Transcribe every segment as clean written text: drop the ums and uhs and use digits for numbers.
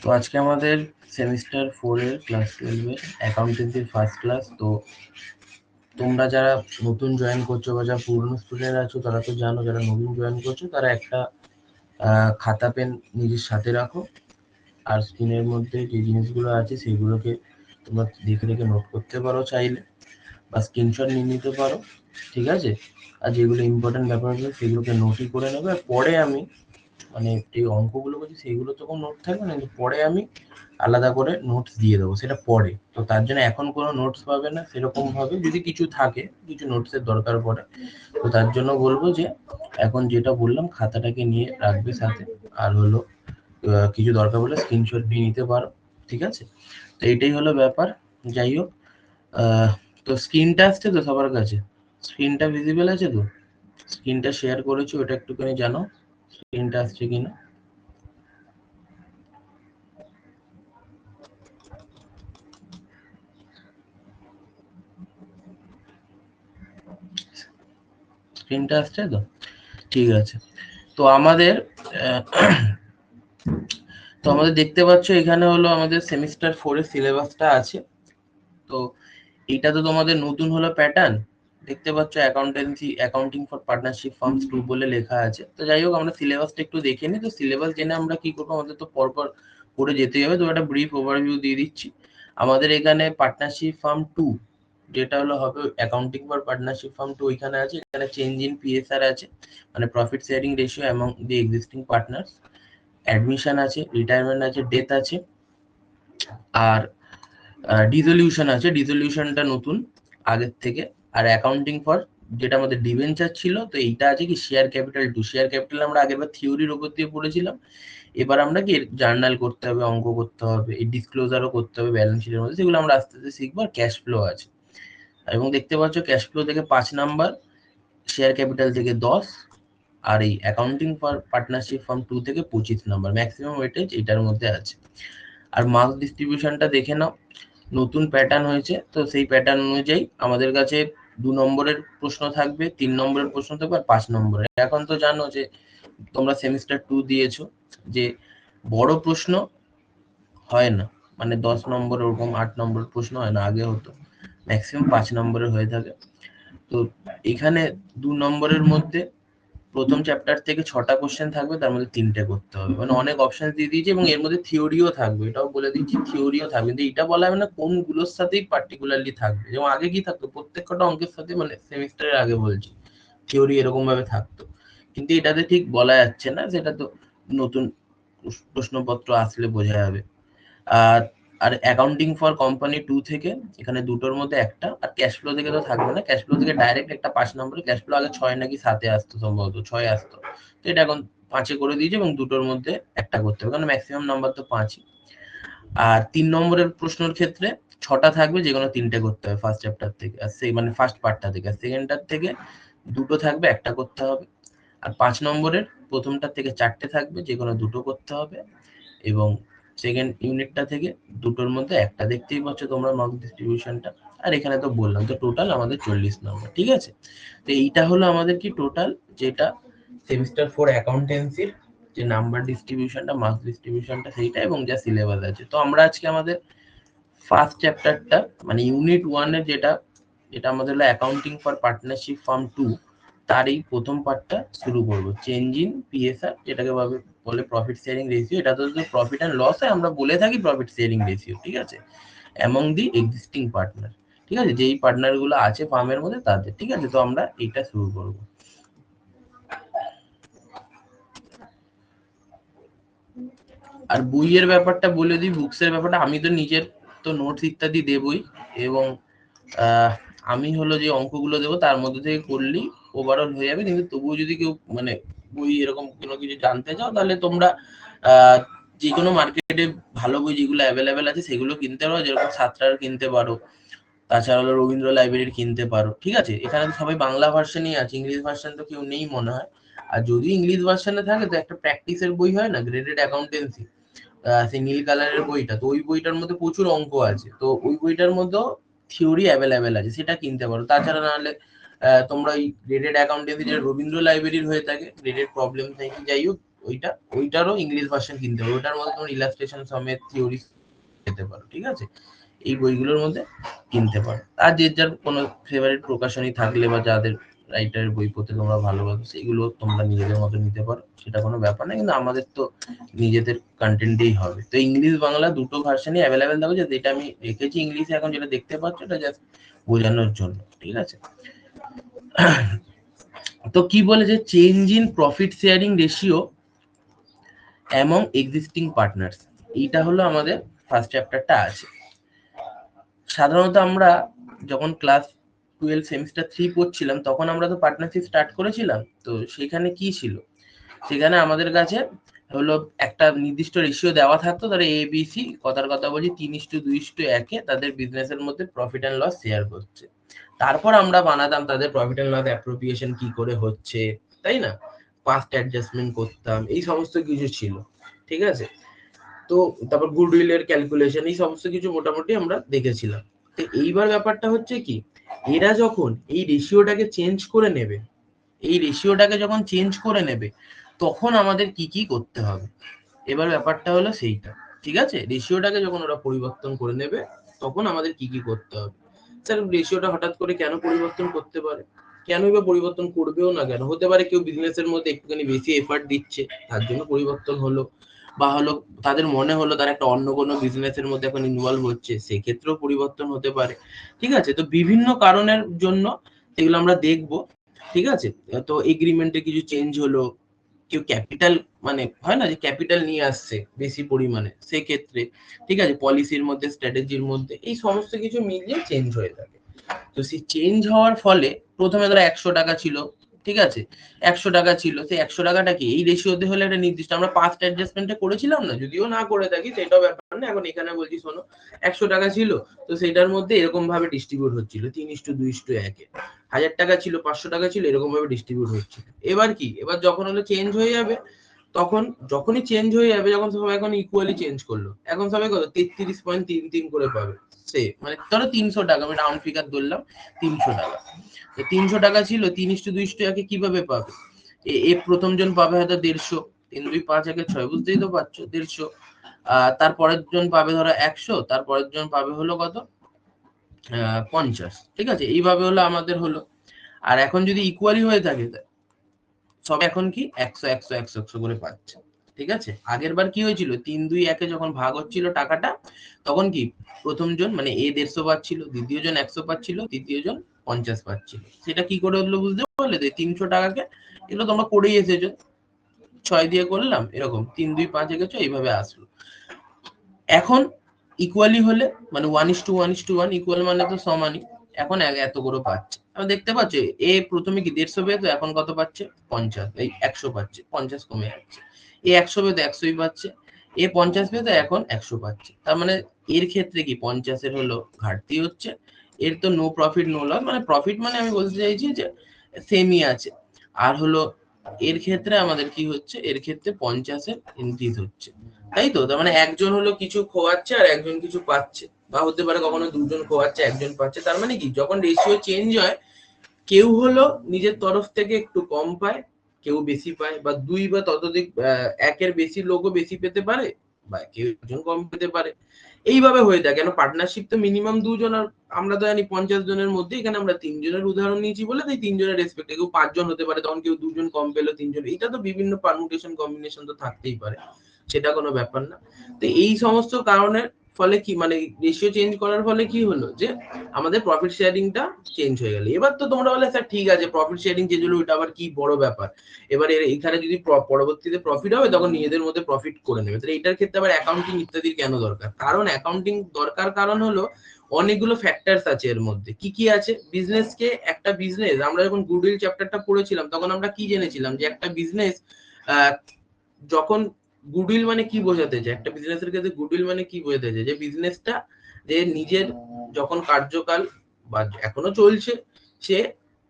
তো আজকে আমাদের সেমিস্টার 4 এর ক্লাস 12 এর অ্যাকাউন্টেন্সির ফার্স্ট ক্লাস। তো তোমরা যারা নতুন জয়েন করছো বা যারা পুরনো স্টুডেন্ট আছো তারা তো জানো, যারা নতুন জয়েন করছো তারা একটা খাতা পেন নিজের সাথে রাখো, আর স্ক্রিনের মধ্যে যে জিনিসগুলো আছে সেগুলোকে তোমরা দেখে দেখে নোট করতে পারো চাইলে, বা স্ক্রিনশট নিয়ে নিতে পারো, ঠিক আছে? আর যেগুলো ইম্পর্টেন্ট ব্যাপার আছে সেগুলোকে নোটই করে নেবে। আর পরে আমি মানে এই অঙ্কগুলো করছি সেইগুলো তো কোনো নোট থাকবে না, কিন্তু পরে আমি আলাদা করে নোটস দিয়ে দেবো, সেটা পরে। তো তার জন্য এখন কোনো নোটস পাবে না সেরকম ভাবে, যদি কিছু থাকে, কিছু নোটসের দরকার পড়ে, তো তার জন্য বলবো যে এখন যেটা বললাম খাতাটাকে নিয়ে রাখবে সাথে। আর হলো কিছু দরকার হলে স্ক্রিনশট নিয়ে নিতে পারো, ঠিক আছে? তো এইটাই হলো ব্যাপার। যাই হোক, তো স্ক্রিনটা আসছে তো সবার কাছে? স্ক্রিনটা ভিজিবল আছে তো? স্ক্রিনটা শেয়ার করেছি, ওটা একটুখানি জানো স্ক্রিনটা আসছে কিনা। স্ক্রিনটা আসছে তো? ঠিক আছে। তো আমাদের তো আমাদের দেখতে পাচ্ছ এখানে হলো আমাদের সেমিস্টার 4 এর সিলেবাসটা আছে। তো এটা তো তোমাদের নতুন হলো প্যাটার্ন, দেখতে পাচ্ছ অ্যাকাউন্টিং ফর পার্টনারশিপ ফার্মস 2 বলে লেখা আছে। তো যাই হোক, আমরা সিলেবাসটা একটু দেখে নিই। তো সিলেবাস জেনে আমরা কি করবো, আমাদের তো পরপর করে যেতে হবে। তো একটা ব্রিফ ওভারভিউ দিয়ে দিচ্ছি। আমাদের এখানে পার্টনারশিপ ফার্ম 2 যেটা হলো হবে অ্যাকাউন্টিং ফর পার্টনারশিপ ফার্ম 2 এখানে আছে। এখানে চেঞ্জ ইন পিএসআর আছে, মানে profit sharing ratio among the existing partners, admission আছে, রিটায়ারমেন্ট আছে, ডেথ আছে, আর ডিসলিউশন আছে। ডিসলিউশনটা নতুন আগের থেকে। আর অ্যাকাউন্টিং ফর যেটা আমাদের ডিবেঞ্চার ছিল, তো এইটা আছে কি শেয়ার ক্যাপিটাল 2। শেয়ার ক্যাপিটাল আমরা আগেরবার থিওরির উপর দিয়ে পড়েছিলাম, এবার আমরা কি জার্নাল করতে হবে, অঙ্ক করতে হবে, এই ডিসক্লোজারও করতে হবে ব্যালেন্স শিটের মধ্যে, সেগুলো আমরা আস্তে আস্তে শিখবো। আর ক্যাশ ফ্লো আছে, এবং দেখতে পাচ্ছ ক্যাশ ফ্লো থেকে 5 নাম্বার, শেয়ার ক্যাপিটাল থেকে 10, আর এই অ্যাকাউন্টিং ফর পার্টনারশিপ ফার্ম 2 থেকে 25 নাম্বার। ম্যাক্সিমাম ওয়েটেজ এটার মধ্যে আছে। আর মার্কস ডিস্ট্রিবিউশনটা দেখে নাও, নতুন প্যাটার্ন হয়েছে। তো সেই প্যাটার্ন অনুযায়ী আমাদের কাছে 2 নম্বরের প্রশ্ন থাকবে, 3 নম্বরের প্রশ্ন থাকবে, আর 5 নম্বরের। এখন তো জানো যে তোমরা সেমিস্টার 2 দিয়েছো, যে বড় প্রশ্ন হয় না, মানে 10 নম্বর ওরকম 8 নম্বরের প্রশ্ন হয় না, আগে হতো ম্যাক্সিমাম 5 নম্বরের হয়ে থাকে। তো এখানে 2 নম্বরের মধ্যে প্রথম চ্যাপ্টার থেকে 6টা কোশ্চেন থাকবে, তার মধ্যে 3টে করতে হবে। মানে অনেক অপশন দিয়ে দিয়েছে, এবং এর মধ্যে থিওরিও থাকবে, এটাও বলে দিচ্ছি থিওরিও থাকবে। কিন্তু এটা বলা হবে না কোনগুলোর সাথেই পার্টিকুলারলি থাকবে। যেমন আগে কি থাকতো, প্রত্যেকটা অঙ্কের সাথে, মানে সেমিস্টারের আগে বলছি, থিওরি এরকম ভাবে থাকতো। কিন্তু এটাতে ঠিক বলা যাচ্ছে না, সেটা তো নতুন প্রশ্নপত্র আসলে বোঝা যাবে। আর আর অ্যাকাউন্টিং ফর কোম্পানি 2 থেকে এখানে দুটোর মধ্যে একটা, আর ক্যাশ ফ্লো থেকে তো থাকবে না। ক্যাশ ফ্লো থেকে ডাইরেক্ট একটা 5 নম্বরে, ক্যাশ ফ্লো আগে 6 নাকি 7 আসতো, সম্ভবত 6 আসতো, তো এটা এখন 5 করে দিয়েছে, এবং দুটোর মধ্যে একটা করতে হবে, কারণ ম্যাক্সিমাম নাম্বার তো 5ই। আর 3 নম্বরের প্রশ্নের ক্ষেত্রে 6টা থাকবে, যেকোনো 3টে করতে হবে ফার্স্ট চ্যাপ্টার থেকে, আর সেই মানে ফার্স্ট পার্টটা থেকে। আর সেকেন্ডটার থেকে দুটো থাকবে, একটা করতে হবে। আর 5 নম্বরের প্রথমটার থেকে 4টে থাকবে, যেকোনো দুটো করতে হবে, এবং সেকেন্ড ইউনিটটা থেকে দুটোর মধ্যে একটা। দেখতেই পাচ্ছ তোমরা মার্ক ডিস্ট্রিবিউশনটা। আর এখানে তো বললাম, তো টোটাল আমাদের 40 নম্বর, ঠিক আছে? তো এইটা হলো আমাদের কি টোটাল, যেটা সেমিস্টার 4 অ্যাকাউন্টেন্সির যে নাম্বার ডিস্ট্রিবিউশনটা, মার্কস ডিস্ট্রিবিউশনটা সেইটা, এবং যা সিলেবাস আছে। তো আমরা আজকে আমাদের ফার্স্ট চ্যাপ্টারটা মানে ইউনিট 1 এর যেটা যেটা আমাদের হলো অ্যাকাউন্টিং ফর পার্টনারশিপ ফার্ম 2, তার এই প্রথম পার্টটা শুরু করব। চেঞ্জ ইন পিএসআর, যেটাকে বলে প্রফিট শেয়ারিং রেশিও। এটা তো প্রফিট অ্যান্ড লস হয়, আমরা বলে থাকি প্রফিট শেয়ারিং রেশিও, ঠিক আছে? অ্যামং দি এক্সিস্টিং পার্টনার, ঠিক আছে, যেই পার্টনার গুলো আছে ফার্মের মধ্যে তাদের, ঠিক আছে? তো আমরা এইটা শুরু করব। আর বইয়ের ব্যাপারটা বলে দিই, বুকসের ব্যাপারটা আমি তো নিজের তো নোটস ইত্যাদি দেবই, এবং আমি হলো যে অঙ্কগুলো দেবো তার মধ্যে থেকে করলেই ওভারঅল হয়ে যাবে। কিন্তু তবুও যদি কেউ মানে বই এরকম কোনো কিছু জানতে চাও, তাহলে তোমরা যে কোনো মার্কেটে ভালো বই যেগুলো অ্যাভেলেবেল আছে সেগুলো কিনতে পারো, যেরকম সাতটার কিনতে পারো, তাছাড়া হলো রবীন্দ্র লাইব্রেরির কিনতে পারো, ঠিক আছে? এখানে তো সবাই বাংলা ভার্সনই আছে, ইংলিশ ভার্সন তো কেউ নেই মনে হয়। আর যদি ইংলিশ ভার্সনে থাকে, তো একটা প্র্যাকটিসের বই হয় না, গ্রেডেড অ্যাকাউন্টেন্সি, সেই নীল কালারের বইটা, তো ওই বইটার মধ্যে প্রচুর অঙ্ক আছে। তো ওই বইটার মধ্যেও থিওরি অ্যাভেলেবেল আছে, সেটা কিনতে পারো। তাছাড়া না হলে তোমরা ওই গ্রেডেড অ্যাকাউন্টেন্সি যেটা রবীন্দ্র লাইব্রেরির হয়ে থাকে, গ্রেডেড প্রবলেম থেকে, যাই হোক, ওইটারও ইংলিশ ভার্সন কিনতে পারো, ওটার মধ্যে তোমার ইলাস্ট্রেশন সমেত থিওরি পেতে পারো, ঠিক আছে? এই বইগুলোর মধ্যে কিনতে পারো। আর যে যার কোনো ফেভারিট প্রকাশনী থাকলে বা যাদের রাইটারের বই পড়তে তোমরা ভালোবাসো সেগুলো তোমরা নিজেদের মতো নিতে পারো, সেটা কোনো ব্যাপার না, কিন্তু আমাদের তো নিজেদের কন্টেন্টেই হবে। তো ইংলিশ বাংলা দুটো ভার্সনই অ্যাভেলেবেল থাকবে, যেটা আমি রেখেছি ইংলিশে এখন যেটা দেখতে পাচ্ছ, এটা জাস্ট বোঝানোর জন্য, ঠিক আছে? তো কি বলে যে change in profit sharing ratio among existing partners, এইটা হলো আমাদের ফার্স্ট চ্যাপ্টারটা আছে। সাধারণত আমরা যখন ক্লাস 12 সেমিস্টার 3 পড়ছিলাম তখন আমরা তো পার্টনারশিপ স্টার্ট করেছিলাম। তো সেখানে কি ছিল, সেখানে আমাদের কাছে হলো একটা নির্দিষ্ট রেশিও দেওয়া থাকতো, তারা ABC কথার কথা বলছি 3:2:1 তাদের বিজনেসের মধ্যে প্রফিট অ্যান্ড লস শেয়ার করছে। তারপর আমরা বানাতাম তাদের প্রফিট অ্যান্ড লস অ্যাপ্রোপ্রিয়েশন কি করে হচ্ছে, তাই না, পাস্ট অ্যাডজাস্টমেন্ট করতাম, এই সমস্ত কিছু ছিল, ঠিক আছে? তো তারপর গুডউইলের ক্যালকুলেশন, এই সমস্ত কিছু মোটামুটি আমরা দেখেছিলাম। তো এইবার ব্যাপারটা হচ্ছে কি, এরা যখন এই রেশিওটাকে চেঞ্জ করে নেবে, তখন আমাদের কি কি করতে হবে, এবার ব্যাপারটা হলো সেইটা, ঠিক আছে? রেশিওটাকে যখন ওরা পরিবর্তন করে নেবে তখন আমাদের কি কি করতে হবে। স্যার রেশিওটা হঠাৎ করে কেন পরিবর্তন করতে পারে, কেনই বা পরিবর্তন করবেও না কেন? হতে পারে কেউ বিজনেসের মধ্যে একটুখানি বেশি এফার্ট দিচ্ছে, তার জন্য পরিবর্তন হলো, বা হলো তাদের মনে হলো তারা একটা অন্য কোনো বিজনেসের মধ্যে এখন ইনভলভ হচ্ছে, সেক্ষেত্রেও পরিবর্তন হতে পারে, ঠিক আছে? তো বিভিন্ন কারণের জন্য সেগুলো আমরা দেখবো, ঠিক আছে? তো এগ্রিমেন্টে কিছু চেঞ্জ হলো, কেউ ক্যাপিটাল মানে হয় না যে ক্যাপিটাল নিয়ে আসছে বেশি পরিমাণে, সেক্ষেত্রে, ঠিক আছে, পলিসির মধ্যে স্ট্র্যাটেজির মধ্যে এই সমস্ত কিছু মিলিয়ে চেঞ্জ হয়ে থাকে। তো সেই চেঞ্জ হওয়ার ফলে প্রথমে ধরো 100 টাকা ছিল, ঠিক আছে, 100 টাকা ছিল, সেই 100 টাকাটা কি এই রেশিওতে হলে একটা নির্দিষ্ট, আমরা পাস্ট অ্যাডজাস্টমেন্টে করেছিলাম না, যদিও না করে থাকি সেটাও ব্যাপার না, এখন এখানে বলছি শোনো 100 টাকা ছিল, তো সেটার মধ্যে এরকম ভাবে ডিস্ট্রিবিউট হচ্ছিল 3:2:1, 1000 টাকা ছিল, 500 টাকা ছিল, এরকম ভাবে ডিস্ট্রিবিউট হচ্ছিল। এবার কি, এবার যখন হলো চেঞ্জ হয়ে যাবে, তখন যখনই চেঞ্জ হয়ে যাবে, যখন সবাই এখন ইকুয়ালি চেঞ্জ করলো, এখন সবাই কত 33.33 করে পাবে, সে মানে ধরো 300 টাকা, আমি রাউন্ড ফিগার ধরলাম 300 টাকা। 300 টাকা ছিল, 3:2:1 কিভাবে পাবে, এ প্রথম জন পাবে হয়তো 150, 3 2 5 1 6, বুঝতেই তো পারছো 150। তারপরের জন পাবে ধরো 100, তারপরের জন পাবে হলো কত 50, ঠিক আছে? এইভাবে হলো আমাদের হলো। আর এখন যদি ইকুয়ালি হয়ে থাকে সব এখন কি 100 100 100 100 করে পাচ্ছে, ঠিক আছে? আগের বার কি হয়েছিল, 3 2 1 যখন ভাগ হচ্ছিল টাকাটা, তখন কি প্রথম জন মানে এ 150 পাচ্ছিল, দ্বিতীয় জন 100 পাচ্ছিল, তৃতীয় জন 50 পাচ্ছিল। সেটা কি করে হলো বুঝতে পারলে? 300 টাকাকে, এগুলো তোমরা করেই এসেছো, 6 দিয়ে করলাম, এরকম 3 2 5 এইভাবে আসলো। এখন ইকুয়ালি হলে মানে 1:1:1 ইকুয়াল মানে তো সমানই, এখন এত করে পাচ্ছে। আমি দেখতে পাচ্ছি এ প্রথমে কি 150 পেতো, এখন কত পাচ্ছে 50, এই 100 পাচ্ছে, 50 কমে যাচ্ছে। এ 100 পেতো 100ই পাচ্ছে, এ 50 পেতো এখন 100 পাচ্ছে। তার মানে এর ক্ষেত্রে কি 50-এর হলো ঘাটতি হচ্ছে, এর তো নো প্রফিট নো লস, মানে প্রফিট মানে আমি বলতে চাইছি যে সেমই আছে। আর হলো এর ক্ষেত্রে আমাদের কি হচ্ছে, এর ক্ষেত্রে 50-এর ইনক্রিজ হচ্ছে, তাই তো? তার মানে একজন হলো কিছু খোয়াচ্ছে আর একজন কিছু পাচ্ছে, বা হতে পারে কখনো দুজন খোয়াচ্ছে একজন পাচ্ছে। তার মানে কি যখন রেশিও চেঞ্জ হয়, কেউ হলো নিজের তরফ থেকে একটু কম পায়, কেউ বেশি পায়, বা দুই বা ততোধিক একের বেশি লোকও বেশি পেতে পারে, বা কেউ একজন কম পেতে পারে, এইভাবে হয়ে থাকে। কেন পার্টনারশিপ তো মিনিমাম 2 জন, আর আমরা তো জানি 50 জনের মধ্যে এখানে আমরা 3 জনের উদাহরণ নিয়েছি বলে তাই 3 জনের রেসপেক্টে, কেউ 5 জন হতে পারে, তখন কেউ 2 জন কম পেলো 3 জন, এটা তো বিভিন্ন পারমুটেশন কম্বিনেশন তো থাকতেই পারে, সেটা কোনো ব্যাপার না। তো এই সমস্ত কারণের ফলে কি মানে রেশিও চেঞ্জ করার ফলে কি হলো যে আমাদের প্রফিট শেয়ারিংটা চেঞ্জ হয়ে গেল। এবার তো তোমরা বলে স্যার ঠিক আছে প্রফিট শেয়ারিং চেঞ্জ হলো, ওটা আবার কি বড় ব্যাপার, এবার এখানে যদি পরবর্তীতে প্রফিট হবে তখন নিজেদের মধ্যে প্রফিট করে নেবে, তাহলে এটার ক্ষেত্রে আবার অ্যাকাউন্টিং ইত্যাদির কেন দরকার? কারণ অ্যাকাউন্টিং দরকার কারণ হলো অনেকগুলো ফ্যাক্টরস আছে এর মধ্যে। কি কি আছে? বিজনেসকে, একটা বিজনেস, আমরা যখন গুডউইল চ্যাপ্টারটা পড়েছিলাম তখন আমরা কি জেনেছিলাম যে একটা বিজনেস যখন গুডউইল মানে কি বোঝাতে চায়, একটা বিজনেসের ক্ষেত্রে গুডউইল মানে কি বোঝাতে চায়, যে বিজনেসটা যে নিজের যখন কার্যকাল বা এখনো চলছে, সে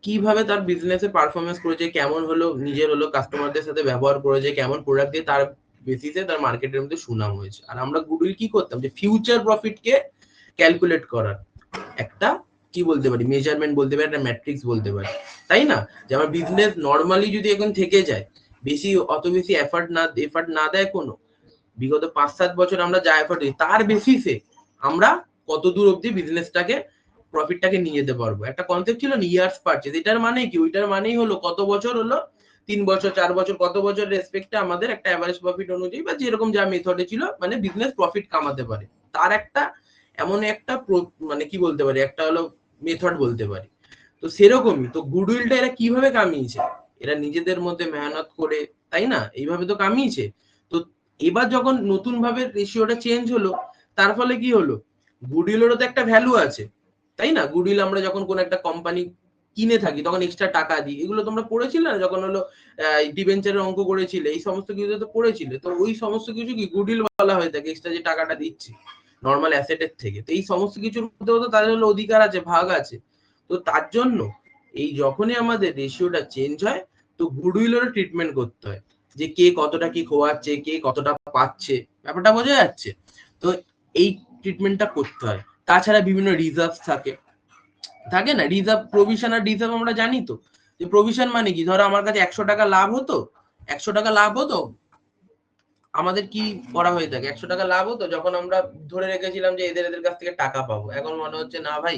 কিভাবে তার বিজনেসে পারফরমেন্স করেছে, কেমন হলো নিজের হলো কাস্টমারদের সাথে ব্যবহার করেছে, কেমন প্রোডাক্ট দিয়ে তার বেসিসে তার মার্কেটের মধ্যে সুনাম হয়েছে। আর আমরা গুডউইল কি করতাম, যে ফিউচার প্রফিটকে ক্যালকুলেট করার একটা কি বলতে পারি, মেজারমেন্ট বলতে পারি, একটা ম্যাট্রিক্স বলতে পারি, তাই না? যে আমার বিজনেস নর্মালি যদি এখন থেকে যায়, অত বেশি এফর্ট না দেয় কোনো, বিগত 5-7 বছর আমরা যা এফর্ট দিই তার বেসিসে আমরা কত দূর অব্দি বিজনেসটাকে প্রফিটটাকে নিয়ে যেতে পারবো। একটা কনসেপ্ট ছিল ইয়ার্স পারচেজ, এটার মানে কি, ওইটার মানেই হলো কত বছর হলো, 3 বছর 4 বছর, কত বছর রেসপেক্টে আমাদের একটা অ্যাভারেজ প্রফিট অনুযায়ী বা যেরকম যা মেথডে ছিল মানে বিজনেস প্রফিট কামাতে পারে, তার একটা এমন একটা মানে কি বলতে পারি, একটা হলো মেথড বলতে পারি। তো সেরকমই তো গুডউইলটা এরা কিভাবে কামিয়েছে, এরা নিজেদের মধ্যে মেহনত করে, তাই না, এইভাবে তো কামিয়েছে। তো এবার যখন নতুন ভাবে রেশিওটা চেঞ্জ হলো, তার ফলে কি হলো, গুডউইলেরও তো একটা ভ্যালু আছে, তাই না। গুডউইল আমরা যখন কোন একটা কোম্পানি কিনে থাকি তখন এক্সট্রা টাকা দিই, এগুলো তোমরা পড়েছিলে না যখন হলো ডিবেঞ্চারের অঙ্ক করেছিলে, এই সমস্ত কিছু তো পড়েছিলে। তো ওই সমস্ত কিছু কি গুডউইল বলা হয়ে থাকে, এক্সট্রা যে টাকাটা দিচ্ছি নর্মাল অ্যাসেটের থেকে। তো এই সমস্ত কিছুর মধ্যেও তো তাদের হলো অধিকার আছে, ভাগ আছে। তো তার জন্য এই যখনই আমাদের রেশিওটা চেঞ্জ হয়, তো গুডউইলেরও ট্রিটমেন্ট করতে হয়, যে কে কতটা কি খোয়াচ্ছে, কে কতটা পাচ্ছে, ব্যাপারটা বোঝা যাচ্ছে। তো এই ট্রিটমেন্টটা করতে হয়। তাছাড়া বিভিন্ন রিজার্ভ থাকে না, রিজার্ভ, প্রভিশন আর রিজার্ভ আমরা জানি তো। যে প্রভিশন মানে কি, ধরো আমার কাছে 100 টাকা লাভ হতো, 100 টাকা লাভ হতো, আমাদের কি করা হয়ে থাকে, 100 টাকা লাভ হতো যখন আমরা ধরে রেখেছিলাম যে এদের কাছ থেকে টাকা পাবো। এখন মনে হচ্ছে না ভাই,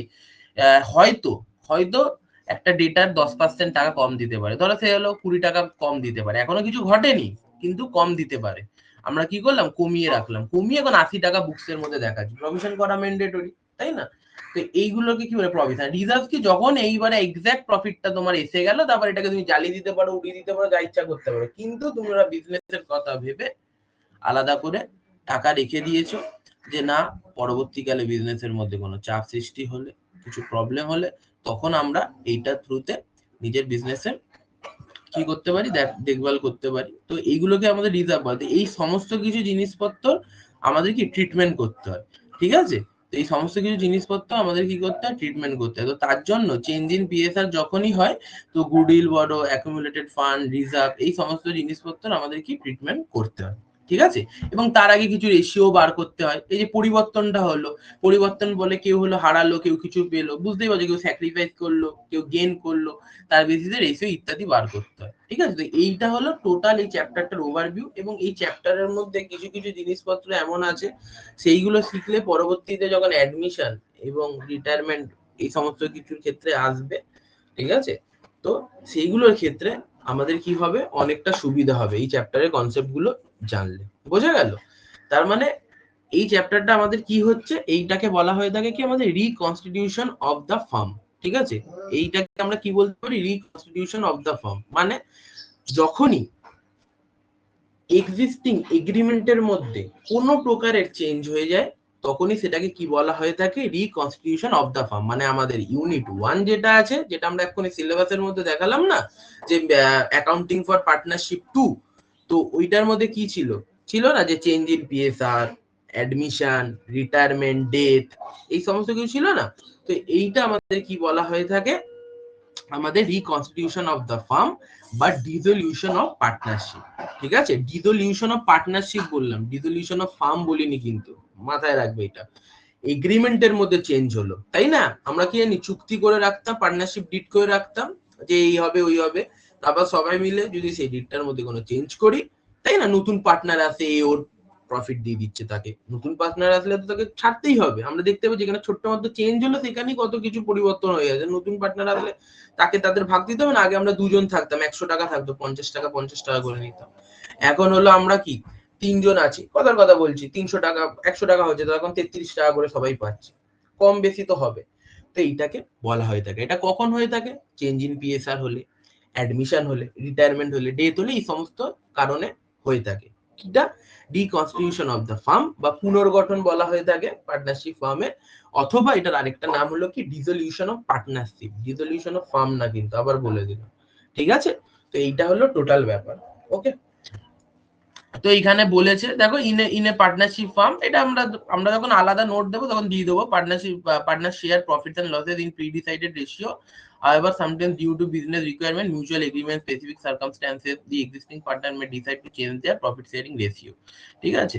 হয়তো হয়তো একটা ডেটার 10% টাকা কম দিতে পারে, ধরো সে হলো 20 টাকা কম দিতে পারে, এখনো কিছু ঘটেনি কিন্তু কম দিতে পারে। আমরা কি করলাম, কমিয়ে রাখলাম, কমিয়ে এখন 80 টাকা বুকস এর মধ্যে দেখাচ্ছি, প্রভিশন করা ম্যান্ডেটরি, তাই না। তো এইগুলোকে কি বলে, প্রভিশন। রিজার্ভ কি, যখন এইবারে এক্সাক্ট প্রফিটটা তোমার এসে গেল, তারপর এটাকে তুমি জ্বালিয়ে দিতে পারো, উড়িয়ে দিতে পারো, যা ইচ্ছা করতে পারো, কিন্তু তোমরা বিজনেসের কথা ভেবে আলাদা করে টাকা রেখে দিয়েছো, যে না, পরবর্তীকালে বিজনেসের মধ্যে কোনো চাপ সৃষ্টি হলে, কিছু প্রবলেম হলে, তখন আমরা এইটার থ্রুতে নিজের বিজনেসের কি করতে পারি, দেখভাল করতে পারি। তো এইগুলোকে আমাদের রিজার্ভ বলে। এই সমস্ত কিছু জিনিসপত্র আমাদের কি ট্রিটমেন্ট করতে হয়, ঠিক আছে। তো এই সমস্ত কিছু জিনিসপত্র আমাদের কি করতে হয়, ট্রিটমেন্ট করতে হয়। তো তার জন্য চেঞ্জ ইন পিএসআর যখনই হয়, তো গুডউইল বড়, অ্যাকুমুলেটেড ফান্ড, রিজার্ভ, এই সমস্ত জিনিসপত্র আমাদের কি ট্রিটমেন্ট করতে হয়, ঠিক আছে। এবং তার আগে কিছু রেশিও বার করতে হয়। এই যে পরিবর্তনটা হলো, পরিবর্তন বলে কেউ হলো হারালো, কেউ কিছু পেলো, বুঝতেই পারছো, কেউ স্যাক্রিফাইস করলো, কেউ গেইন করলো, তার বেসিসে রেশিও ইত্যাদি বার করতে হয়, ঠিক আছে। তো এইটা হলো টোটাল এই চ্যাপ্টারটার ওভারভিউ। এবং এই চ্যাপ্টারের মধ্যে কিছু কিছু জিনিসপত্র এমন আছে, সেইগুলো শিখলে পরবর্তীতে যখন অ্যাডমিশন এবং রিটায়ারমেন্ট এই সমস্ত কিছুর ক্ষেত্রে আসবে, ঠিক আছে, তো সেইগুলোর ক্ষেত্রে আমাদের কি হবে, অনেকটা সুবিধা হবে এই চ্যাপ্টারের কনসেপ্ট গুলো জানলে। বোঝা গেল। তার মানে এই চ্যাপ্টারটা আমাদের কি হচ্ছে, এইটাকে বলা হয়ে থাকে কি, আমাদের রিকনস্টিটিউশন অফ দ্য ফার্ম, ঠিক আছে। এইটাকে আমরা কি বলতে পারি, রিকনস্টিটিউশন অফ দ্য ফার্ম। মানে যখনই এক্সিস্টিং এগ্রিমেন্টের মধ্যে কোনো প্রকারের চেঞ্জ হয়ে যায়, তখনই সেটাকে কি বলা হয়ে থাকে, রিকনস্টিটিউশন অফ দ্য ফার্ম। মানে আমাদের ইউনিট 1 যেটা আছে, যেটা আমরা এক্ষুনি সিলেবাসের মধ্যে দেখালাম না, যে অ্যাকাউন্টিং ফর পার্টনারশিপ 2, তো ওইটার মধ্যে কি ছিল, ছিল না যে change in PSR, admission, retirement, death, এই সমস্ত কিছু ছিল না। তো এইটা আমাদের কি বলা হয়ে থাকে, আমাদের রিকনস্টিটিউশন অফ দ্য ফার্ম বা ডিসলিউশন অফ পার্টনারশিপ, ঠিক আছে। ডিসলিউশন অফ পার্টনারশিপ বললাম, ডিসলিউশন অফ ফার্ম বলিনি কিন্তু, মাথায় রাখবে এটা। এগ্রিমেন্টের মধ্যে চেঞ্জ হলো, তাই না। আমরা কি জানি, চুক্তি করে রাখতাম, পার্টনারশিপ ডিড করে রাখতাম যে এই হবে ওই হবে, তারপর সবাই মিলে যদি সেই ডিডটার মধ্যে কোনো চেঞ্জ করি, তাই না, নতুন পার্টনার আসে, ওর প্রফিট দিয়ে দিচ্ছে তাকে, নতুন পার্টনার আসলে তো তাকে ছাড়তেই হবে। আমরা দেখতে পাই যেখানে ছোট্ট মতো চেঞ্জ হলো, সেখানেই কত কিছু পরিবর্তন হয়ে গেছে। নতুন পার্টনার আসলে তাকে তাদের ভাগ দিতে হবে না, আগে আমরা দুজন থাকতাম, 100 টাকা থাকতো, 50 টাকা 50 টাকা করে নিতাম। এখন হলো আমরা কি 3 জন আছি, কথার কথা বলছি, 300 টাকা 100 টাকা হচ্ছে, তো এখন 33 টাকা করে সবাই পাচ্ছে, কম বেশি তো হবে। তো এইটাকে বলা হয়ে থাকে। এটা কখন হয়ে থাকে, চেঞ্জ ইন পিএসআর হলে, অ্যাডমিশন হলে, রিটায়ারমেন্ট হলে, ডেথ হলে, এই সমস্ত কারণে হয়ে থাকে। এটা রিকনস্টিটিউশন অফ দ্য ফার্ম বা পুনর্গঠন বলা হয়ে থাকে পার্টনারশিপ ফার্মে। অথবা এটার আরেকটা নাম হলো কি, dissolution of partnership, dissolution of farm না কিন্তু, আবার বলে দিলাম, ঠিক আছে। তো এইটা হলো টোটাল ব্যাপার। ওকে, তো এইখানে বলেছে দেখো, ইন এ পার্টনারশিপ ফার্ম, এটা আমরা আমরা যখন আলাদা নোট দেবো তখন দিয়ে দেবো, partner share profits and losses in pre-decided ratio, however sometimes due to business requirement, mutual agreement, specific circumstances, the existing partner may decide to change their profit sharing ratio, ঠিক আছে।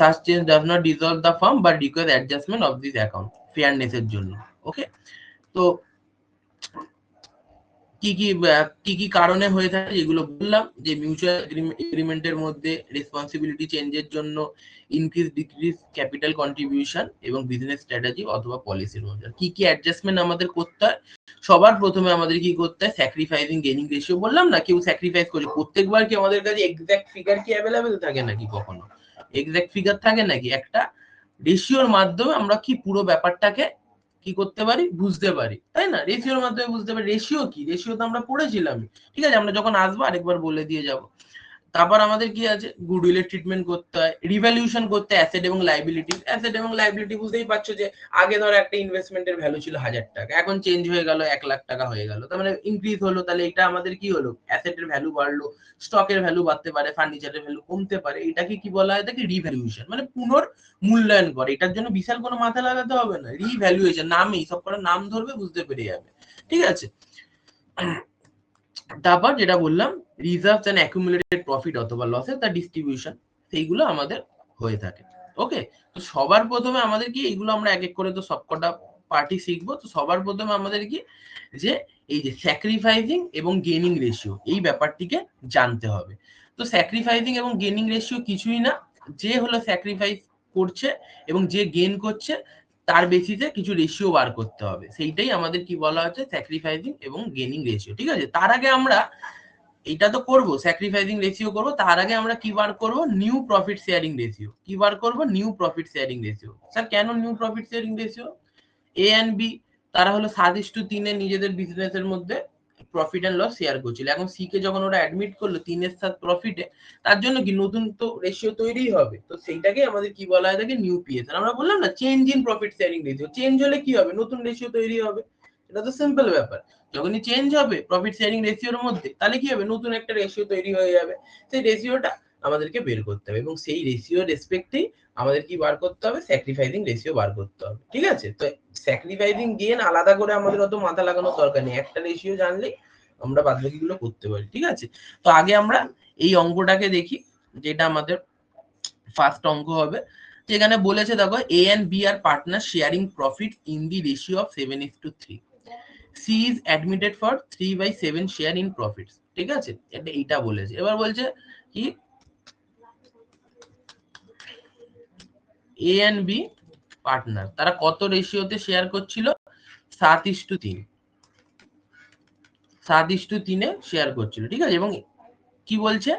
such change does not dissolve the firm but requires adjustment of this account, fairness এর জন্য। ওকে, তো কি কারণে হয়ে থাকে যেগুলো বললাম, যে মিউচুয়াল এগ্রিমেন্টের মধ্যে রেসপন্সিবিলিটি চেঞ্জের জন্য ইনক্রিজ ডিক্রিজ ক্যাপিটাল কন্ট্রিবিউশন এবং বিজনেস স্ট্র্যাটেজি অথবা পলিসির মধ্যে কি অ্যাডজাস্টমেন্ট আমাদের করতে হয়। সবার প্রথমে আমাদের কি করতে হয়, স্যাক্রিফাইসিং গেনিং রেশিও বললাম না, কেউ স্যাক্রিফাইস করছে, প্রত্যেকবার কি আমাদের কাছে এক্সাক্ট ফিগার কি অ্যাভেলেবেল থাকে নাকি, কখনো এক্সাক্ট ফিগার থাকে নাকি? একটা রেশিওর মাধ্যমে আমরা কি পুরো ব্যাপারটাকে কি করতে পারি, বুঝতে পারি, তাই না? রেশিওর মাধ্যমে বুঝতে পারি। রেশিও কি, রেশিও তো আমরা পড়েছিলাম, ঠিক আছে, আমরা যখন আসবো আরেকবার বলে দিয়ে যাব। তারপর আমাদের কি আছে, গুডউইলের ট্রিটমেন্ট করতে হয়, রিভ্যালুয়েশন করতে অ্যাসেট এবং লাইবিলিটি। অ্যাসেট এবং লাইবিলিটি বুঝতেই পারছো যে আগে ধরো একটা ইনভেস্টমেন্টের ভ্যালু ছিল 1000 টাকা, এখন চেঞ্জ হয়ে গেল 1 লাখ টাকা হয়ে গেল, তার মানে ইনক্রিজ হলো, তাহলে এটা আমাদের কি হলো, অ্যাসেটের ভ্যালু বাড়লো, স্টকের ভ্যালু বাড়তে পারে, ফার্নিচারের ভ্যালু কমতে পারে, এটাকে কি বলা হয়, এটাকে রিভ্যালুয়েশন, মানে পুনর্মূল্যায়ন করে। এটার জন্য বিশাল কোনো মাথা লাগাতে হবে না, রিভ্যালুয়েশন, নামেই সব কটা নাম ধরবে, বুঝতে পেরে যাবে, ঠিক আছে। তারপর যেটা বললাম, রিজার্ভস এন্ড অ্যাকুমুলেটেড প্রফিট অথবা লসের তার ডিস্ট্রিবিউশন, সেইগুলো আমাদের হয়ে থাকে। ওকে, তো সবার প্রথমে আমাদের কি, এইগুলো আমরা এক এক করে তো সবকটা পার্টি শিখবো। তো সবার প্রথমে আমাদের কি, যে এই যে স্যাক্রিফাইসিং এবং গেনিং রেশিও, এই ব্যাপারটিকে জানতে হবে। তো স্যাক্রিফাইসিং এবং গেনিং রেশিও কিছুই না, যে হলো স্যাক্রিফাইস করছে এবং যে গেন করছে তার বেসিসে কিছু রেশিও বার করতে হবে, সেইটাই আমাদের কি বলা হচ্ছে, স্যাক্রিফাইসিং এবং গেনিং রেশিও, ঠিক আছে। তার আগে আমরা এটা তো করব, স্যাক্রিফাইসিং রেশিও করব, তার আগে আমরা কি বার করব, নিউ প্রফিট শেয়ারিং রেশিও। কি বার করব, new profit sharing ratio. Sir কেন new profit sharing ratio? A and B তারা হলো 7:3 নিজেদের বিজনেসের মধ্যে প্রফিট এন্ড লস শেয়ার করছিল। এখন সি কে যখন ওরা অ্যাডমিট করলো 3:7 প্রফিটে, তার জন্য কি নতুন তো রেশিও তৈরি হবে, তো সেইটাকে আমাদের কি বলা হয় থাকে, নিউ পিএস। আমরা বললাম না, change in profit sharing ratio, change হলে কি হবে, নতুন রেশিও তৈরি হবে। এটা তো সিম্পল ব্যাপার, যখনই চেঞ্জ হবে প্রফিট শেয়ারিং রেশিওর মধ্যে, তাহলে কি হবে, নতুন একটা রেশিও তৈরি হয়ে যাবে। সেই রেশিওটা আমাদেরকে বের করতে হবে, এবং সেই রেশিওর রেসপেক্টেই আমাদের কি বার করতে হবে, স্যাক্রিফাইসিং রেশিও বার করতে হবে, ঠিক আছে। তো স্যাক্রিফাইসিং গেন আলাদা করে আমাদের অত মাথা লাগানোর দরকার নেই, একটা রেশিও জানলেই আমরা বাদবাকিগুলো করতে পারি, ঠিক আছে। তো আগে আমরা এই অঙ্কটাকে দেখি, যেটা আমাদের ফার্স্ট অঙ্ক হবে। যেখানে বলেছে দেখো, A and B are partner sharing profit in the ratio of 7:3। C is admitted for 3/7 share in profits, ঠিক আছে, এইটা বলেছে। এবার বলছে কি, এ এন্ড বি পার্টনার তারা কত রেশিওতে শেয়ার করছিল, 7:3, 7:3 শেয়ার করছিল, ঠিক আছে। এবং কি বলছে,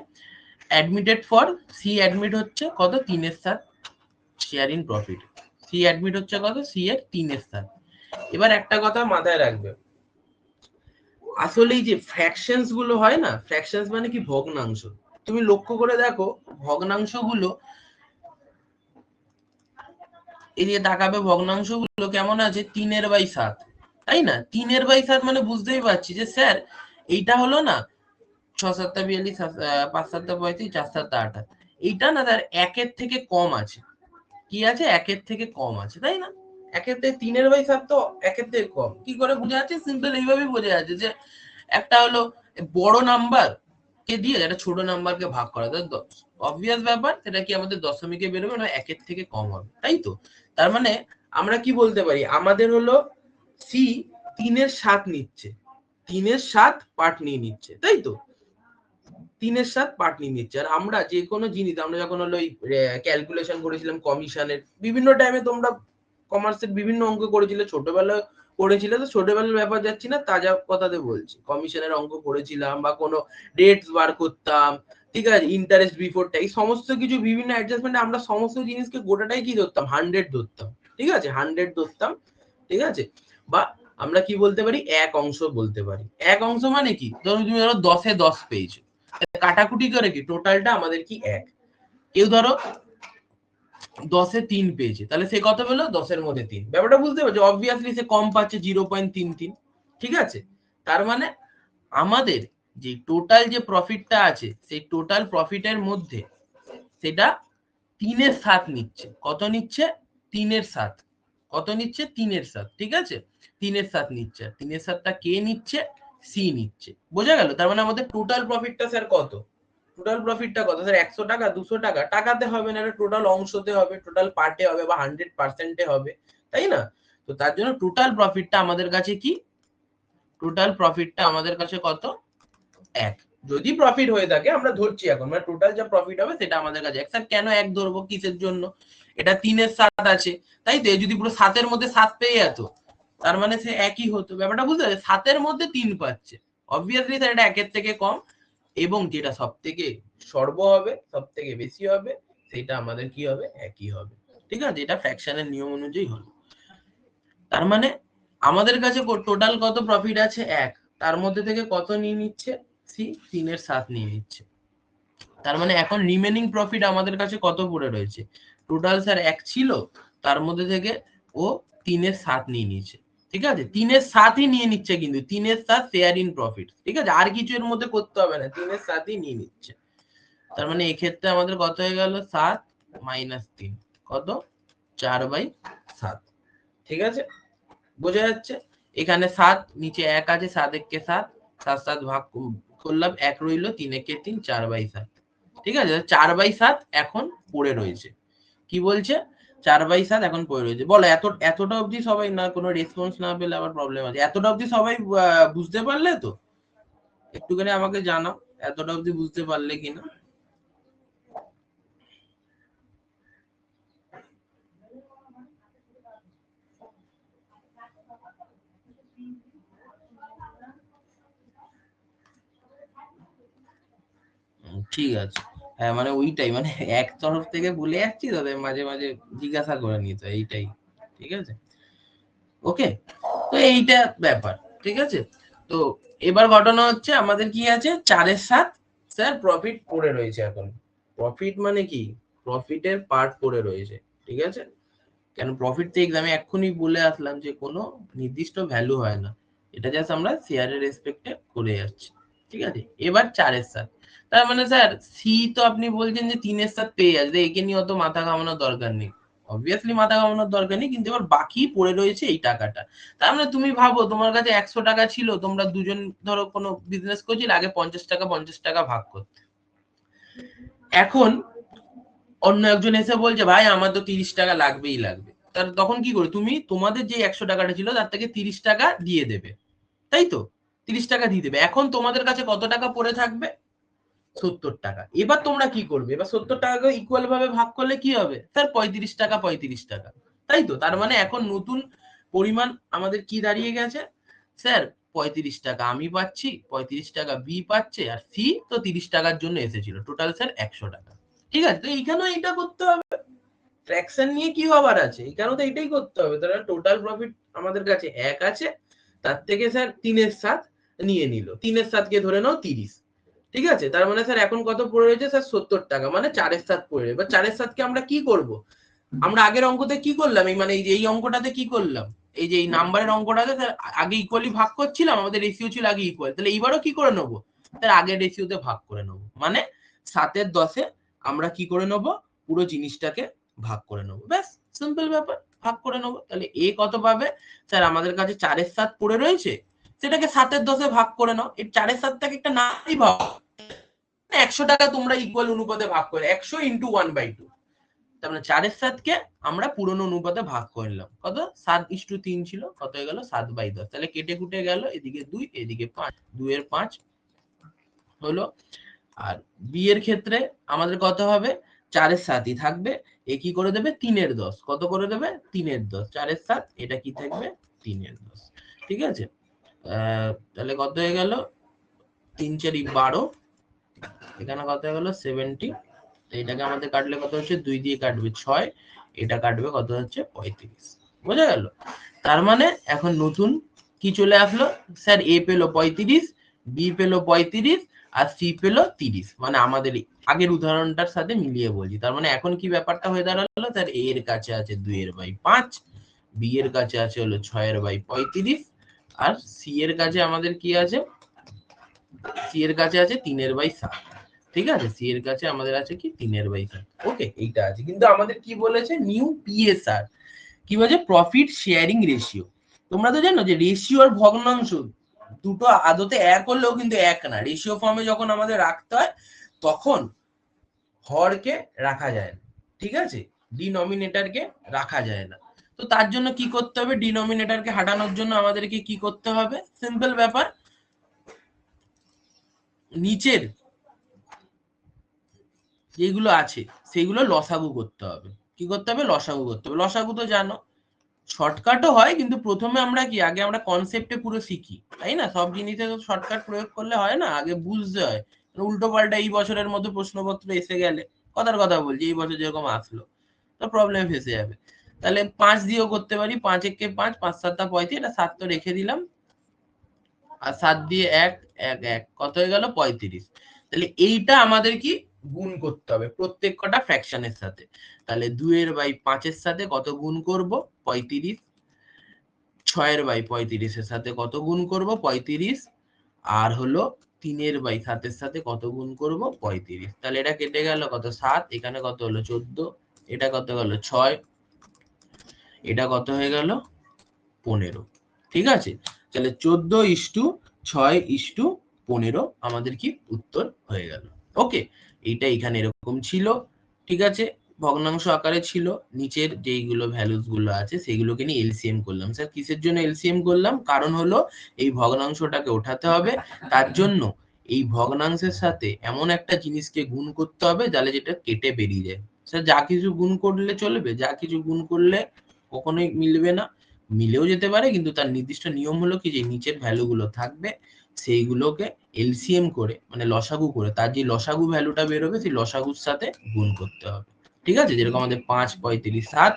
অ্যাডমিটেড ফর, সি অ্যাডমিট হচ্ছে কত, 3/7 share in profit. C admit হচ্ছে কত, সি এর 3/7। এবার একটা কথা মাথায় রাখবে, আসলে এই যে ফ্র্যাকশনস গুলো হয় না, ফ্র্যাকশনস মানে কি, ভগ্নাংশ। তুমি লক্ষ্য করে দেখো, ভগ্নাংশ গুলো, এদিকে তাকাবে, ভগ্নাংশ গুলো কেমন আছে, 3/7, তাই না? 3/7 মানে বুঝতেই পারছি যে স্যার এইটা হলো না 6×7=42, 5×7=35, 4×7=28, এইটা না তার 1-এর থেকে কম আছে। কি আছে, 1-এর থেকে কম আছে, তাই না? 1-এর থেকে 3/7 তো 1-এর থেকে কম। কি করে বোঝা যাচ্ছে, সিম্পল এইভাবেই বোঝা যাচ্ছে, যে একটা হলো বড় নাম্বার কে দিয়ে একটা ছোট নাম্বারকে ভাগ করা, অবভিয়াস ব্যাপার, সেটা কি আমাদের দশমিকে বেরোবে না, 1-এর থেকে কম হবে, তাই তো। তার মানে আমরা কি বলতে পারি, আমাদের হলো সি 3/7 নিচ্ছে, 3/7 পার্ট নিয়ে নিচ্ছে, তাই তো, 3/7 পার্ট নিয়ে নিচ্ছে। আর আমরা যে কোনো জিনিস, আমরা যখন হলো ক্যালকুলেশন করেছিলাম কমিশনের, বিভিন্ন টাইমে তোমরা কমার্সের বিভিন্ন অঙ্ক করেছিলে, ছোটবেলায় করেছিলে, তো ছোটবেলার ব্যাপার যাচ্ছি না, তাজা কথাতে বলছি, কমিশনের অঙ্ক করেছিলাম, বা কোনো রেটস বার করতাম, ঠিক আছে, ইন্টারেস্ট বিফোর ট্যাক্স, সমস্ত কিছু বিভিন্ন অ্যাডজাস্টমেন্ট, আমরা সমস্ত জিনিসকে গোটাটাই কি ধরতাম, 100 ধরতাম, ঠিক আছে, 100 ধরতাম, ঠিক আছে। বা আমরা কি বলতে পারি, এক অংশ বলতে পারি। এক অংশ মানে কি, তুমি ধরো 10-এ 10 পেয়েছো, কাটাকুটি করে কি টোটালটা আমাদের কি 1। কেউ ধরো 10-এ 3 পেয়েছে, তাহলে সে কত পেলো, 10-এর মধ্যে 3। ব্যাপারটা বুঝতে পারছো, অবভিয়াসলি সে কম পাচ্ছে, 0.33, ঠিক আছে। তার মানে আমাদের যে টোটাল যে প্রফিটটা আছে, সেই টোটাল প্রফিটের মধ্যে সেটা 3/7 নিচ্ছে। কত নিচ্ছে, 3/7। কত নিচ্ছে, 3/7, ঠিক আছে, 3/7 নিচ্ছে। 3/7টা কে নিচ্ছে, সি নিচ্ছে, বোঝা গেল। তার মানে আমাদের টোটাল প্রফিটটা স্যার কত, টোটাল প্রফিটটা কত স্যার, 100 টাকা, 200 টাকা, টাকাতে হবে না, এটা টোটাল অংশতে হবে, টোটাল পার্টে হবে, বা 100% হবে, তাই না। তো তার জন্য টোটাল প্রফিটটা আমাদের কাছে কি, টোটাল প্রফিটটা আমাদের কাছে কত, 1। যদি প্রফিট হয়ে থাকে, আমরা ধরছি এখন, মানে টোটাল যা প্রফিট হবে সেটা আমাদের কাছে 1। স্যার কেন 1 ধরবো, কিসের জন্য? এটা 3 এর 7 আছে, তাই তো? যদি পুরো 7 এর মধ্যে 7 পেয়ে যেত, তার মানে সে একই হতো। ব্যাপারটা বুঝতে পারছে? 7 এর মধ্যে 3 পাচ্ছে, অবভিয়াসলি স্যার এটা 1 এর থেকে কম, এবং যেটা সব থেকে সর্ব হবে, সব থেকে বেশি হবে, সেটা আমাদের কি হবে, একই হবে। ঠিক আছে, এটা ফ্র্যাকশনের নিয়ম অনুযায়ী হলো। তার মানে আমাদের কাছে টোটাল কত প্রফিট আছে, 1। তার মধ্যে থেকে কত নিয়ে নিচ্ছে, সি 3 এর 7 নিয়ে নিচ্ছে। তার মানে এখন রিমেনিং প্রফিট আমাদের কাছে কত পড়ে রয়েছে, টোটাল স্যার 1 ছিল, তার মধ্যে থেকে ও 3 এর 7 নিয়ে নিচ্ছে। ঠিক আছে, 3 এর 7ই নিয়ে নিচ্ছে, কিন্তু 3 এর 7 শেয়ার ইন প্রফিট। ঠিক আছে, আর কিছু এর মধ্যে করতে হবে না, 3 এর 7ই নিয়ে নিচ্ছে। তার মানে এক্ষেত্রে আমাদের কত হয়ে গেল, 7 মাইনাস 3, কত, 4/7। ঠিক আছে, বোঝা যাচ্ছে? এখানে 7, নিচে 1 আছে, 7 একে 7, 7 7 ভাগ করলাম, 1 রইলো, 3 একে 3, 4/7। ঠিক আছে, 4/7 এখন পড়ে রয়েছে। কি বলছে, 4/7 এখন পড়ে রয়েছে। বলো, এতটা অবধি সবাই, না কোনো রেসপন্স না পেলে আবার প্রবলেম আছে, এতটা অবধি সবাই বুঝতে পারলে তো? একটুখানি আমাকে জানাও এতটা অবধি বুঝতে পারলে কিনা। ঠিক আছে, হ্যাঁ মানে ওইটাই, মানে এক তরফ থেকে বলে যাচ্ছি, তাদের মাঝে মাঝে জিজ্ঞাসা করে নিত, এইটাই। ঠিক আছে, ওকে। তো এইটা ব্যাপার, ঠিক আছে। তো এবার ঘটনা হচ্ছে, আমাদের কি আছে, 4 এর 7 স্যার প্রফিট পড়ে রয়েছে এখন। প্রফিট মানে কি, প্রফিটের পার্ট পড়ে রয়েছে। ঠিক আছে, কেন প্রফিট তো এক্সামে এক্ষুনি বলে আসলাম যে কোনো নির্দিষ্ট ভ্যালু হয় না, এটা জাস্ট আমরা শেয়ারের রেসপেক্টে করে যাচ্ছি। ঠিক আছে, এবার 4 এর 7, তার মানে স্যার সি তো আপনি বলছেন যে 3 এর 7 পেয়ে যাচ্ছে, একে নিয়ে অত মাথা ঘামানোর দরকার নেই। অবভিয়াসলি মাথা ঘামানোর দরকার নেই, কিন্তু এবার বাকি পড়ে রয়েছে এই টাকাটা। তার মানে তুমি ভাবো, তোমার কাছে 100 টাকা ছিল, তোমরা দুজন ধরো কোনো বিজনেস করছিলে, আগে 50 টাকা 50 টাকা ভাগ করতে। এখন অন্য একজন এসে বলছে, ভাই আমার তো 30 টাকা লাগবেই লাগবে, তার তখন কি করে, তুমি তোমাদের যে 100 টাকাটা ছিল তার থেকে 30 টাকা দিয়ে দেবে, তাই তো? 30 টাকা দিয়ে দেবে। এখন তোমাদের কাছে কত টাকা পড়ে থাকবে, 70 টাকা। এবার তোমরা কি করবে, এবার 70 টাকাকে ইকুয়াল ভাবে ভাগ করলে কি হবে, স্যার 35 টাকা 35 টাকা, তাই তো? তার মানে এখন নতুন পরিমাণ আমাদের কি দাঁড়িয়ে গেছে, স্যার 35 টাকা আমি পাচ্ছি, 35 টাকা বি পাচ্ছে, আর সি তো 30 টাকার জন্য এসেছিল, টোটাল স্যার 100 টাকা। ঠিক আছে, তো এইখানেও এটা করতে হবে, ফ্র্যাকশন নিয়ে কি হবার আছে, এখানেও তো এটাই করতে হবে। তাহলে টোটাল প্রফিট আমাদের কাছে 1 আছে, তার থেকে স্যার 3 এর 7 নিয়ে নিল, 3 এর 7 কে ধরে নাও 30। ঠিক আছে, তার মানে স্যার এখন কত পড়ে রয়েছে, স্যার 70 টাকা, মানে 4 এর 7 পড়ে। এবার 4 এর 7 কে আমরা কি করব, আমরা আগের অঙ্কতে কি করলাম, এই মানে এই অঙ্কটাতে কি করলাম, এই যে এই নাম্বারের অঙ্কটাতে স্যার আগে ইকুয়ালি ভাগ করছিলাম, আমাদের রেশিও ছিল আগে ইকুয়াল, তাহলে এইবারও কি করে নেবো, স্যার আগের রেশিওতে ভাগ করে নেবো, মানে 7 এর 10-এ আমরা কি করে নেবো, পুরো জিনিসটাকে ভাগ করে নেবো, ব্যাস সিম্পল ব্যাপার, ভাগ করে নেবো। তাহলে এ কত পাবে, স্যার আমাদের কাছে 4 এর 7 পড়ে রয়েছে, সেটাকে 7 এর 10-এ ভাগ করে নাও, এই 4 এর 7টাকে একটা নাই ভাগ, 100 টাকা তোমরা ইকুয়াল অনুপাতে ভাগ করে, 100 ইন্টু 1/2, তার মানে 4 এর 7 কে আমরা পুরনো অনুপাতে ভাগ করে নিলাম, কত 7:3 ছিল, কত হয়ে গেল 7/10। তাহলে কেটে কুটে গেল, এদিকে 2 এদিকে 5, 2 এর 5 হলো। আর বি এর ক্ষেত্রে আমাদের কত হবে, 4 এর 7ই থাকবে, এ কি করে দেবে, 3 এর 10, কত করে দেবে, 3 এর 10, 4 এর 7, এটা কি থাকবে, 3 এর 10। ঠিক আছে, তাহলে কত হয়ে গেল, 3 4 12, এখানে কত হয়ে গেল 70, এটাকে আমাদের কাটলে কত হচ্ছে, 2 দিয়ে কাটবে 6, এটা কাটবে কত হচ্ছে 35। বোঝা গেল? তার মানে এখন নতুন কি চলে আসলো, স্যার এ পেলো 35, বি পেলো 35, আর সি পেলো 30, মানে আমাদের আগের উদাহরণটার সাথে মিলিয়ে বলছি। তার মানে এখন কি ব্যাপারটা হয়ে দাঁড়ালো, স্যার এ এর কাছে আছে 2/5, বি এর কাছে আছে হলো 6/35, আর সি এর কাছে আমাদের কি আছে, সি এর কাছে আছে 3/7। ঠিক আছে, সি এর কাছে আমাদের আছে কি 3/7। ওকে, এইটা আছে, কিন্তু আমাদের কি বলেছে, নিউ পিএসআর কি বলছে, প্রফিট শেয়ারিং রেশিও। তোমরা তো জানো যে রেশিও আর ভগ্নাংশ দুটো আদতে এক হলেও কিন্তু এক না, রেশিও ফর্মে যখন আমাদের রাখতে হয় তখন হরকে রাখা যায় না, ঠিক আছে, ডিনোমিনেটরকে রাখা যায় না। তো তার জন্য কি করতে হবে, ডিনোমিনেটরকে হাঁটানোর জন্য আমাদেরকে কি করতে হবে, সিম্পল ব্যাপার, নিচের যেগুলো আছে সেগুলো লসাগু করতে হবে। কি করতে হবে, লসাগু করতে হবে। লসাগু তো জানো শর্টকাটও হয়, কিন্তু প্রথমে আমরা কি আগে আমরা কনসেপ্টে পুরো শিখি, তাই না? সব জিনিসে তো শর্টকাট প্রয়োগ করলে হয় না, আগে বুঝতে হয়। উল্টো পাল্টা এই বছরের মধ্যে প্রশ্নপত্র এসে গেলে, কথার কথা বলছি, এই বছর যেরকম আসলো, তো প্রবলেম ফেসে যাবে। তাহলে 5 দিয়েও করতে পারি, 5 একে 5, 5 7 35, এটা 7 তো রেখে দিলাম, আর 7 দিয়ে 1 1 1, কত হয়ে গেল 35। তাহলে এইটা আমাদের কি গুণ করতে হবে প্রত্যেক কটা ফ্র্যাকশনের সাথে। তাহলে 2 এর বাই 5 এর সাথে কত গুণ করব, 35। 6 এর বাই 35 এর সাথে কত গুণ করব, 35। আর হলো 3 এর বাই 7 এর সাথে কত গুণ করব, 35। তাহলে এটা কেটে গেল কত, 7, এখানে কত হলো 14, এটা কত গেল 6, এটা কত হয়ে গেল 15। ঠিক আছে, তাহলে 14:6:15 আমাদের কি উত্তর হয়ে গেল। ওকে, এইটা এখানে এরকম ছিল। ঠিক আছে, ভগ্নাংশ আকারে ছিল, নিচের যেইগুলো ভ্যালুস গুলো আছে সেগুলোকে নিয়ে এলসিএম করলাম। স্যার কিসের জন্য এলসিএম করলাম, কারণ হলো এই ভগ্নাংশটাকে ওঠাতে হবে, তার জন্য এই ভগ্নাংশের সাথে এমন একটা জিনিসকে গুণ করতে হবে যাতে যেটা কেটে বেরিয়ে যায়। স্যার যা কিছু গুণ করলে চলবে, যা কিছু গুণ করলে কখনোই মিলবে না, মিলেও যেতে পারে, কিন্তু তার নির্দিষ্ট নিয়ম হলো কি যে নিচের ভ্যালুগুলো থাকবে সেইগুলোকে এলসিএম করে মানে লসাগু করে তার যে লসাগু ভ্যালুটা বেরোবে সেই লসাগুর সাথে গুণ করতে হবে। ঠিক আছে, যেরকম আমাদের 5 35 7,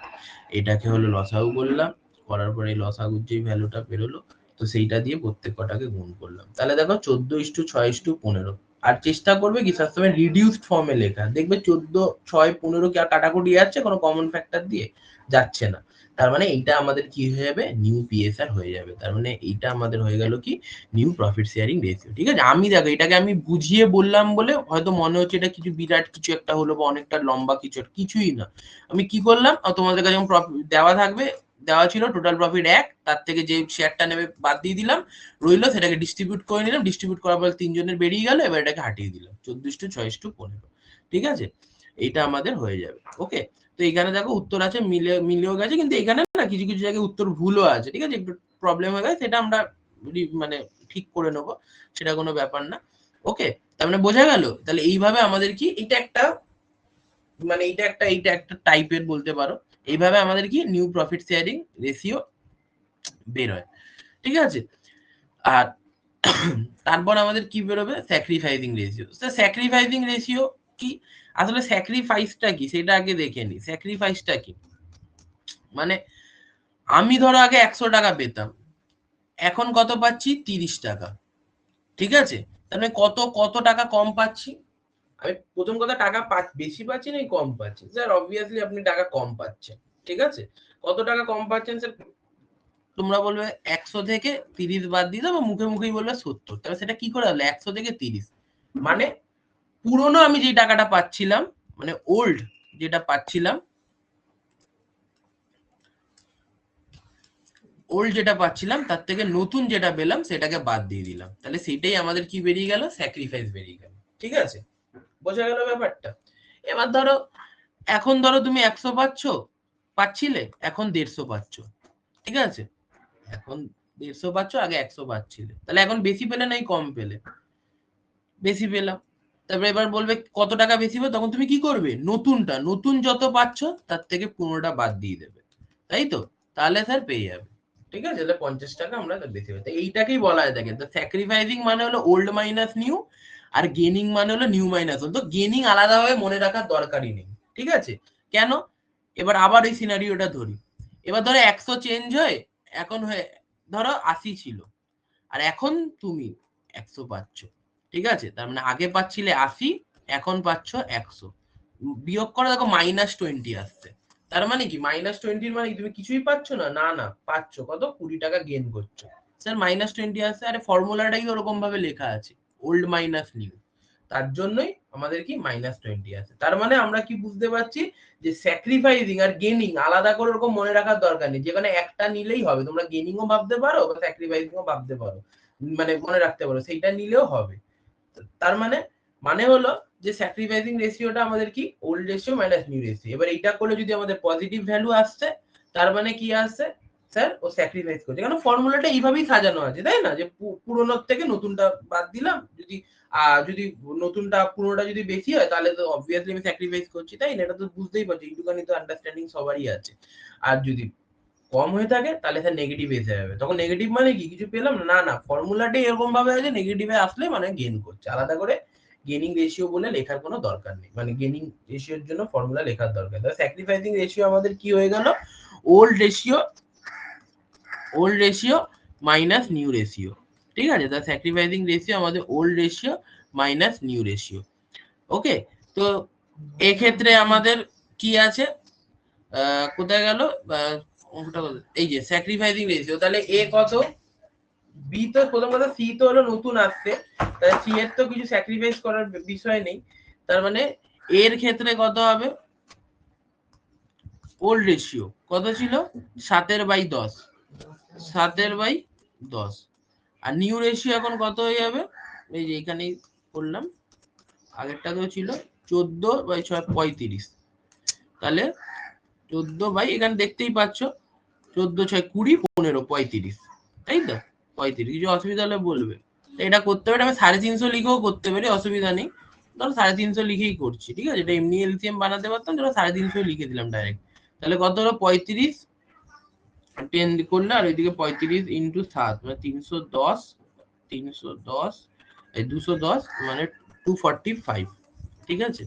এটাকে হলো লসাগু করলাম, করার পরে লসাগুর যে ভ্যালুটা বেরোলো তো সেইটা দিয়ে প্রত্যেক কটাকে গুণ করলাম। তাহলে দেখো 14:6:15। আর চেষ্টা করবে কি সবসময় রিডিউসড ফর্মে লেখা, দেখবে 14 6 15 কি আর কাটাকুটি যাচ্ছে কোনো কমন ফ্যাক্টর দিয়ে, যাচ্ছে না। তার মানে এইটা আমাদের কি হয়ে যাবে, নিউ পিএসআর হয়ে যাবে। তার মানে এইটা আমাদের হয়ে গেল কি, নিউ প্রফিট শেয়ারিং রেশিও। ঠিক আছে, আমি দেখো এটাকে আমি বুঝিয়ে বললাম বলে হয়তো মনে হচ্ছে এটা কিছু বিরাট কিছু একটা হলো বা অনেকটা লম্বা কিছু, কিছুই না। আমি কি করলাম, তোমাদের কাছে যখন দেওয়া থাকবে, দেওয়া ছিল টোটাল প্রফিট 1, তার থেকে যে শেয়ারটা নেবে বাদ দিয়ে দিলাম, রইলো সেটাকে ডিস্ট্রিবিউট করে নিলাম, ডিস্ট্রিবিউট করার পর 3 জনের বেরিয়ে গেল, এবার এটাকে হাঁটিয়ে দিলাম 14:6:15। ঠিক আছে, এইটা আমাদের হয়ে যাবে। ওকে, তো এখানে দেখো উত্তর আছে, মিলেও গেছে, কিন্তু এখানে না কিছু কিছু জায়গায় উত্তর ভুলও আছে। ঠিক আছে, একটু প্রবলেম হয়ে গেছে, সেটা আমরা মানে ঠিক করে নেবো, সেটা কোনো ব্যাপার না। ওকে, তার মানে বোঝা গেল। তাহলে এইভাবে আমাদের কি এটা একটা মানে এইটা একটা টাইপের বলতে পারো, এইভাবে আমাদের কি নিউ প্রফিট শেয়ারিং রেশিও বের হয়। ঠিক আছে, আর তারপর আমাদের কি বেরোবে, স্যাক্রিফাইসিং রেশিও। স্যাক্রিফাইসিং রেশিও কি, আসলে স্যাক্রিফাইসটা কি সেটা আগে দেখে নি। স্যাক্রিফাইসটা কি মানে, আমি ধরো আগে 100 টাকা পেতাম, এখন কত পাচ্ছি, 30 টাকা। ঠিক আছে, তার মানে কত কত টাকা কম পাচ্ছি। আমি প্রথম কথা টাকা বেশি পাচ্ছি না কম পাচ্ছি, স্যার অবভিয়াসলি আপনি টাকা কম পাচ্ছেন। ঠিক আছে, কত টাকা কম পাচ্ছেন স্যার, তোমরা বলবে 100 থেকে 30 বাদ দিয়ে দাও, মুখে মুখেই বলবে 70। তাহলে সেটা কি করে হলো 100 থেকে 30, মানে পুরনো আমি যে টাকাটা পাচ্ছিলাম, মানে ওল্ড যেটা পাচ্ছিলাম, ওল্ড যেটা পাচ্ছিলাম তার থেকে নতুন যেটা পেলাম সেটাকে বাদ দিয়ে দিলাম, তাহলে সেটাই আমাদের কি বেরিয়ে গেল, স্যাক্রিফাইস বেরিয়ে গেল। ঠিক আছে, বোঝা গেল ব্যাপারটা। এবার ধরো এখন ধরো তুমি 100 পাচ্ছিলে, এখন 150 পাচ্ছ। ঠিক আছে, এখন 150 পাচ্ছ, আগে 100 পাচ্ছিলে, তাহলে এখন বেশি পেলে নাই কম পেলে, বেশি পেলাম। তারপরে এবার বলবে কত টাকা বেশি হবে, তখন তুমি কি করবে, নতুন যত পাচ্ছ তার থেকে 15টা বাদ দিয়ে দেবে, তাই তো, তাহলে স্যার পেয়ে যাবে। ঠিক আছে, তাহলে 50 টাকা আমরা বেশি হবে। এইটাকেই বলা হয়, দেখেন, তো স্যাক্রিফাইসিং মানে হলো ওল্ড মাইনাস নিউ, আর গেনিং মানে হলো নিউ মাইনাস ওল্ড। তো গেনিং আলাদাভাবে মনে রাখার দরকারই নেই। ঠিক আছে, কেন, এবার আবার এই সিনারিওটা ধরি। এবার ধরো 100 চেঞ্জ হয়ে এখন হয়ে ধরো 80 ছিল, আর এখন তুমি 100 পাচ্ছ। ঠিক আছে, তার মানে আগে পাচ্ছিলে 80, এখন পাচ্ছ 100। বিয়োগ করে দেখো -20 আসছে, তার মানে কি -20 মানে তুমি কিছুই পাচ্ছ না, না না পাচ্ছ কত, 20 টাকা গেইন করছো। স্যার -20 আসছে, আরে ফর্মুলাটাই ওরকম ভাবে লেখা আছে, ওল্ড মাইনাস নিউ, তার জন্যই আমাদের কি -20 আছে। তার মানে আমরা কি বুঝতে পারছি, যে স্যাক্রিফাইসিং আর গেনিং আলাদা করে ওরকম মনে রাখার দরকার নেই, যেখানে একটা নিলেই হবে, তোমরা গেনিংও ভাবতে পারো বা স্যাক্রিফাইসিংও ভাবতে পারো, মানে মনে রাখতে পারো, সেইটা নিলেও হবে। তার মানে হলো যে স্যাক্রিফাইসিং রেশিওটা আমাদের কি, old ratio minus new ratio. এবার এইটা করলে যদি আমাদের পজিটিভ ভ্যালু আসছে, তার মানে কি আসছে স্যার, ও স্যাক্রিফাইস করছে। কারণ ফর্মুলাটা এইভাবেই সাজানো আছে, তাই না? যে পুরোনোর থেকে নতুনটা বাদ দিলাম, যদি যদি নতুনটা পুরোটা যদি বেশি হয় তাহলে তো অবভিয়াসলি আমি স্যাক্রিফাইস করছি, তাই না? এটা তো বুঝতেই পারছি, এইটুখানি তো আন্ডারস্ট্যান্ডিং সবারই আছে। আর যদি কম হয়ে থাকে তাহলে স্যার নেগেটিভ এসে যাবে। তখন নেগেটিভ মানে কি, কিছু পেলাম না, না ফর্মুলাটাই এরকম ভাবে আছে, নেগেটিভে আসলে মানে গেইন করছে। আলাদা করে গেইনিং রেশিও বলে লেখার কোনো দরকার নেই, মানে গেইনিং রেশিওর জন্য ফর্মুলা লেখার দরকার। তাহলে স্যাক্রিফাইসিং রেশিও আমাদের কি হয়ে গেল, old ratio minus new ratio. ঠিক আছে, তাহলে স্যাক্রিফাইসিং রেশিও আমাদের old ratio minus new ratio. Okay, তো এক্ষেত্রে আমাদের কি আছে, কোথায় গেল এই যে স্যাক্রিফাইসিং রেশিও, তাহলে এ কত, বি তো প্রথম কথা, সি তো হলো নতুন আসছে, তাহলে সি এর তো কিছু স্যাক্রিফাইস করার বিষয় নেই। তার মানে এর ক্ষেত্রে কত হবে, ওল্ড রেশিও কত ছিল, 7/10, 7/10। আর নিউ রেশিও এখন কত হয়ে যাবে, এই যে এখানেই করলাম, আগেরটা তো ছিল 14/6 35। তাহলে 14 এখানে দেখতেই পাচ্ছ, 14 6 20 15 35, তাই তো 35। কিছু অসুবিধা হলে বলবে। এটা করতে পারি আমি 350 লিখেও করতে পারি, অসুবিধা নেই। ধরো 350 লিখেই করছি, ঠিক আছে? এটা এমনি এলসিএম বানাতে পারতাম, ধরো 350 লিখে দিলাম ডাইরেক্ট। তাহলে কত হলো, 35 10 করলে, আর ওইদিকে 35 ইন্টু 7 মানে 310, 310 এই 210 মানে 245, ঠিক আছে?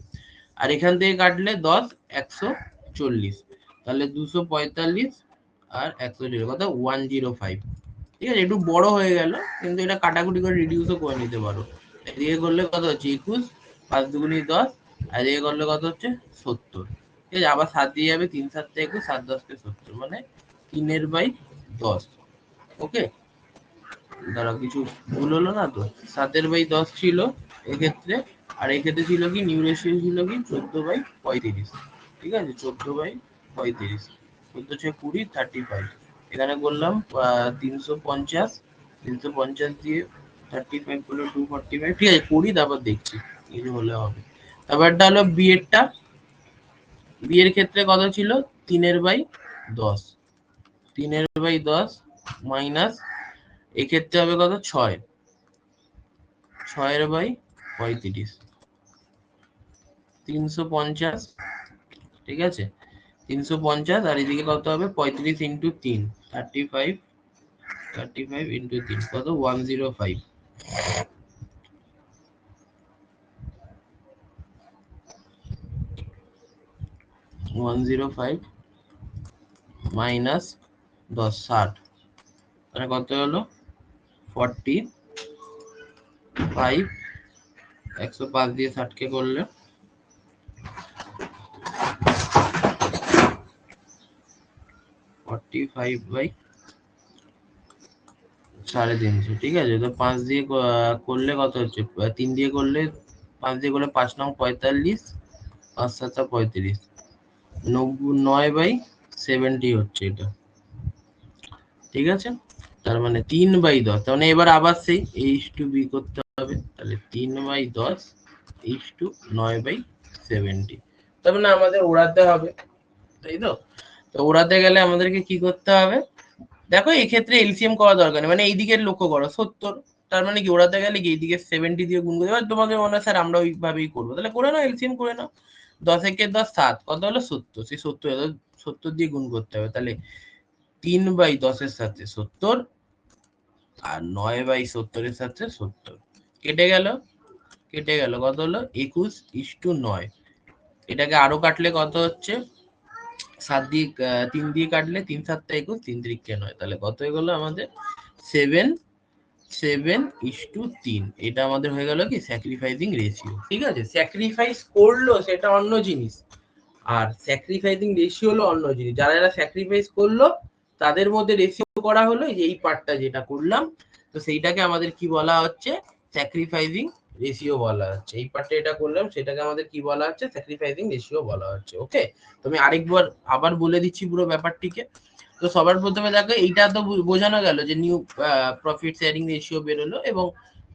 আর এখান থেকে কাটলে 10 140, তাহলে 245 আর 140 কত 105। ঠিক আছে, একটু বড় হয়ে গেল, কিন্তু এটা কাটাকুটি করে রিডিউসও করে নিতে পারো। এদিকে করলে কত হচ্ছে 21, 5 দুগুনি 10, আর এদিকে করলে কত হচ্ছে 70। ঠিক আছে, আবার 7 দিয়ে যাবে, 3 7 21, 7 10 70, মানে 3/10। ওকে, দাঁড়াও কিছু ভুল হলো না তো, 7/10 ছিল এক্ষেত্রে। আর এক্ষেত্রে ছিল কি, নিউ রেশিও ছিল কি 14/35। ঠিক আছে, 14/35, 14 6 20 35। এখানে করলাম 350, 350 দিয়ে 35 করলে 245। ঠিক আছে, করি তারপর দেখছি কিছু হলে হবে। তারপরটা হলো বি এরটা, বি এর ক্ষেত্রে কত ছিল, 3/10, 3/10 মাইনাস, এক্ষেত্রে হবে কত 6, 6/35, 350। ঠিক আছে, 350, আর এদিকে কত হবে 35 ইন্টু 3 35, 35 ইন্টু 3 কত 105। 105 মাইনাস 10 60, মানে কত হলো 45। 105 দিয়ে 60 কে করলে 45/350। ঠিক আছে, তো 5 দিয়ে করলে কত হচ্ছে, 3 দিয়ে করলে, 5 দিয়ে করলে 5 9 45, 5 7 35, 9/70 হচ্ছে এটা। ঠিক আছে, তার মানে 3/10, তার মানে এবার আবার সেই H2B করতে হবে, তাহলে 3/10 H2 9/70। তার মানে আমাদের ওড়াতে হবে, তাই তো? তো ওড়াতে গেলে আমাদেরকে কি করতে হবে, দেখো এক্ষেত্রে এলসিএম করা দরকার নেই, মানে এই দিকের লক্ষ্য করো 70, তার মানে কি ওড়াতে গেলে কি এইদিকে 70 দিয়ে গুণ করতে হবে। তোমাদের মনে হয় স্যার আমরা ওইভাবেই করবো, তাহলে করে নাও, এলসিএম করে নাও। 10 একে 10 7, কত হলো 70, সেই 70 দিয়ে গুণ করতে হবে। তাহলে 3/10 এর সাথে 70, আর 9/70 এর সাথে 70, কেটে গেল, কত হলো 21:9। এটাকে আরো কাটলে কত হচ্ছে, 7 দিয়ে 3 দিয়ে কাটলে 3 7 21, 3 3 9, তাহলে কত হয়ে গেল আমাদের 7:3। এটা আমাদের হয়ে গেল কি স্যাক্রিফাইসিং রেশিও। ঠিক আছে, স্যাক্রিফাইস করলো সেটা অন্য জিনিস, আর স্যাক্রিফাইসিং রেশিও হলো অন্য জিনিস। যারা যারা স্যাক্রিফাইস করলো তাদের মধ্যে রেশিও করা হলো এই পার্টটা যেটা করলাম, তো সেইটাকে আমাদের কি বলা হচ্ছে, স্যাক্রিফাইসিং রেশিও বলা হচ্ছে। এই পার্টটা এটা করলাম, সেটাকে আমাদের কি বলা হচ্ছে, স্যাক্রিফাইসিং রেশিও বলা হচ্ছে। ওকে, তো আমি আরেকবার আবার বলে দিচ্ছি পুরো ব্যাপারটিকে। তো সবার প্রথমে দেখো, এইটা তো বোঝানো গেল যে নিউ প্রফিট শেয়ারিং রেশিও বেরোলো, এবং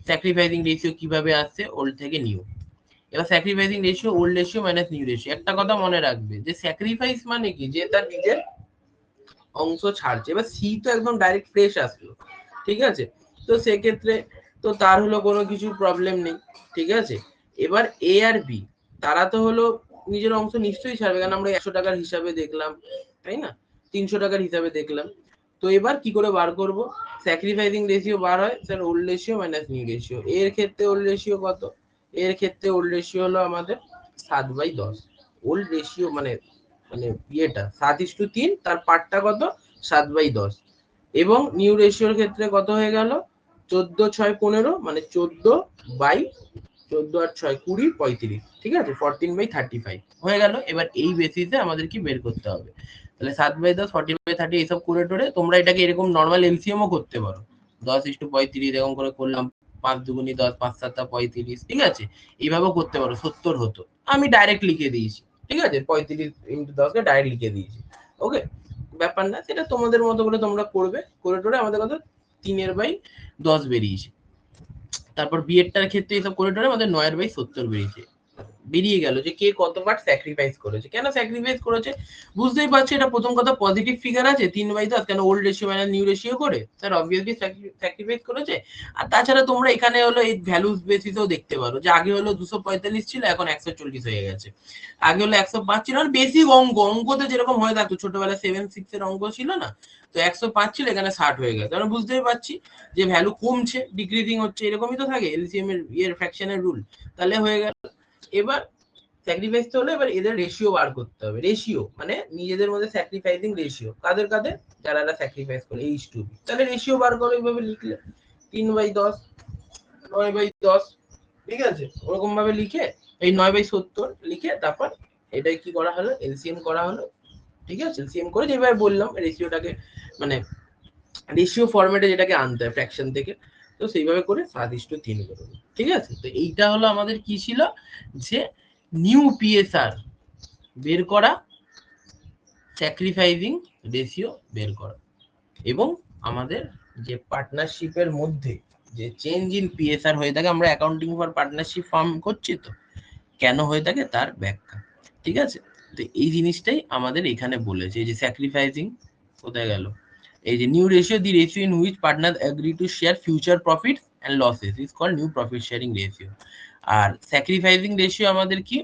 স্যাক্রিফাইসিং রেশিও কিভাবে আসছে, ওল্ড থেকে নিউ। এবার sacrificing ratio, old ratio minus new ratio. একটা কথা মনে রাখবে যে স্যাক্রিফাইস মানে কি, যে তার নিজের অংশ ছাড়ছে। এবার সি তো একদম ডাইরেক্ট ফ্রেশ আসলো, ঠিক আছে, তো সেক্ষেত্রে তো তার হলো কোনো কিছু প্রবলেম নেই, ঠিক আছে। এবার এ আর বি তারা তো হলো নিজের অংশ নিশ্চয়ই ছাড়বে, কারণ আমরা 100 টাকার হিসাবে দেখলাম, তাই না, 300 টাকার হিসাবে দেখলাম। তো এবার কি করে বার করব, স্যাক্রিফাইসিং রেশিও বার হয় sir old ratio minus new ratio. এর ক্ষেত্রে ওল্ড রেশিও কত, এর ক্ষেত্রে ওল্ড রেশিও হলো আমাদের 7/10। ওল্ড রেশিও মানে মানে ইয়েটা 7:3, তার পার্টটা কত 7/10। এবং নিউ রেশিওর ক্ষেত্রে কত হয়ে গেল 14/6 15, মানে 14/14 আর 6 20 35, ঠিক আছে, 14/35 হয়ে গেল। এবার এই বেসিসে আমাদের কি বের করতে হবে, তাহলে 7/10 14/30 এইসব করে টোরে তোমরা এটাকে এরকম নর্মাল এলসিএমও করতে পারো, 10:35 এরকম করে করলাম, 5 দুগুনি 10, 5 7 35, ঠিক আছে, এইভাবেও করতে পারো, 70 হতো, আমি ডাইরেক্ট লিখে দিয়েছি, ঠিক আছে, 35 × 10 ডাইরেক্ট লিখে দিয়েছি। ওকে, ব্যাপার না, সেটা তোমাদের মতো করে তোমরা করবে, করে টোরে আমাদের কত 3/10 বেরিয়েছে। তারপর বিএডটার ক্ষেত্রে এসব করে টোরে আমাদের 9/70 বেরিয়েছে। বেরিয়ে গেল যে কে কতবার স্যাক্রিফাইস করেছে, কেন স্যাক্রিফাইস করেছে বুঝতেই পারছো। এটা প্রথম কথা পজিটিভ ফিগার আছে 3/10, কেন old ratio minus new ratio করে, স্যার অবভিয়াসলি স্যাক্রিফাইস করেছে। আর তাছাড়া তোমরা এখানে হলো এই ভ্যালুস বেসিসেও দেখতে পারো যে আগে হলো 245 ছিল, এখন 140 হয়ে গেছে, আগে হলো 105 ছিল, আর বেসিক অঙ্কতে যেরকম হয়ে থাকতো ছোটবেলায় 7-6 এর অঙ্ক ছিল না, তো 105 ছিল, এখানে 60 হয়ে গেছে, আমরা বুঝতেই পারছি যে ভ্যালু কমছে, ডিক্রিজিং হচ্ছে, এরকমই তো থাকে এলসিএম এর ফ্র্যাকশনের রুল। তাহলে হয়ে গেল। এবার স্যাক্রিফাইস তো হলো, এবার এদের রেশিও বার করতে হবে। রেশিও মানে নিজেদের মধ্যে স্যাক্রিফাইসিং রেশিও, কাদের কাদের, যারা স্যাক্রিফাইস করে H2B। তাহলে রেশিও বার করো এইভাবে লিখলে 3/10 9/10, ঠিক আছে, ওরকম ভাবে লিখে এই 9/70 লিখে তারপর এটাই কি করা হলো এলসিএম করা হলো, ঠিক আছে। এলসিএম করে যেভাবে বললাম রেশিওটাকে মানে রেশিও ফরম্যাটে যেটাকে আনতে হয় ফ্র্যাকশন থেকে, তো সেইভাবে করে 7:3 করবে, ঠিক আছে। তো এইটা হলো আমাদের কি ছিল, যে নিউ পিএসআর বের করা, স্যাক্রিফাইসিং রেশিও বের করা, এবং আমাদের যে পার্টনারশিপের মধ্যে যে চেঞ্জ ইন পিএসআর হয়ে থাকে, আমরা অ্যাকাউন্টিং ফর পার্টনারশিপ ফার্ম করছি, তো কেন হয়ে থাকে তার ব্যাখ্যা, ঠিক আছে। তো এই জিনিসটাই আমাদের এখানে বলেছে, এই যে স্যাক্রিফাইসিং কোথায় গেল, এই যে new ratio, the ratio in which partner agree to share future profits and losses is called new profit sharing ratio. আর স্যাক্রিফাইসিং রেশিও আমাদের কি,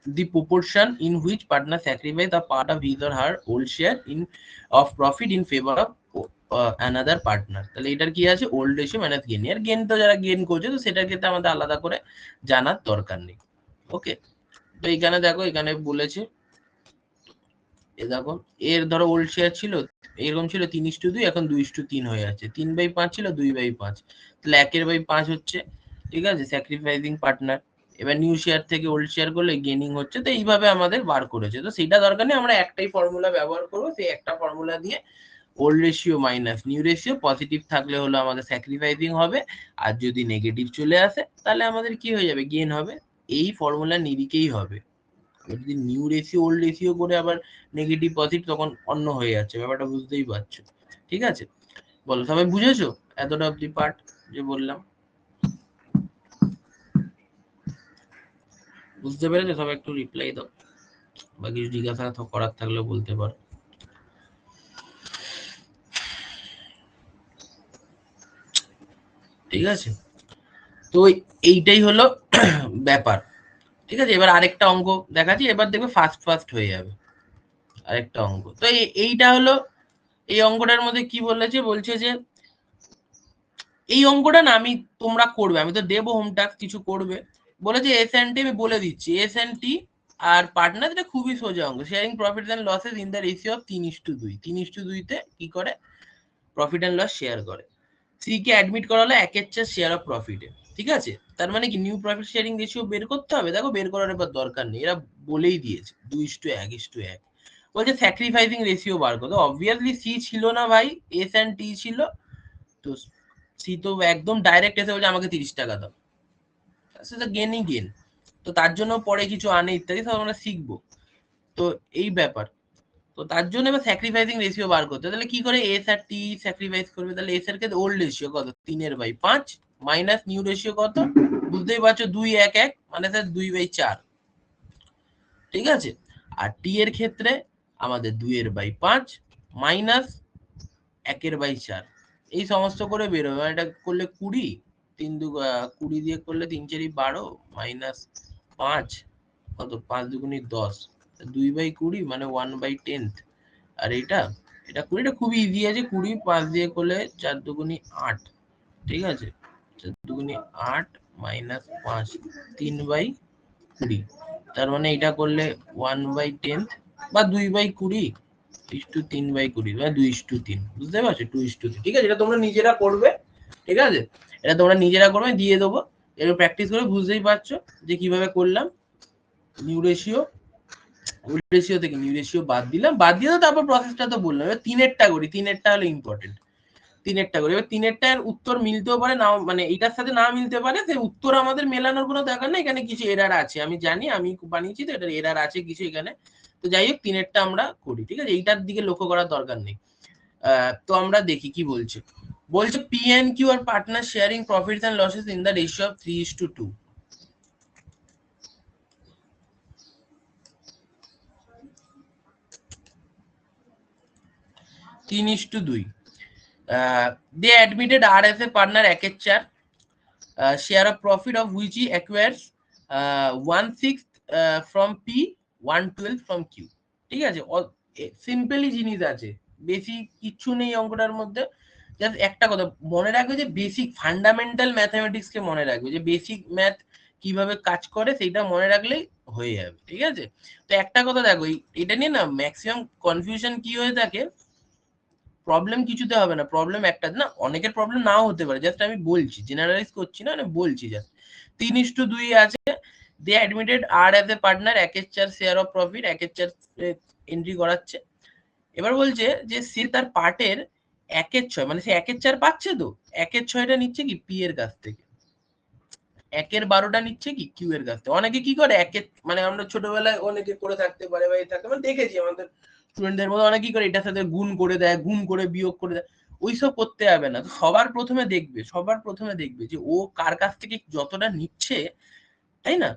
the proportion in which partner sacrifice a part of his or her old share in of profit in favor of another partner। তাহলে এটার কি আছে old ratio minus gain, এর gain তো যারা গেন করছে তো সেটার ক্ষেত্রে আমাদের আলাদা করে জানার দরকার নেই। ওকে, তো এখানে দেখো এখানে বলেছে, এ দেখো এর ধরো ওল্ড শেয়ার ছিল এরকম ছিল 3:2, এখন 2:3 হয়ে যাচ্ছে, 3/5 ছিল 2/5, তাহলে 1/5 হচ্ছে, ঠিক আছে, স্যাক্রিফাইসিং পার্টনার। এবার নিউ শেয়ার থেকে ওল্ড শেয়ার করলে গেনিং হচ্ছে, তো এইভাবে আমাদের বার করেছে, তো সেটা দরকার নেই, আমরা একটাই ফর্মুলা ব্যবহার করবো, সেই একটা ফর্মুলা দিয়ে old ratio minus new ratio, positive থাকলে হলো আমাদের স্যাক্রিফাইসিং হবে, আর যদি নেগেটিভ চলে আসে তাহলে আমাদের কি হয়ে যাবে গেন হবে, এই ফর্মুলা নিরিখেই হবে। যদি নিউ রেশিও ওল্ড রেশিও করে আবার নেগেটিভ পজিটিভ তখন অন্য হয়ে যাচ্ছে, ব্যাপারটা বুঝতেই পারছো, ঠিক আছে। বলো সবাই বুঝেছো এতটা অব্দি পার্ট যে বললাম, বুঝতে পেরেছো সবাই? একটু রিপ্লাই দাও, বা কিছু জিজ্ঞাসা করার থাকলেও বলতে পারো। ঠিক আছে, তো এইটাই হলো ব্যাপার, ঠিক আছে। এবার আরেকটা অঙ্ক দেখাচ্ছি, এবার দেখবে ফাস্ট ফাস্ট হয়ে যাবে। আরেকটা অঙ্ক, তো এইটা হলো, এই অঙ্কটার মধ্যে কি বলেছে, বলছে যে এই অঙ্কটা না আমি তোমরা করবে, আমি তো দেবো হোম টাস্ক, কিছু করবে, বলেছে এস এন্ড টি, আমি বলে দিচ্ছি এস এন্ড টি আর পার্টনার, এটা খুবই সোজা অঙ্ক, sharing profit and losses in the ratio of 3:2, 3:2 কি করে প্রফিট এন্ড লস শেয়ার করে। সি কে অ্যাডমিট করা হলো 1/4 শেয়ার অফ প্রফিটে, ঠিক আছে। তার মানে কি নিউ প্রফিট শেয়ারিং রেশিও বের করতে হবে, দেখো বের করার এবার দরকার নেই, এরা বলেই দিয়েছে 2:1:1। বলছে স্যাক্রিফাইসিং রেশিও বার করতে, অবভিয়াসলি সি ছিল না ভাই, এস এন্ড টি ছিল, তো সি তো একদম ডাইরেক্ট এসে বলছে আমাকে 30 টাকা দাও, সেটা গেনই গেন, তো তার জন্য পরে কিছু আনে ইত্যাদি সব আমরা শিখবো, তো এই ব্যাপার। তো তার জন্য এবার স্যাক্রিফাইসিং রেশিও বার করতে, তাহলে কি করে এস আর টি স্যাক্রিফাইস করবে, তাহলে এস এর ক্ষেত্রে ওল্ড রেশিও কত 3/5 মাইনাস নিউ রেশিও কত, বুঝতেই পারছো 2:1:1, মানে স্যার 2/4, ঠিক আছে। আর টি এর ক্ষেত্রে আমাদের 2/5 মাইনাস 1/4, এই সমস্ত করে বেরোবে। মানে এটা করলে 20, 20 দিয়ে করলে 3 4 12 মাইনাস 5 কত, 5 দুগুণী 10, 2/20 মানে 1/10। আর এটা 20টা খুবই ইজি আছে, 20 5 দিয়ে করলে 4 দুগুণী 8, ঠিক আছে, 4 দুগুণী 8 মাইনাস 5 3/20, তার মানে এটা করলে 1/10 বা 2/20 ইস্টু 3/20 বা 2:3, বুঝতে পারছো, 2:3, ঠিক আছে। এটা তোমরা নিজেরা করবে, ঠিক আছে, এটা তোমরা নিজেরা করবে, দিয়ে দেবো, এবার প্র্যাকটিস করে বুঝতেই পারছো যে কিভাবে করলাম। নিউ রেশিও, ওল্ড রেশিও থেকে নিউ রেশিও বাদ দিলাম, বাদ দিয়ে তারপর প্রসেসটা তো বললাম। এবার তিনেরটা করি, তিনেরটা হলো ইম্পর্টেন্ট, তিনেরটা করি। এবার তিনেরটার উত্তর মিলতেও পারে নাও, মানে এটার সাথে না মিলতে পারে, সেই উত্তর আমাদের মেলানোর কোনো দরকার নেই, এখানে কিছু এরার আছে, আমি জানি, আমি বানিয়েছি তো, এটার এরার আছে কিছু এখানে। তো যাই হোক, তিনেরটা আমরা করি, ঠিক আছে, এইটার দিকে লক্ষ্য করার দরকার নেই। তো আমরা দেখি কি বলছে। বলছে পি এন্ড কিউ আর partner sharing profits and losses in the ratio of 3:2, 3:2। They admitted R as a partner একের 4, share of profit of which he acquires 1/6 from P, 1/12 from Q, ঠিক আছে। সিম্পলি জিনিস আছে, বেশি কিছু নেই অঙ্কটার মধ্যে। জাস্ট একটা কথা মনে রাখবে, যে বেসিক ফান্ডামেন্টাল ম্যাথমেটিক্স কে মনে রাখবে, যে বেসিক ম্যাথ কিভাবে কাজ করে সেইটা মনে রাখলেই হয়ে যাবে, ঠিক আছে। তো একটা কথা দেখো, এটা নিয়ে না ম্যাক্সিমাম কনফিউশন কি হয়ে থাকে, প্রবলেম কিছুতে হবে না, প্রবলেম একটা না, অনেকের প্রবলেম নাও হতে পারে, জাস্ট আমি বলছি, জেনারেলাইজ করছি না, আমি বলছি জাস্ট। 3:2 আছে, they admitted R as a partner, একের 4 শেয়ার অফ প্রফিট, একের 4 এন্ট্রি করাচ্ছে। এবার বলছে যে সে তার পার্টের 1/6, মানে সে 1/4 পাচ্ছে, তো 1/6টা নিচ্ছে কি পি এর কাছ থেকে, 1/12টা নিচ্ছে কি কিউ এর কাছ থেকে। অনেকে কি করে মানে আমরা ছোটবেলায় অনেকে করে থাকতে পারে বা থাকতে, মানে দেখেছি আমাদের স্টুডেন্টদের মধ্যে অনেকেই করে, এটার সাথে গুণ করে দেয়, গুণ করে বিয়োগ করে দেয়, ওইসব করতে হবে না। সবার প্রথমে দেখবে যে ও কার কাছ থেকে যতটা নিচ্ছে, তাই না।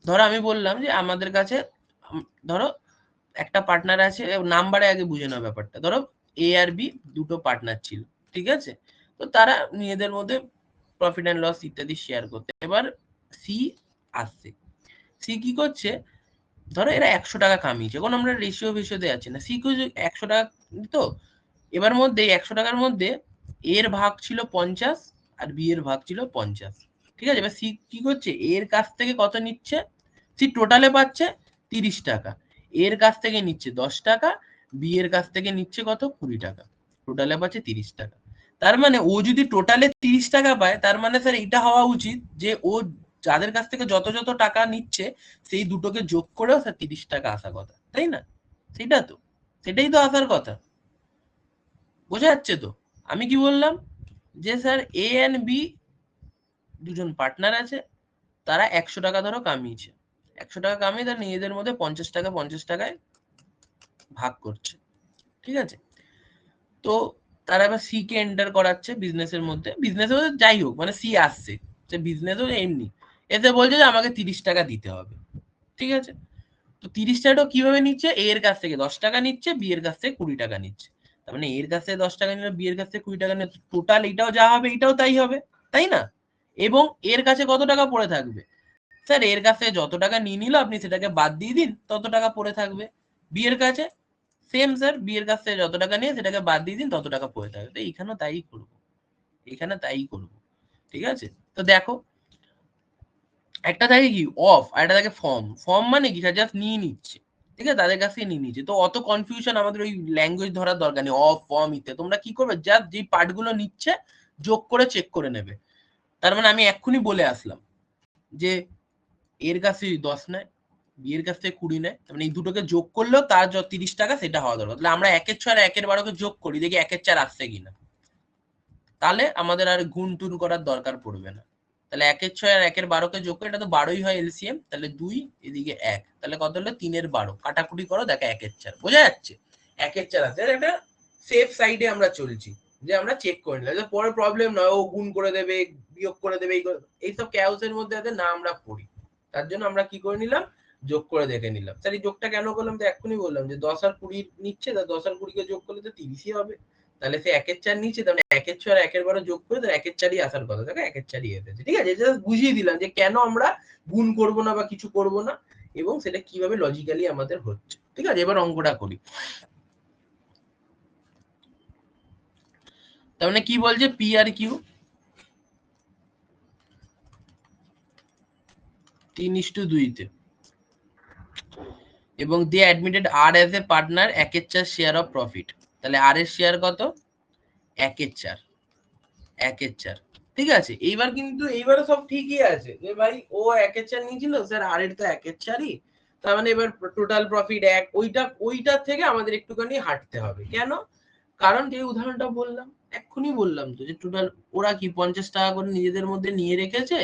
ধরো আমি বললাম যে আমাদের কাছে, ধরো একটা পার্টনার আছে, নাম্বারে আগে বুঝে নাও ব্যাপারটা। ধরো এ আর বি দুটো পার্টনার ছিল, ঠিক আছে, তো তারা নিজেদের মধ্যে প্রফিট অ্যান্ড লস ইত্যাদি শেয়ার করতে। এবার সি আসছে, সি কি করছে, ধরো এরা 100 টাকা কামিয়েছে, এখন আমরা রেশিও ফেশিওতে যাচ্ছি না, সি 100 টাকা, তো এবার মধ্যে 100 টাকার মধ্যে এর ভাগ ছিল 50 আর বি এর ভাগ ছিল 50, ঠিক আছে। এবার সি কি করছে, এর কাছ থেকে কত নিচ্ছে, সি টোটালে পাচ্ছে 30 টাকা, এর কাছ থেকে নিচ্ছে 10 টাকা, বি এর কাছ থেকে নিচ্ছে কত, 20 টাকা, টোটালে পাচ্ছে 30 টাকা। তার মানে ও যদি টোটালে 30 টাকা পায়, তার মানে স্যার এটা হওয়া উচিত যে ও যাদের কাছ থেকে যত যত টাকা নিচ্ছে সেই দুটোকে যোগ করেও স্যার 30 টাকা আসার কথা, তাই না। সেটা তো, সেটাই তো আসার কথা, বোঝা যাচ্ছে তো। আমি কি বললাম, যে স্যার এ এন্ড বি দুজন পার্টনার আছে, তারা 100 টাকা ধরো কামিয়েছে, 100 টাকা কামিয়ে তারা নিজেদের মধ্যে 50 টাকা 50 টাকায় ভাগ করছে, ঠিক আছে। তো তারা এবার সি কে এন্টার করাচ্ছে বিজনেসের মধ্যে, যাই হোক, মানে সি আসছে, সে বিজনেসও এমনি এতে বলছে যে আমাকে 30 টাকা দিতে হবে, ঠিক আছে। তো 30 টাকাটা কিভাবে নিচ্ছে, এ এর কাছ থেকে 10 টাকা নিচ্ছে, বি এর কাছ থেকে 20 টাকা নিচ্ছে, তার মানে এর কাছ থেকে 10 টাকা নিলে বি এর কাছ থেকে 20 টাকা নিলে টোটাল এটাও যা হবে এটাও তাই হবে, তাই না। এবং এর কাছে কত টাকা পড়ে থাকবে, স্যার এর কাছে যত টাকা নিয়ে নিল আপনি সেটাকে বাদ দিয়ে দিন, তত টাকা পড়ে থাকবে। বি এর কাছে সেম স্যার, বি এর কাছ থেকে যত টাকা নিয়ে সেটাকে বাদ দিয়ে দিন, তত টাকা পড়ে থাকবে। তো এইখানেও তাই করবো, এখানে তাই করবো, ঠিক আছে। তো দেখো, একটা থাকে কি অফ, আর একটা থাকে ফর্ম। ফর্ম মানে কি, জাস্ট নিয়ে নিচ্ছে, ঠিক আছে, তাদের কাছ থেকে নিয়ে নিচ্ছে। তো অত কনফিউশন আমাদের ওই ল্যাঙ্গুয়েজ ধরার দরকার নেই, অফ ফর্ম ইত্যাদি। তোমরা কি করবে, জাস্ট যে পার্ট গুলো নিচ্ছে যোগ করে চেক করে নেবে। তার মানে আমি এক্ষুনি বলে আসলাম যে এর কাছে 10 নেয়, বি এর কাছ থেকে 20 নেয়, মানে এই দুটোকে যোগ করলেও তার যত 30 টাকা সেটা হওয়া দরকার। তাহলে আমরা 1/6 আর 1/12কে যোগ করি, দেখি 1/4 আসছে কিনা, তাহলে আমাদের আর গুণ টুন করার দরকার পড়বে না। তাহলে 1/6 আর 1/12কে যোগ করে, এটা তো 12ই হয় এলসিএম, তাহলে 2 এদিকে 1, তাহলে কত হলো 3/12, কাটাকুটি করো, দেখো 1/4, বোঝা যাচ্ছে 1/4 আছে। একটা সেফ সাইডে আমরা চলছি, যে আমরা চেক করে নিলাম, পরে প্রবলেম নয় ও গুণ করে দেবে, বিয়োগ করে দেবে, এইসব ক্যাওসের মধ্যে যাতে না আমরা পড়ি, তার জন্য আমরা কি করে নিলাম, যোগ করে দেখে নিলাম। স্যার এই যোগটা কেন করলাম? তো এক্ষুনি বললাম যে 10 আর 20 নিচ্ছে, তা 10 আর 20 কে যোগ করলে তো 30ই হবে। তাহলে সে 1 এর 4 নিচ্ছে, তাহলে 1 এর 6 আর 1 এর 12 যোগ করে তার 1 এর 4ই আসার কথা। দেখো 1 এর 4ই এসেছে। ঠিক আছে? এটা বুঝিয়ে দিলাম যে কেন আমরা গুণ করব না বা কিছু করব না এবং সেটা কিভাবে লজিক্যালি আমাদের হচ্ছে। ঠিক আছে? এবার অঙ্কটা করি। তার মানে কি বলছে? পি আর কিউ 3:2 তে, এবং they admitted R as a partner 1 এর 4 শেয়ার অফ প্রফিট। তাহলে আর এর শেয়ার কত? 1 এর 4, 1 এর 4। ঠিক আছে? এইবার কিন্তু এইবারে সব ঠিকই আছে যে ভাই ও 1 এর 4 নিয়েছিল, স্যার আর এর তো 1 এর 4ই। তার মানে এবার টোটাল প্রফিট 1, ওইটার থেকে আমাদের একটুখানি হাঁটতে হবে। কেন? কারণ যে উদাহরণটা বললাম, এক্ষুনি বললাম তো যে টোটাল ওরা কি 50 টাকা করে নিজেদের মধ্যে নিয়ে রেখেছে,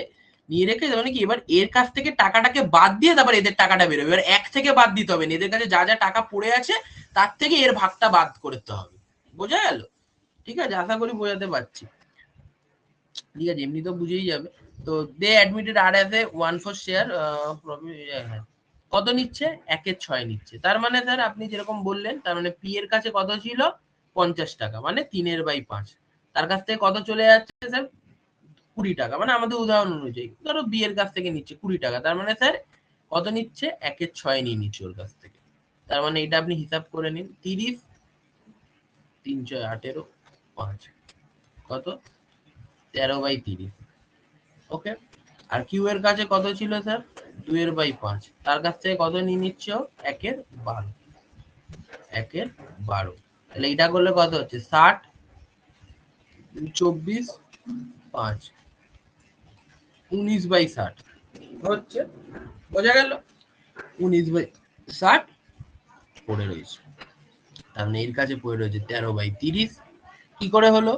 মানে কি এবার এর কাছ থেকে টাকাটাকে বাদ দিয়ে তারপর এদের টাকাটা বেরোবে। এবার 1 থেকে বাদ দিতে হবে না, এদের কাছে যা যা টাকা পড়ে আছে তার থেকে এর ভাগটা বাদ করতে হবে। বোঝা গেল? ঠিক আছে? আশা করি বোঝাতে পারছি। ঠিক আছে? এমনি তো বুঝেই যাবে। তো they admitted R as a 1/4 share কত নিচ্ছে? 1 এর 6 নিচ্ছে। তার মানে স্যার আপনি যেরকম বললেন, তার মানে পি এর কাছে কত ছিল? 50 টাকা, মানে 3/5। তার কাছ থেকে কত চলে যাচ্ছে স্যার? 20 টাকা। মানে আমাদের উদাহরণ অনুযায়ী ধরো বি এর কাছ থেকে নিচ্ছে 20 টাকা, তার মানে স্যার কত নিচ্ছে? 1 এর 6 নিয়ে নিচ্ছে ওর কাছ থেকে। তার মানে এটা আপনি হিসাব করে নিন, 30, 3 6 18, 5 কত? 13/30। ওকে। আর কিউ এর কাছে কত ছিল স্যার? 2/5। তার কাছ থেকে কত নিয়ে নিচ্ছে? 1 এর 12, 1 এর 12। তাহলে এটা করলে কত হচ্ছে? 60, 24, 5, 19/60 হচ্ছে। বোঝা গেল? 19/60 পড়ে রয়েছে। তার মানে এর কাছে পড়ে রয়েছে 13/30। কি করে হলো?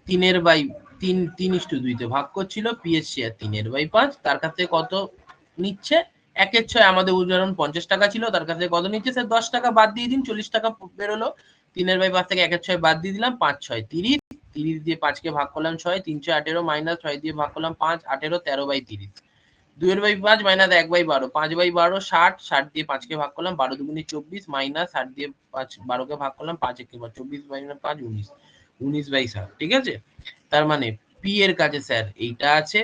3/3 তে ভাগ করছিল, পি এর শেয়ার 3/5। তার কাছে কত নিচ্ছে? 1 এর 6, আমাদের উদাহরণ 50 টাকা ছিল, তার কাছে কত নিচ্ছে স্যার? 10 টাকা বাদ দিয়ে দিন, 40 টাকা বেরোলো। 3/5 থেকে 1 এর 6 বাদ দিয়ে দিলাম, 5 6 30, 30 দিয়ে 5 কে ভাগ করলাম 6, 3 6 18 মাইনাস 6 দিয়ে ভাগ করলাম 5 18, 13/30। 2/5 মাইনাস 1/12, 5/12 60, 60 দিয়ে 5 কে ভাগ করলাম, 12 দুগুণে 24 মাইনাস 60 দিয়ে 5 12 কে ভাগ করলাম, 5 একে 24 মাইনাস 5 19, 19/60। ঠিক আছে? তার মানে পি এর কাছে স্যার এইটা আছে,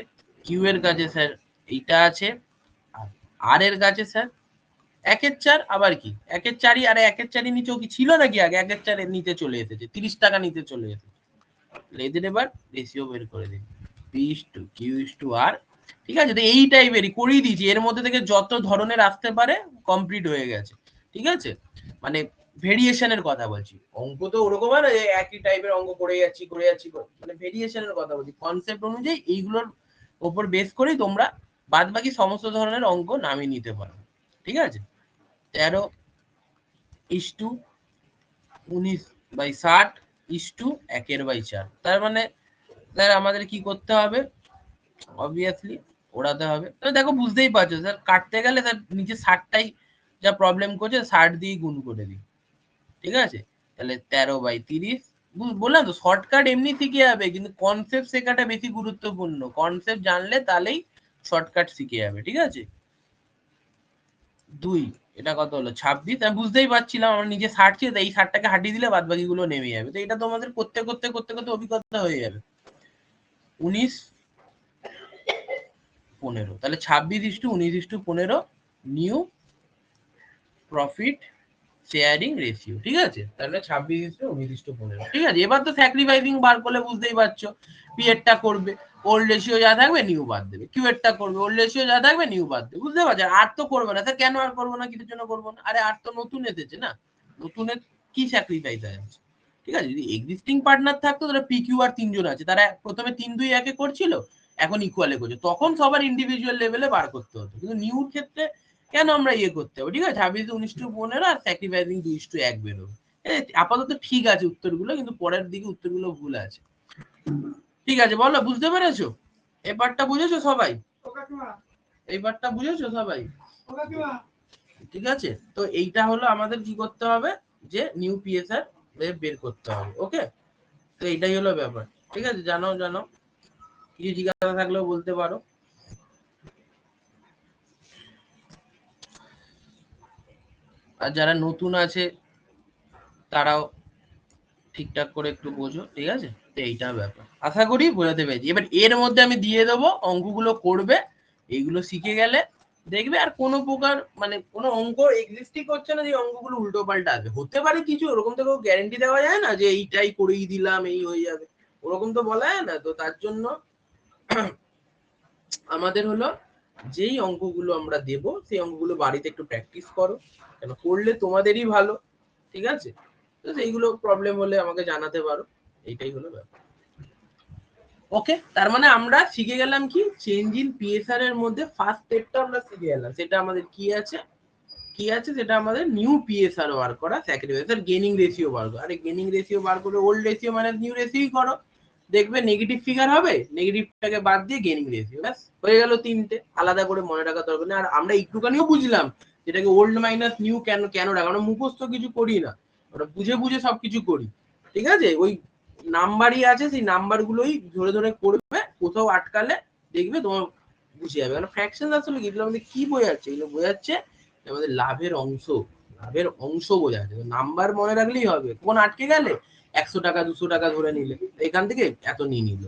কিউ এর কাছে স্যার এইটা আছে, আর এর কাছে স্যার 1 এর 4। আবার কি 1 এর 4ই? আরে 1 এর 4ই নিচেও কি ছিল নাকি আগে? 1 এর 4 এর নিচে চলে এসেছে, 30 টাকা নিচে চলে এসেছে। এদের এবার রেশিও বের করে দিন, P/Q/R। ঠিক আছে? তো এই টাইপেরই করিয়ে দিয়েছি, এর মধ্যে থেকে যত ধরনের আসতে পারে কমপ্লিট হয়ে গেছে। ঠিক আছে? মানে ভেরিয়েশনের কথা বলছি, অঙ্ক তো ওরকম হয় না যে একই টাইপের অঙ্ক করে যাচ্ছি, মানে ভেরিয়েশনের কথা বলছি। কনসেপ্ট অনুযায়ী এইগুলোর উপর বেস করেই তোমরা বাদ বাকি সমস্ত ধরনের অঙ্ক নামিয়ে নিতে পারো। ঠিক আছে? 13:19/60 তার মানে স্যার আমাদের কি করতে হবে? অবভিয়াসলি ওড়াতে হবে। তো দেখো বুঝতেই পারছো স্যার, কাটতে গেলে স্যার নিচে 60টাই যা প্রবলেম করছে, 60 দিয়ে গুণ করে দিই। ঠিক আছে? তাহলে 13/30। বললাম তো শর্টকাট এমনি শিখে যাবে, কিন্তু কনসেপ্ট শেখাটা বেশি গুরুত্বপূর্ণ। কনসেপ্ট জানলে তাহলেই শর্টকাট শিখে যাবে। ঠিক আছে? 2, এটা কত হলো? 26। আমি বুঝতেই পারছিলাম আমার নিজে 60 ছিল, এই 60টাকে হাঁটিয়ে দিলে বাদ বাকি গুলো নেমে যাবে। তো এটা তোমাদের করতে করতে করতে করতে অভিজ্ঞতা হয়ে যাবে। 19 15, তাহলে 26:19:15 নিউ প্রফিট শেয়ারিং রেশিও। ঠিক আছে? তাহলে 26:19:15। ঠিক আছে? এবার তো স্যাক্রিফাইসিং বার করলে বুঝতেই পারছো, পি এরটা করবে, ওল্ড রেশিও যা থাকবে নিউ বাদ দেবে, কিউ এরটা করবে, ওল্ড রেশিও যা থাকবে নিউ বাদ দেবে। বুঝতে পারছো? আর তো করবে না। স্যার কেন আর করবো না? কিসের জন্য করবো না? আরে আর তো নতুন এসেছে না, নতুনের কি স্যাক্রিফাইস আছে? ঠিক আছে? যদি এক্সিস্টিং পার্টনার থাকতো, তাহলে পি কিউ আর 3 জন আছে, তারা প্রথমে 3-2-1 করছিল, এখন ইকুয়ালে করছে, তখন সবার ইন্ডিভিজুয়াল লেভেলে বার করতে হতো। কিন্তু নিউর ক্ষেত্রে কেন আমরা করতে হবে? ঠিক আছে? 26:19:15 আর স্যাক্রিফাইসিং 2:1 বেরোবে। আপাতত ঠিক আছে উত্তরগুলো, কিন্তু পরের দিকে উত্তরগুলো ভুল আছে। ঠিক আছে? বলো, বুঝতে পেরেছো? এবারটা বুঝেছো সবাই? এইবারটা বুঝেছো সবাই? ঠিক আছে? তো এইটা হলো আমাদের কি করতে হবে, যে নিউ পিএসআর বের করতে হবে। ওকে? তো এইটাই হলো ব্যাপার। ঠিক আছে? জানো কিছু জিজ্ঞাসা থাকলেও বলতে পারো। আর যারা নতুন আছে তারাও ঠিকঠাক করে একটু বোঝো, ঠিক আছে? তো এইটা ব্যাপার, আশা করি বোঝাতে পেরেছি। এবার এর মধ্যে আমি দিয়ে দেবো, অঙ্কগুলো করবে, এইগুলো শিখে গেলে দেখবে আর কোনো প্রকার মানে কোনো অঙ্ক এক্সিস্টই করছে না যে অঙ্কগুলো উল্টো পাল্টা আসবে। হতে পারে কিছু, ওরকম তো গ্যারেন্টি দেওয়া যায় না যে এইটাই করেই দিলাম এই হয়ে যাবে, ওরকম তো বলা যায় না। তো তার জন্য আমাদের হলো যেই অঙ্কগুলো আমরা দেব সেই অঙ্কগুলো বাড়িতে একটু প্র্যাকটিস করো, কেন করলে তোমাদেরই ভালো, ঠিক আছে? তো সেইগুলো প্রবলেম হলে আমাকে জানাতে পারো, এইটাই হলো ব্যাপার। ওকে, তার মানে আমরা শিখে গেলাম কি, চেঞ্জ ইন পিএসআর এর মধ্যে ফার্স্ট স্টেপটা আমরা শিখে গেলাম, সেটা আমাদের কি আছে সেটা আমাদের নিউ পিএসআর বার করা, স্যাক্রিফাইস আর গেনিং রেশিও বার করা। আরে গেনিং রেশিও বার করে ওল্ড রেশিও মানে নিউ রেশিও করো, দেখবে নেগেটিভ ফিগার হবে, নেগেটিভটাকে বাদ দিয়ে গেনিং রেশিও, ব্যাস হয়ে গেল তিনটে। আলাদা করে মনে রাখা দরকার নেই। আর আমরা একটুখানিও বুঝলাম যেটাকে ওল্ড মাইনাস নিউ কেন কেন রাখা, আমরা মুখস্থ কিছু করি না, আমরা বুঝে বুঝে সবকিছু করি, ঠিক আছে? ওই নাম্বারই আছে, সেই নাম্বার গুলোই ধরে ধরে করবে, কোথাও আটকালে দেখবে তোমার বুঝে যাবে। কারণ ফ্র্যাকশন আসলে এগুলো আমাদের কি বোঝাচ্ছে, এগুলো বোঝাচ্ছে আমাদের লাভের অংশ বোঝাচ্ছে। নাম্বার মনে রাখলেই হবে, কোন আটকে গেলে 100 টাকা 200 টাকা ধরে নিলে এখান থেকে এত নিয়ে নিল,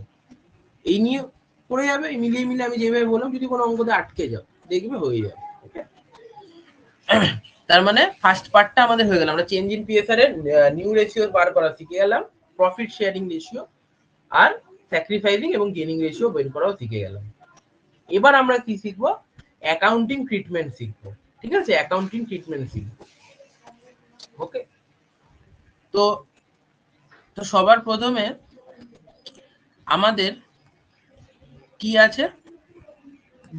এই নিয়ে করে যাবে, মিলিয়ে মিলিয়ে আমি যেভাবে বললাম, যদি কোনো অঙ্কতে আটকে যাও দেখবে হয়ে যাবে। তার মানে ফার্স্ট পার্টটা আমাদের হয়ে গেল, আমরা চেঞ্জ ইন পিএসআর এর নিউ রেশিও বার করা শিখে গেলাম, প্রফিট শেয়ারিং রেশিও আর স্যাক্রিফাইসিং এবং গেনিং রেশিও বের করাও শিখে গেলাম। এবার আমরা কি শিখবো, অ্যাকাউন্টিং ট্রিটমেন্ট শিখবো, ঠিক আছে? অ্যাকাউন্টিং ট্রিটমেন্ট শিখবো। ওকে, তো সবার প্রথমে আমাদের কি আছে,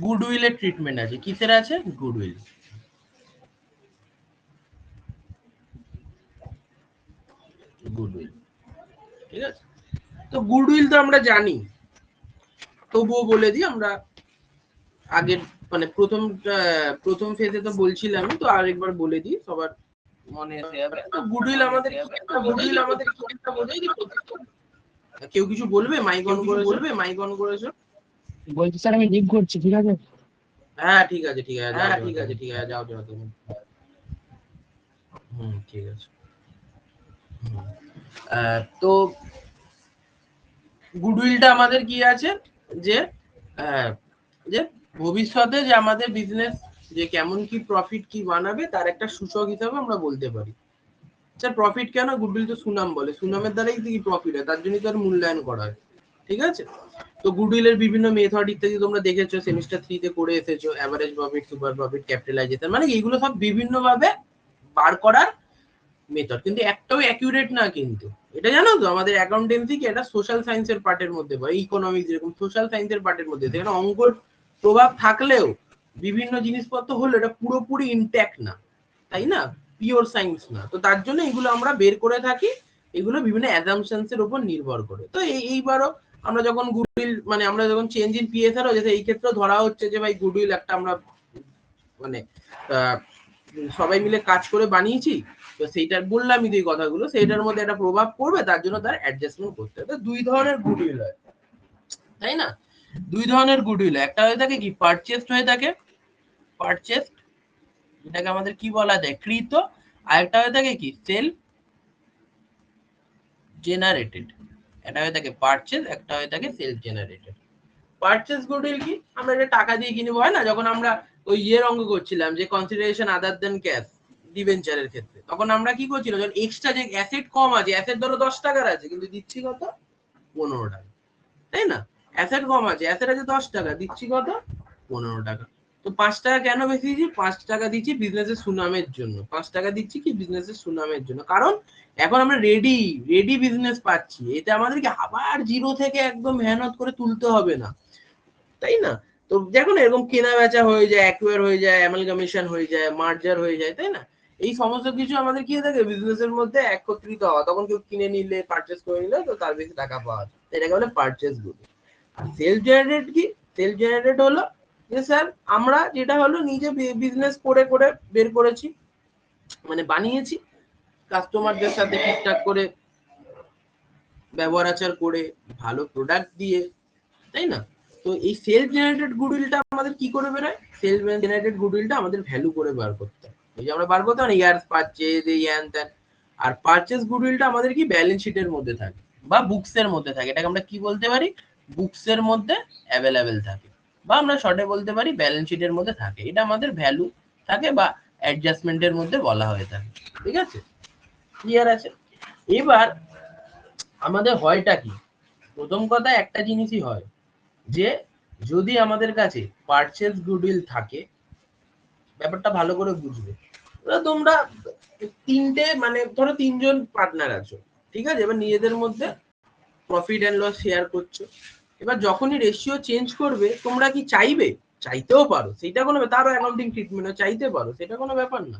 গুডউইলের ট্রিটমেন্ট আছে। কিসের আছে? গুডউইল। গুডউইল, ঠিক আছে? তো গুডউইল তো আমরা জানি, তবুও বলে দিই আমরা আগের মানে প্রথম ফেজে তো বলছিলাম, তো আরেকবার বলে দিই সবার মনে এসে যাবে। তো গুডউইল আমাদের কেউ কিছু বলবে? মাইক অন করেছো? বলছি স্যার আমি লিভ করছি, ঠিক আছে? হ্যাঁ ঠিক আছে যাও তুমি। ঠিক আছে। তো গুডউইলটা আমাদের কি আছে, যে যে ভবিষ্যতে যে আমাদের বিজনেস যে কেমন কি প্রফিট কি বানাবে তার একটা সূচক হিসাবে আমরা বলতে পারি। স্যার প্রফিট কেন? গুডউইল তো সুনাম বলে, সুনামের দ্বারাই কি প্রফিট হয়, তার জন্যই তার মূল্যায়ন করা হয়, ঠিক আছে? তো গুডউইলের বিভিন্ন মেথড ইত্যাদি তোমরা দেখেছো, সেমিস্টার 3 তে করে এসেছো, average profit, super profit, capitalization, মানে এইগুলো সব বিভিন্ন ভাবে বার করার মেথড, কিন্তু একটাও অ্যাকুরেট না কিন্তু। এটা জানো তো, আমাদের অ্যাকাউন্টেন্সি কি এটা সোশ্যাল সায়েন্সের পার্টের মধ্যে বা ইকোনমিক্স যেরকম সোশ্যাল সায়েন্সের পার্টের মধ্যে, সেখানে অঙ্কর প্রভাব থাকলেও বিভিন্ন জিনিসপত্র হলো এটা পুরোপুরি ইনট্যাক্ট না, তাই না? পিওর সায়েন্স না। তো তার জন্য এগুলো আমরা বের করে থাকি, এগুলো বিভিন্ন অ্যাজাম্পশনস এর উপর নির্ভর করে। তো এইবারও আমরা যখন গুডউইল মানে আমরা যখন চেঞ্জ ইন পিএসআর হচ্ছে, এই ক্ষেত্রে ধরা হচ্ছে যে ভাই গুডউইল একটা আমরা মানে সবাই মিলে কাজ করে বানিয়েছি, তো সেইটার বললামই দুই কথাগুলো, সেইটার মধ্যে একটা প্রভাব পড়বে, তার জন্য তার অ্যাডজাস্টমেন্ট করতে হবে। দুই ধরনের গুডউইল হয়, তাই না? দুই ধরনের গুডউইল, একটা হয়ে থাকে কি পারচেসড হয়ে থাকে, পারচেসড, এটাকে আমাদের কি বলা যায়, কৃত। আর একটা হয়ে থাকে কি সেলফ জেনারেটেড, এটা হয়ে থাকে পারচেজ, একটা হয়ে থাকে সেলফ জেনারেটেড। পারচেজ গুডউইল কি, আমরা এটা টাকা দিয়ে কিনবো, হয় না? যখন আমরা ওই ইয়ের অঙ্ক করছিলাম যে কনসিডারেশন আদার দেন ক্যাশ ডিবেঞ্চারের ক্ষেত্রে, তখন আমরা কি করছিলাম, যখন এক্সট্রা যে অ্যাসেট কম আছে, অ্যাসেট ধরো 10 টাকার আছে কিন্তু দিচ্ছি কত, 15 টাকা, তাই না? অ্যাসেট কম আছে, অ্যাসেট আছে 10 টাকা, দিচ্ছি কত, 15 টাকা। তো 5 টাকা কেন বেশি দিচ্ছি? 5 টাকা দিচ্ছি বিজনেসের সুনামের জন্য, 5 টাকা দিচ্ছি কি বিজনেসের সুনামের জন্য, কারণ এখন আমরা রেডি বিজনেস পাচ্ছি, এতে আমাদেরকে আবার জিরো থেকে একদম মেহনত করে তুলতে হবে না, তাই না? তো দেখুন এরকম কেনা বেচা হয়ে যায়, অ্যাকুয়ার হয়ে যায়, অ্যামালগামেশন হয়ে যায়, মার্জার হয়ে যায়, তাই না? এই সমস্ত কিছু আমাদের কি থাকে বিজনেসের মধ্যে একত্রিত হওয়া, তখন কেউ কিনে নিলে পারচেস করে নিলে তো তার বেশি টাকা পাওয়া যায়, এটাকে বলে পারচেস গুড। আর সেলফ জেনারেট কি, সেলফ জেনারেট হলো যে স্যার আমরা যেটা হলো নিজে বিজনেস করে করে বের করেছি, মানে বানিয়েছি, কাস্টমারদের সাথে ঠিকঠাক করে ব্যবহার আচার করে, ভালো প্রোডাক্ট দিয়ে, তাই না? তো এই সেলফ জেনারেটেড গুডউইলটা আমাদের কি করে বেরোয়, সেলফ জেনারেটেড গুডউইলটা আমাদের ভ্যালু করে বার করতে হয়। এই যে আমরা বার করতে পারি ইয়ার্স পারচেজ এই হ্যান ত্যান। আর পারচেজ গুডউইলটা আমাদের কি ব্যালেন্স শিটের মধ্যে থাকে বা বুকস এর মধ্যে থাকে, এটাকে আমরা কি বলতে পারি, বুকস এর মধ্যে অ্যাভেলেবেল থাকে, বা আমরা শর্টে বলতে পারি ব্যালেন্স শিটের মধ্যে থাকে। এটা আমাদের ভ্যালু থাকে বা অ্যাডজাস্টমেন্টের মধ্যে বলা হয়ে থাকে। ঠিক আছে, ক্লিয়ার আছে? এবার আমাদের হয়টা কি, প্রথম কথা একটা জিনিসই হয় যে যদি আমাদের কাছে পারচেজ গুডউইল থাকে, ব্যাপারটা ভালো করে বুঝবে। তোমরা তিনটে মানে ধরো তিনজন পার্টনার আছো, ঠিক আছে, এবার নিজেদের মধ্যে প্রফিট এন্ড লস শেয়ার করছো। এবার যখনই রেশিও চেঞ্জ করবে তোমরা কি চাইবে, চাইতেও পারো, সেটা কোনো, তারও অ্যাকাউন্টিং ট্রিটমেন্ট চাইতে পারো, সেটা কোনো ব্যাপার না।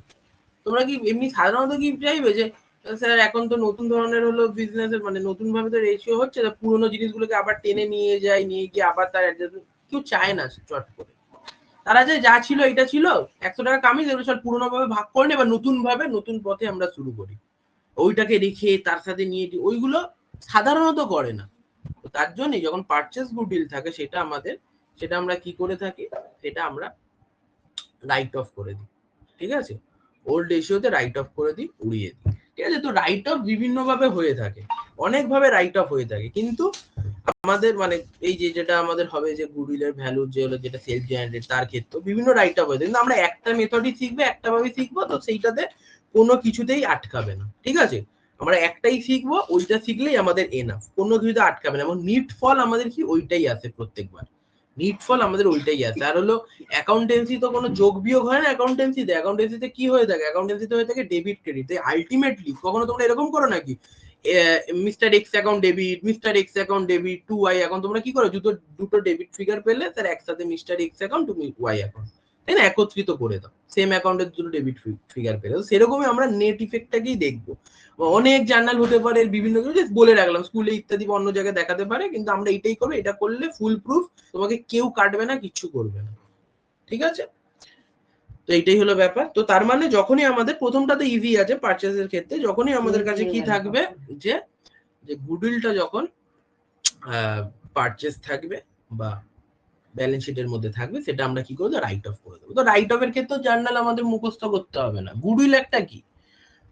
তোমরা কি এমনি সাধারণত কি চাইবে যে স্যার এখন তো নতুন ধরনের হলো বিজনেসের মানে নতুন ভাবে তো রেশিও হচ্ছে, পুরোনো জিনিসগুলোকে আবার টেনে নিয়ে যায়, নিয়ে গিয়ে আবার তার অ্যাডজাস্টমেন্ট, কেউ চায় না চট করে। তারা যে যা ছিল এটা ছিল 100 টাকা কামিয়ে দেবে, সব পুরোনো ভাবে ভাগ করে নিয়ে এবার নতুন ভাবে নতুন পথে আমরা শুরু করি, ওইটাকে রেখে তার সাথে নিয়ে ওইগুলো সাধারণত করে না। তো তার জন্যই যখন পারচেজ গুডউইল থাকে সেটা আমাদের, সেটা আমরা কি করে থাকি, সেটা আমরা রাইট অফ করে দিই। ঠিক আছে, ওল্ড রেশিওতে রাইট অফ করে দিই, উড়িয়ে দিই। ঠিক আছে, তো রাইট অফ বিভিন্ন ভাবে হয়ে থাকে, অনেক ভাবে রাইট অফ হয়ে থাকে, কিন্তু আমাদের মানে এই যে যেটা আমাদের হবে যে গুডউইলের ভ্যালু যে হলো যেটা সেলফ জেনারেটেড তার ক্ষেত্রে বিভিন্ন রাইট অফ হয়ে থাকে, কিন্তু আমরা একটা মেথডই শিখবো, একটা ভাবে শিখবো, তো সেইটাতে কোনো কিছুতেই আটকাবে না। ঠিক আছে, আমরা একটাই শিখবো, ওইটা শিখলেই আমাদের এনাফ, কোনো কিছুতে আটকাবে না। এবং নিট ফল আমাদের কি ওইটাই আসে প্রত্যেকবার, নিট ফল আমাদের ওইটাই আসে। আর হলো অ্যাকাউন্টেন্সি তো কোনো যোগ বিয়োগ হয় না, অ্যাকাউন্টেন্সিতে অ্যাকাউন্টেন্সিতে কি হয়ে থাকে, অ্যাকাউন্টেন্সিতে হয়ে থাকে ডেবিট ক্রেডিট। আলটিমেটলি কখনো তোমরা এরকম করো নাকি mister X account debit, mister X account debit to Y account, তোমরা কি করো দুটো ডেবিট ফিগার পেলে তার একসাথে mister X account to Y account, তাই না, একত্রিত করে দাও সেম অ্যাকাউন্টের দুটো ডেবিট ফিগার পেলে। সেরকমই আমরা নেট ইফেক্টটাকেই দেখবো। অনেক জার্নাল হতে পারে, বিভিন্ন কিছু বলে রাখলাম স্কুলে ইত্যাদি অন্য জায়গায় দেখাতে পারে, কিন্তু আমরা এটাই করবো, এটা করলে ফুল প্রুফ, তোমাকে কেউ কাটবে না, কিচ্ছু করবে না। ঠিক আছে, তো এইটাই হলো ব্যাপার। তো তার মানে যখনই আমাদের প্রথমটা তো ইজি আছে পারচেজের ক্ষেত্রে, যখনই আমাদের কাছে কি থাকবে যে যে গুডউইলটা যখন পারচেজ থাকবে বা ব্যালেন্স শিটের মধ্যে থাকবে, সেটা আমরা কি করবো, রাইট অফ করে দেবো। তো রাইট অফ এর ক্ষেত্রে জার্নাল আমাদের মুখস্থ করতে হবে না। গুডউইল একটা কি,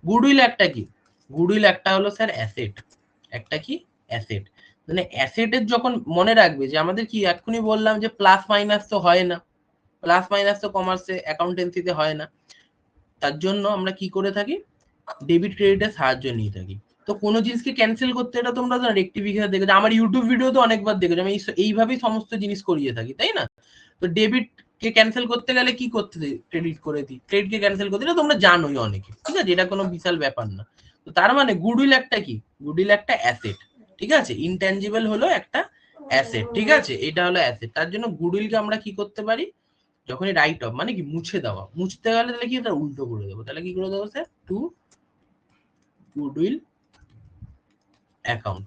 গুডউইল একটা কি, গুডউইল একটা হলো স্যার অ্যাসেট, একটা কি অ্যাসেট। মানে অ্যাসেটের যখন মনে রাখবে যে আমাদের কি এক্ষুনি বললাম যে প্লাস মাইনাস তো হয় না, প্লাস মাইনাস তো কমার্সে অ্যাকাউন্টেন্সিতে হয় না, তার জন্য আমরা কি করে থাকি, ডেবিট ক্রেডিটের সাহায্য নিয়ে থাকি। তো কোনো জিনিসকে ক্যান্সেল করতে, এটা তোমরা তো রেক্টিফিকেশন দেখেছো, আমার ইউটিউব ভিডিও তো অনেকবার দেখেছো, আমি এইভাবেই সমস্ত জিনিস করিয়ে থাকি, তাই না? তো ডেবিট কে ক্যান্সেল করতে গেলে কি করতে দিই, ক্রেডিট করে দিই, ক্রেডিট কে ক্যান্সেল করতে দিলে তোমরা জানোই অনেকে, ঠিক আছে, এটা কোনো বিশাল ব্যাপার না। তো তার মানে গুডউইল একটা কি, গুডউইল একটা অ্যাসেট, ঠিক আছে, ইনট্যানজিবল হলো একটা অ্যাসেট, ঠিক আছে, এটা হলো অ্যাসেট। তার জন্য গুডউইলকে আমরা কি করতে পারি, যখনই রাইট অফ মানে কি মুছে দেওয়া, মুছতে গেলে তাহলে কি তার উল্টো করে দেবো, তাহলে কি করে দেবো স্যার, টু গুডউইল অ্যাকাউন্ট।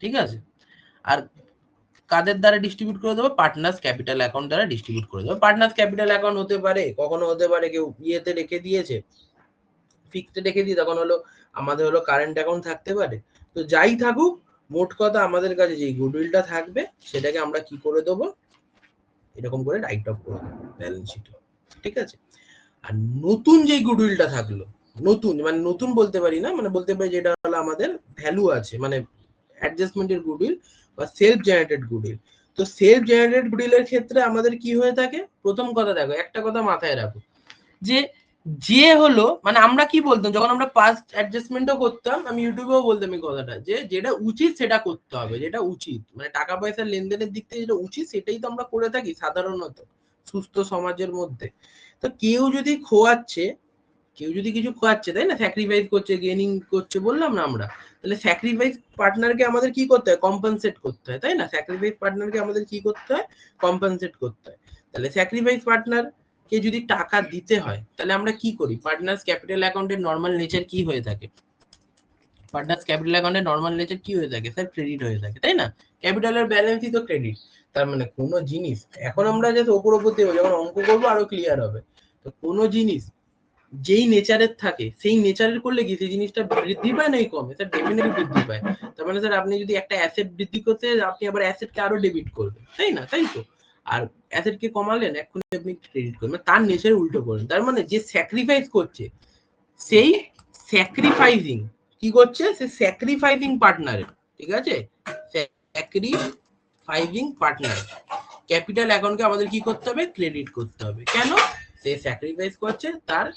ঠিক আছে, আর কাদের দ্বারা ডিস্ট্রিবিউট করে দেবো, পার্টনার্স ক্যাপিটাল অ্যাকাউন্ট দ্বারা ডিস্ট্রিবিউট করে দেবো। পার্টনার্স ক্যাপিটাল অ্যাকাউন্ট হতে পারে, কখনো হতে পারে কেউ ইয়েতে রেখে দিয়েছে, ফিক্সড রেখে দিই, তখন হলো আমাদের হলো কারেন্ট অ্যাকাউন্ট থাকতে পারে। তো যাই থাকুক, মোট কথা আমাদের কাছে যে গুডউইলটা থাকবে সেটাকে আমরা কি করে দেবো, এরকম করে রাইট অফ করে দেবো ব্যালেন্স শিটে। ঠিক আছে, আর নতুন যে গুডউইলটা থাকলো, নতুন মানে নতুন বলতে পারি না, মানে বলতে পারি যেটা হলো আমাদের ভ্যালু আছে, মানে অ্যাডজাস্টমেন্টের গুডউইল বা সেলফ জেনারেটেড গুডউইল। তো সেলফ জেনারেটেড গুডউইলের ক্ষেত্রে আমাদের কি হয়ে থাকে, প্রথম কথা দেখো, একটা কথা মাথায় রাখো, যে যে হলো মানে আমরা কি বলতাম যখন আমরা পাস্ট অ্যাডজাস্টমেন্টও করতাম, আমি ইউটিউবেও বলতাম এই কথাটা, যে যেটা উচিত সেটা করতে হবে, যেটা উচিত মানে টাকা পয়সার লেনদেনের দিক থেকে যেটা উচিত সেটাই তো আমরা করে থাকি সাধারণত সুস্থ সমাজের মধ্যে। তো কেউ যদি খোয়াচ্ছে, কেউ যদি কিছু খোয়াচ্ছে, তাই না, স্যাক্রিফাইস করছে, গেনিং করছে, বললাম না আমরা, তাহলে স্যাক্রিফাইস পার্টনারকে আমাদের কি করতে হয়, কম্পেনসেট করতে হয়, তাই না, স্যাক্রিফাইস পার্টনারকে আমাদের কি করতে হয়, কম্পেনসেট করতে হয়। তাহলে স্যাক্রিফাইস পার্টনার কে যদি টাকা দিতে হয় তাহলে আমরা কি করি, পার্টনার্স ক্যাপিটাল অ্যাকাউন্টের নরমাল নেচার কি হয়ে থাকে, পার্টনার্স ক্যাপিটাল অ্যাকাউন্টের নরমাল নেচার কি হয়ে থাকে স্যার, ক্রেডিট হয়ে থাকে, তাই না, ক্যাপিটালের ব্যালেন্সই তো ক্রেডিট। তার মানে কোনো জিনিস, এখন আমরা জাস্ট ওপর ওপর দেবো, যখন অঙ্ক করবো আরো ক্লিয়ার হবে। তো কোনো জিনিস যেই নেচারের থাকে সেই নেচারের করলে কি সেই জিনিসটা বৃদ্ধি পায় নাকি কমে, স্যার ডেফিনেটলি বৃদ্ধি পায়। তার মানে স্যার আপনি যদি একটা অ্যাসেট বৃদ্ধি করতে আপনি আবার অ্যাসেটকে আরো ডেবিট করবেন, তাই না, তাই তো। আর অ্যাসেটকে কমালেন, এখন আপনি ক্রেডিট করবেন, তার নেচার উল্টো করেন। তার মানে যে স্যাক্রিফাইস করছে সেই স্যাক্রিফাইজিং কি করছে, সে স্যাক্রিফাইজিং পার্টনারের, ঠিক আছে, স্যাক্রিফাইজিং পার্টনার ক্যাপিটাল অ্যাকাউন্টকে আমাদের কি করতে হবে, ক্রেডিট করতে হবে। কেন? সে স্যাক্রিফাইস করছে, তার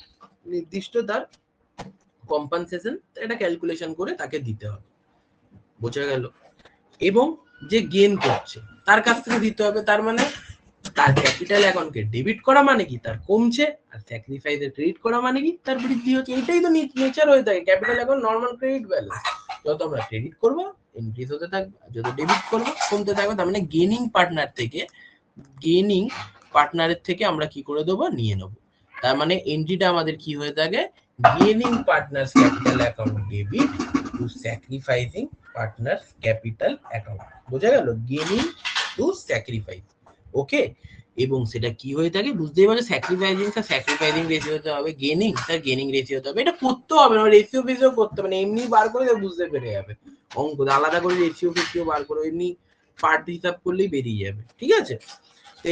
নির্দিষ্ট তার কম্পেনসেশন এটা ক্যালকুলেশন করে তাকে দিতে হবে, বোঝা গেল। এবং যে গেইন করছে তার কাছ থেকে দিতে হবে। তার মানে তার ক্যাপিটাল অ্যাকাউন্টকে ডেবিট করা মানে কি তার কমছে, আর স্যাক্রিফাইসে ক্রেডিট করা মানে কি তার বৃদ্ধি হচ্ছে। এটাই তো নেচার হয়ে থাকে capital account normal credit balance. যত আমরা ক্রেডিট করব ইনক্রিজ হতে থাকবে, যত ডেবিট করব কমতে থাকবে। তার মানে গেইনিং পার্টনারের থেকে আমরা কি করে দেবো, নিয়ে নেব। তার মানে এন্ট্রিটা আমাদের কি হয়ে থাকে, gaining partners capital account debit two sacrificing partners capital account, বোঝা গেল, গেইনিং টু স্যাক্রিফাইস। ওকে, এবং সেটা কি হয়ে থাকে বুঝতেই পারছো, স্যাক্রিফাইসিং রেশিও হতে হবে, গেইনিং তার গেইনিং রেশিও হতে হবে। এটা করতে হবে না, রেশিও ফেশিও করতে হবে না, এমনি বার করে বুঝতে পেরে যাবে। অঙ্ক আলাদা করে রেশিও ফেশিও বার করে এমনি পার্ট হিসাব করলেই বেরিয়ে যাবে, ঠিক আছে।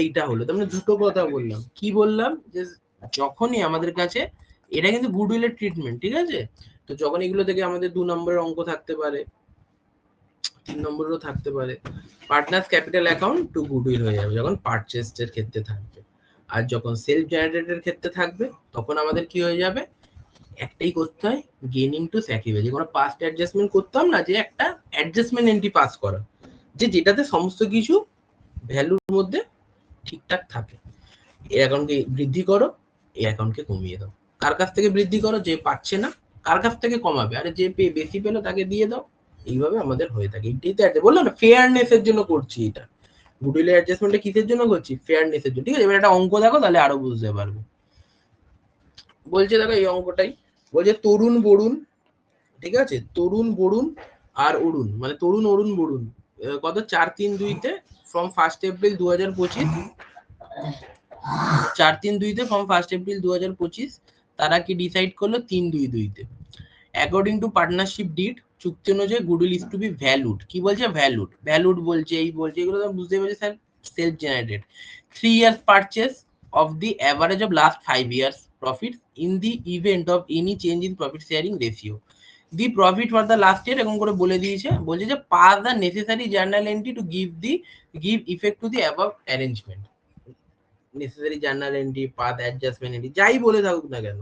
এইটা হলো, তার মানে দুটো কথা বললাম। কি বললাম, যে যখনই আমাদের কাছে, এটা কিন্তু গুডউইলের ট্রিটমেন্ট, ঠিক আছে। তো যখন এগুলো থেকে আমাদের 2 নম্বরের অঙ্ক থাকতে পারে, 3 নম্বরেরও থাকতে পারে, partners capital account two goodwill হয়ে যাবে যখন পারচেজের ক্ষেত্রে থাকবে। আর যখন সেলফ জেনারেটেড ক্ষেত্রে থাকবে তখন আমাদের কি হয়ে যাবে, একটাই করতে হয়, গেইনিং টু স্যাক্রিফাইস। কোনো পাস্ট অ্যাডজাস্টমেন্ট করতাম না, যে একটা অ্যাডজাস্টমেন্ট এন্ট্রি পাস করা, যে যেটাতে সমস্ত কিছু ভ্যালুর মধ্যে ঠিকঠাক থাকে। এই অ্যাকাউন্টকে বৃদ্ধি করো, এই অ্যাকাউন্টকে কমিয়ে দাও। কার কাছ থেকে বৃদ্ধি করো, যে পাচ্ছে না, কার কাছ থেকে কমাবে, আরে যে বেশি পেলো তাকে দিয়ে দাও। এইভাবে আমাদের হয়ে থাকে। এটাই তো বললাম না, ফেয়ারনেস এর জন্য করছি এটা। গুডউইলের অ্যাডজাস্টমেন্টটা কিসের জন্য করছি, ফেয়ারনেস এর জন্য, ঠিক আছে। এবার একটা অঙ্ক দেখো, তাহলে আরো বুঝতে পারবে। বলছে দেখো এই অঙ্কটাই, বলছে তরুণ বরুণ, ঠিক আছে, তরুণ বরুণ আর অরুণ, মানে তরুণ অরুণ বরুণ, কত 4-3-2-তে ফ্রম 1 এপ্রিল 2025, 4-3-2-তে ফ্রম 1 এপ্রিল 2025 তারা কি ডিসাইড করলো 3-2-2-তে, অ্যাকর্ডিং টু পার্টনারশিপ ডিড, চুক্তি অনুযায়ী goodwill is to be valued. কি বলছে, ভ্যালুড বলছে, এই বলছে, এগুলো তো বুঝতে পারছি sir, self generated 3 years purchase of the average of last 5 years profits in the event of any change in profit sharing ratio. The profit for the last year এরকম করে বলে দিয়েছে, বলছে যে pass the necessary journal entry to give effect to the above arrangement. Necessary journal entry, path adjustment entry, যাই বলে থাকুক না কেন,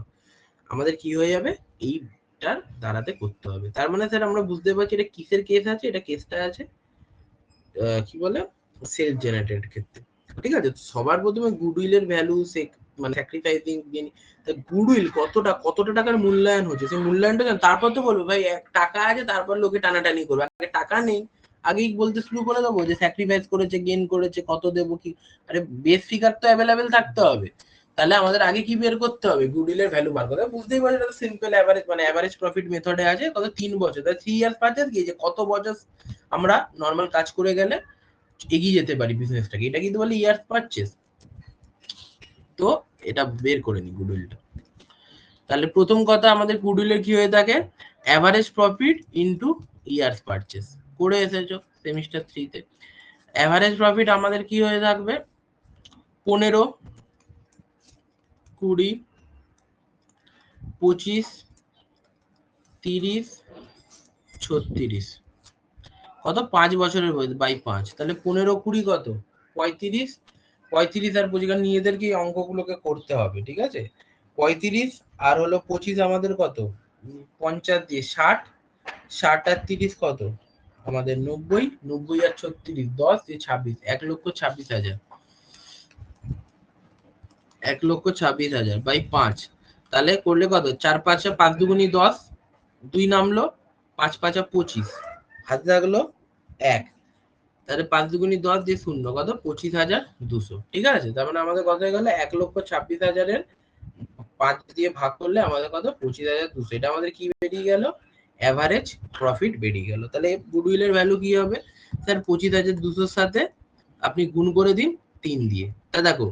আমাদের কি হয়ে যাবে, এইটার দ্বারাতে করতে হবে। তার মানে স্যার আমরা বুঝতে পারছি এটা কিসের কেস আছে, এটা কেসটা আছে কি বলে, সেলফ জেনারেটেড ক্ষেত্রে, ঠিক আছে। সবার প্রথমে গুডউইলের ভ্যালু, মানে স্যাক্রিফাইসিং, গুডউইল কতটা টাকার মূল্যায়ন হচ্ছে, সেই মূল্যায়নটা জান, তারপর তো বলবো ভাই টাকা আছে, তারপর লোকে টানাটানি করবে। আগে টাকা নেই, আগেই বলতে শুরু করে দেবো যে স্যাক্রিফাইস করেছে, গেইন করেছে, কত দেবো কি, আরে বেস ফিগার তো অ্যাভেলেবেল থাকতে হবে। তাহলে আমাদের আগে কি বের করতে হবে, গুডউইলের ভ্যালু বার করতে হবে। বুঝতেই পারছি এটা সিম্পল অ্যাভারেজ, মানে অ্যাভারেজ প্রফিট মেথডে আছে, কত 3 বছর, তাহলে 3 ইয়ার্স পারচেজ কি, যে কত বছর আমরা নর্মাল কাজ করে গেলে এগিয়ে যেতে পারি বিজনেসটাকে, এটা কিন্তু বলে ইয়ার্স পারচেজ। তো এটা বের করে নি গুডউইলটা। তাহলে প্রথম কথা আমাদের গুডউইলের কি হয়ে থাকে, average profit into years purchase করে এসেছো সেমিস্টার 3 তে। অ্যাভারেজ প্রফিট আমাদের কি হয়ে থাকবে, 15, 20, 25, 30, 36, কত 5 বছরের বাই 5, তাহলে 15, 20 কত 35, 35 আর 25, কারণ নিজেদেরকে এই অঙ্কগুলোকে করতে হবে, ঠিক আছে। 35 আর হলো 25 আমাদের কত, 50 দিয়ে 60, 60 আর 30 কত আমাদের 90, 90 আর 36 10 দিয়ে 26, 1,26,000, 1,26,000 বাই 5, তাহলে করলে কত 4 5 5 দুগুনি 10, 2 নামলো, 5 5 25, হাতে থাকলো 1, তাহলে 5 দুগুনি 10 দিয়ে 0 কত 25,200, ঠিক আছে। তার মানে আমাদের কত হয়ে গেল, 1,26,000 5 দিয়ে ভাগ করলে আমাদের কত 25,200, এটা আমাদের কি বেরিয়ে গেল, অ্যাভারেজ প্রফিট বেরিয়ে গেল। তাহলে গুডউইলের ভ্যালু কি হবে স্যার, 25,200 সাথে আপনি গুণ করে দিন 3 দিয়ে, তা দেখো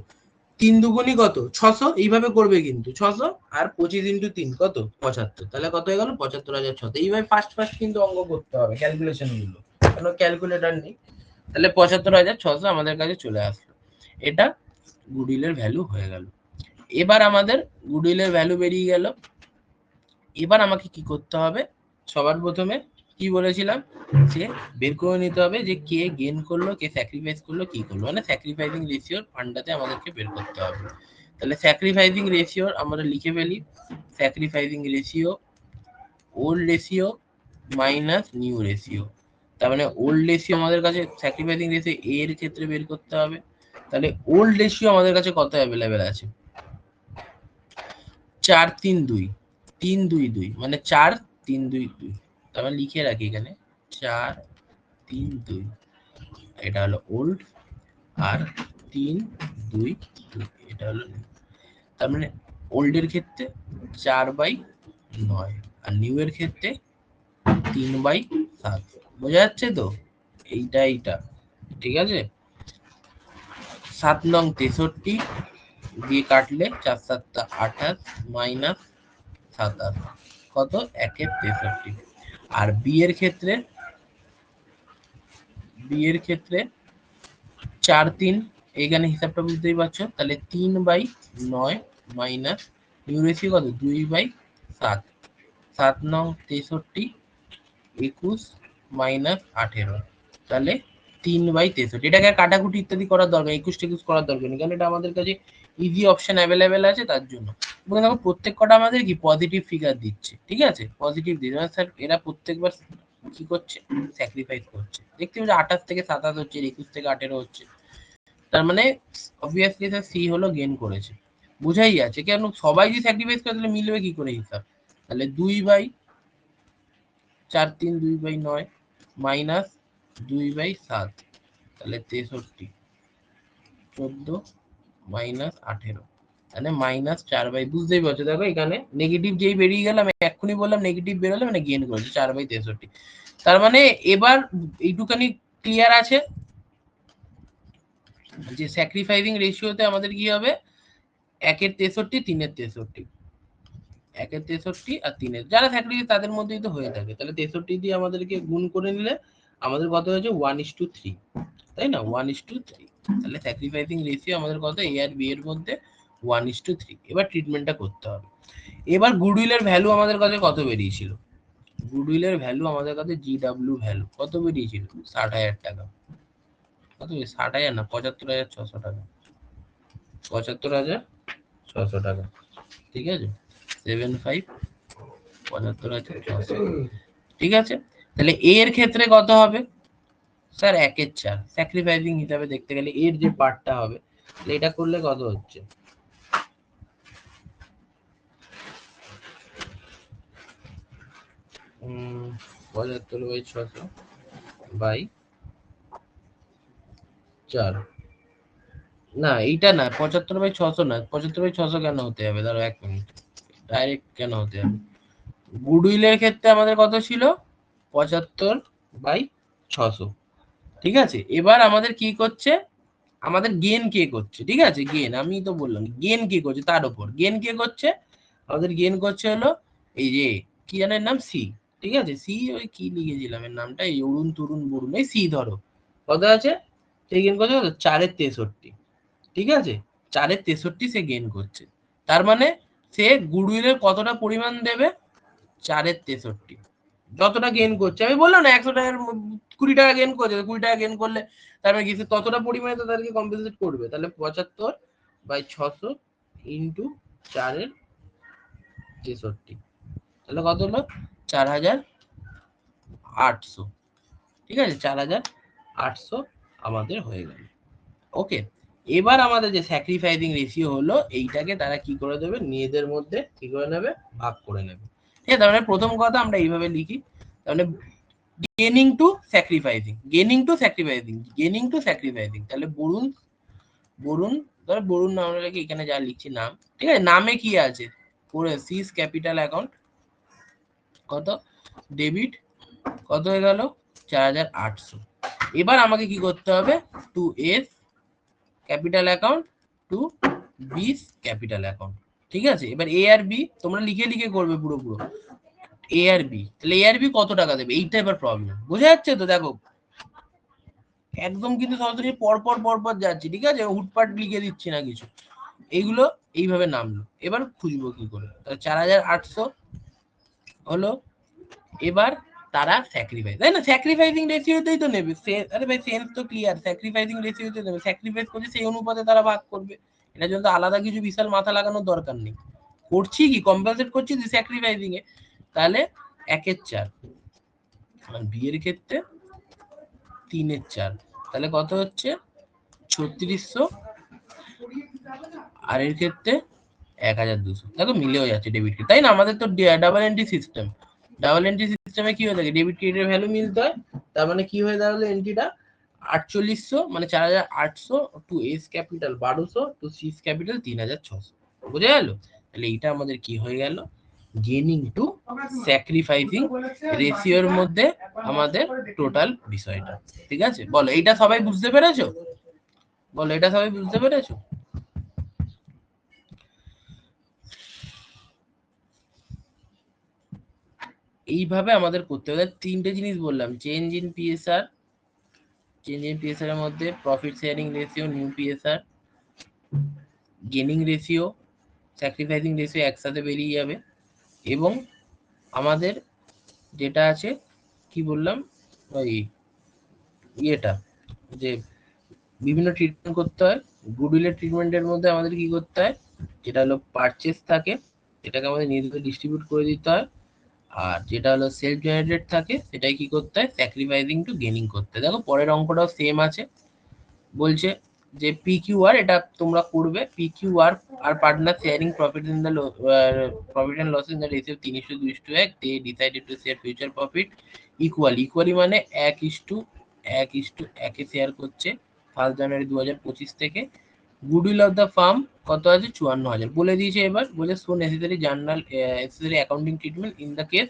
3 দুগুনি কত 600, এইভাবে করবে কিন্তু 600 আর 25 ইন্টু 3 কত 75, তাহলে কত হয়ে গেল 75,600। এইভাবে ফার্স্ট কিন্তু অঙ্ক করতে হবে ক্যালকুলেশন গুলো, কারণ ক্যালকুলেটর নেই। তাহলে 75,600 আমাদের কাছে চলে আসলো। এটা গুডউইলের ভ্যালু হয়ে গেল। এবার আমাদের গুডউইলের ভ্যালু বেরিয়ে গেল। এবার আমাকে কি করতে হবে, সবার প্রথমে কি বলেছিলাম যে বের করে নিতে হবে যে কে গেইন করলো, কে স্যাক্রিফাইস করলো, কি করলো, মানে স্যাক্রিফাইসিং রেশিওর ফান্ডাতে আমাদেরকে বের করতে হবে। তাহলে স্যাক্রিফাইসিং রেশিওর আমরা লিখে ফেলি, sacrificing ratio old ratio minus new ratio. তার মানে ওল্ড রেশিও আমাদের কাছে স্যাক্রিফাইসিং রেশিও এ এর ক্ষেত্রে বের করতে হবে। তাহলে ওল্ড রেশিও আমাদের কাছে কত অ্যাভেলেবেল আছে, 4 3 2 3 2 2 মানে 4 3 2 2। তার মানে লিখে রাখি এখানে 4 3 2, এটা হলো ওল্ড, আর 3 2 2 এটা হলো নিউ। তার মানে ওল্ড এর ক্ষেত্রে 4/9 আর নিউ এর ক্ষেত্রে 3/7। বোঝা যাচ্ছে তো, এইটা ঠিক আছে। 7 নং 63 দিয়ে কাটলে 4 7 28 মাইনাস 27 কত 1 এর 63। আর বি এর ক্ষেত্রে 4 3, এখানে হিসাবটা বুঝতেই পারছো, তাহলে 3/9 মাইনাস নিউ রেশিও কত 2/7, 7 নং 63 21 মাইনাস 18, তাহলে 3/63। এটাকে আর কাটাকুটি ইত্যাদি করার দরকার, 21 করার দরকার নেই, কারণ এটা আমাদের কাছে ইজি অপশন অ্যাভেলেবেল আছে তার জন্য। এবং দেখো প্রত্যেক কটা আমাদের কি পজিটিভ ফিগার দিচ্ছে, ঠিক আছে, পজিটিভ দিচ্ছে, স্যার এরা প্রত্যেকবার কি করছে স্যাক্রিফাইস করছে। দেখতে পাচ্ছি 28 থেকে 27 হচ্ছে, 21 থেকে 18 হচ্ছে, তার মানে অবভিয়াসলি স্যার সি হলো গেইন করেছে, বুঝাই যাচ্ছে। কেন সবাই যদি স্যাক্রিফাইস করে তাহলে মিলবে কি করে হিসাব। তাহলে 2/4 3 2/9 মাইনাস 2/7, তাহলে 63 14 মাইনাস 18, তাহলে মাইনাস 4/, বুঝতেই পারছো। দেখো এখানে নেগেটিভ যেই বেরিয়ে গেল, আমি এক্ষুনি বললাম নেগেটিভ বেরোলে মানে গেইন করেছে 4/63। তার মানে এবার এইটুখানি ক্লিয়ার আছে যে স্যাক্রিফাইসিং রেশিওতে আমাদের কি হবে 1 এর 63 3 এর 63, 1 এর 63 আর 3 এর, যারা স্যাক্রিফাইস তাদের মধ্যেই তো হয়ে থাকে। তাহলে 63 দিয়ে আমাদেরকে গুণ করে নিলে আমাদের কত হয়েছে 1:3, তাই না 1:3। তাহলে স্যাক্রিফাইসিং রেশিও আমাদের কত এ আর বি এর মধ্যে 1:3। এবার ট্রিটমেন্টটা করতে হবে। এবার গুডউইলের ভ্যালু আমাদের কাছে কত বেরিয়েছিল, গুডউইলের ভ্যালু আমাদের কাছে জিডব্লিউ ভ্যালু কত বেরিয়েছিল 60,000 টাকা। কত 60,000 না 75,600 টাকা, 75,600 টাকা, ঠিক আছে 75 75,600, ঠিক আছে। তাহলে এ এর ক্ষেত্রে কত হবে স্যার 1 এর 4, স্যাক্রিফাইসিং হিসাবে দেখতে গেলে এর যে পার্টটা হবে, তাহলে এটা করলে কত হচ্ছে 75/600 বাই 4, না এইটা না 75/600 না, 75/600 কেন হতে হবে, ধরো 1 মিনিট, ডাইরেক্ট কেন হতে হবে। গুডউইলের ক্ষেত্রে আমাদের কত ছিল 75/600, ঠিক আছে। এবার আমাদের কি করছে, আমাদের গেন কে করছে, ঠিক আছে, গেন আমি তো বললাম গেন কে করছে, তার উপর গেন কে করছে, আমাদের গেন করছে হলো এই যে কি জানেন নাম সি, ঠিক আছে, সি ওই কি লিখেছিলাম এর নামটা, এই অরুণ তরুণ বরুণ, এই সি ধরো কত আছে, সেই গেন করছে কত 4 এর 63, ঠিক আছে 4 এর 63 সে গেন করছে। তার মানে সে গুডউইলের কতটা পরিমাণ দেবে 4 এর 63, যতটা গেইন করছে। আমি বললাম না 100 টাকার 20 টাকা গেইন করছে, 20 টাকা গেইন করলে তারপরে কি ততটা পরিমাণে তো তাদেরকে কম্পেনসেট করবে। তাহলে 75/600 ইন্টু 4 এর 63, তাহলে কত হলো 4,800, ঠিক আছে 4,800 আমাদের হয়ে গেল। ওকে, এবার আমাদের যে স্যাক্রিফাইসিং রেশিও হলো এইটাকে তারা কি করে দেবে, নিজেদের মধ্যে কি করে নেবে, ভাগ করে নেবে, ঠিক আছে। তার মানে প্রথম কথা আমরা এইভাবে লিখি, তার মানে gaining to sacrificing, gaining to sacrificing, gaining to sacrificing. তাহলে বরুণ বরুণ ধর বরুণ নাম রেখে এখানে যা লিখছি নাম, ঠিক আছে, নামে কি আছে পুরো সিস ক্যাপিটাল অ্যাকাউন্ট কত ডেবিট কত হয়ে গেল 4,800। এবার আমাকে কি করতে হবে to S capital account to B's capital account, ঠিক আছে। এবার এ আর বি তোমরা লিখে লিখে করবে পুরো পুরো এ আর বি, তাহলে এ আর বি কত টাকা দেবে, এইটা এবার প্রবলেম, বোঝা যাচ্ছে তো। দেখো একদম কিন্তু সরাসরি পরপর যাচ্ছি, ঠিক আছে, হুটপাট লিখে দিচ্ছি না কিছু। এইগুলো এইভাবে নামলো, এবার খুঁজবো কি করে? 4800 হলো। এবার তারা স্যাক্রিফাইস, তাই না? স্যাক্রিফাইসিং রেশিওতেই তো নেবে। আরে ভাই সেন্স তো ক্লিয়ার, স্যাক্রিফাইসিং রেশিওতে নেবে, স্যাক্রিফাইস করছে সেই অনুপাতে তারা ভাগ করবে। এটা জন্য আলাদা কিছু বিশাল মাথা লাগানোর দরকার নেই। করছি কি, কম্পালসেট করছি স্যাক্রিফাইসিং এ। তাহলে 1/4, আর বি এর ক্ষেত্রে 3/4, তাহলে কত হচ্ছে? 3600। আর এর ক্ষেত্রে 1200। দেখো মিলেও যাচ্ছে ডেবিট ক্রেডিট, তাই না? আমাদের তো double entry system. Double entry সিস্টেমে কি হয়ে থাকে, ডেবিট ক্রেডিটের ভ্যালু মিলতে হয়। তার মানে কি হয়ে দাঁড়ালো এন্ট্রিটা? 4800 মানে 4800 to S capital 1200 to C's capital 3600। বুঝে গেল? তাহলে এইটা আমাদের কি হয়ে গেল? গেনিং টু স্যাক্রিফাইসিং রেশিওর মধ্যে আমাদের টোটাল বিষয়টা। ঠিক আছে, বলো এইটা সবাই বুঝতে পেরেছো? বলো এটা সবাই বুঝতে পেরেছো? এইভাবে আমাদের করতে হবে। তিনটে জিনিস বললাম, change in PSR, change in PSR এর মধ্যে profit sharing ratio, new PSR, gaining ratio, sacrificing ratio একসাথে বেরিয়ে যাবে। এবং আমাদের যেটা আছে কি বললাম, ওই ইয়েটা, যে বিভিন্ন ট্রিটমেন্ট করতে হয়। গুডউইলের ট্রিটমেন্টের মধ্যে আমাদের কি করতে হয়, যেটা হলো পারচেস থাকে, এটাকে আমাদের নিজেদের ডিস্ট্রিবিউট করে দিতে হয়। আর যেটা হলো সেলফ জেনারেটেড থাকে, সেটাই কি করতে হয়, স্যাক্রিফাইসিং টু গেনিং করতে হয়। দেখো পরের অঙ্কটাও সেম আছে, বলছে যে পিকিউআর, এটা তোমরা করবে। পিকিউআর আর partner sharing profit in the profit and loss in the ratio 3:2:1, they decided to share future profit equally মানে 1:1 শেয়ার করছে 1 জানুয়ারি 2025 থেকে। গুডউইল অফ দ্য ফার্ম কত আছে? 54,000 বলে দিয়েছে। এবার বলে so necessary journal necessary accounting treatment in the case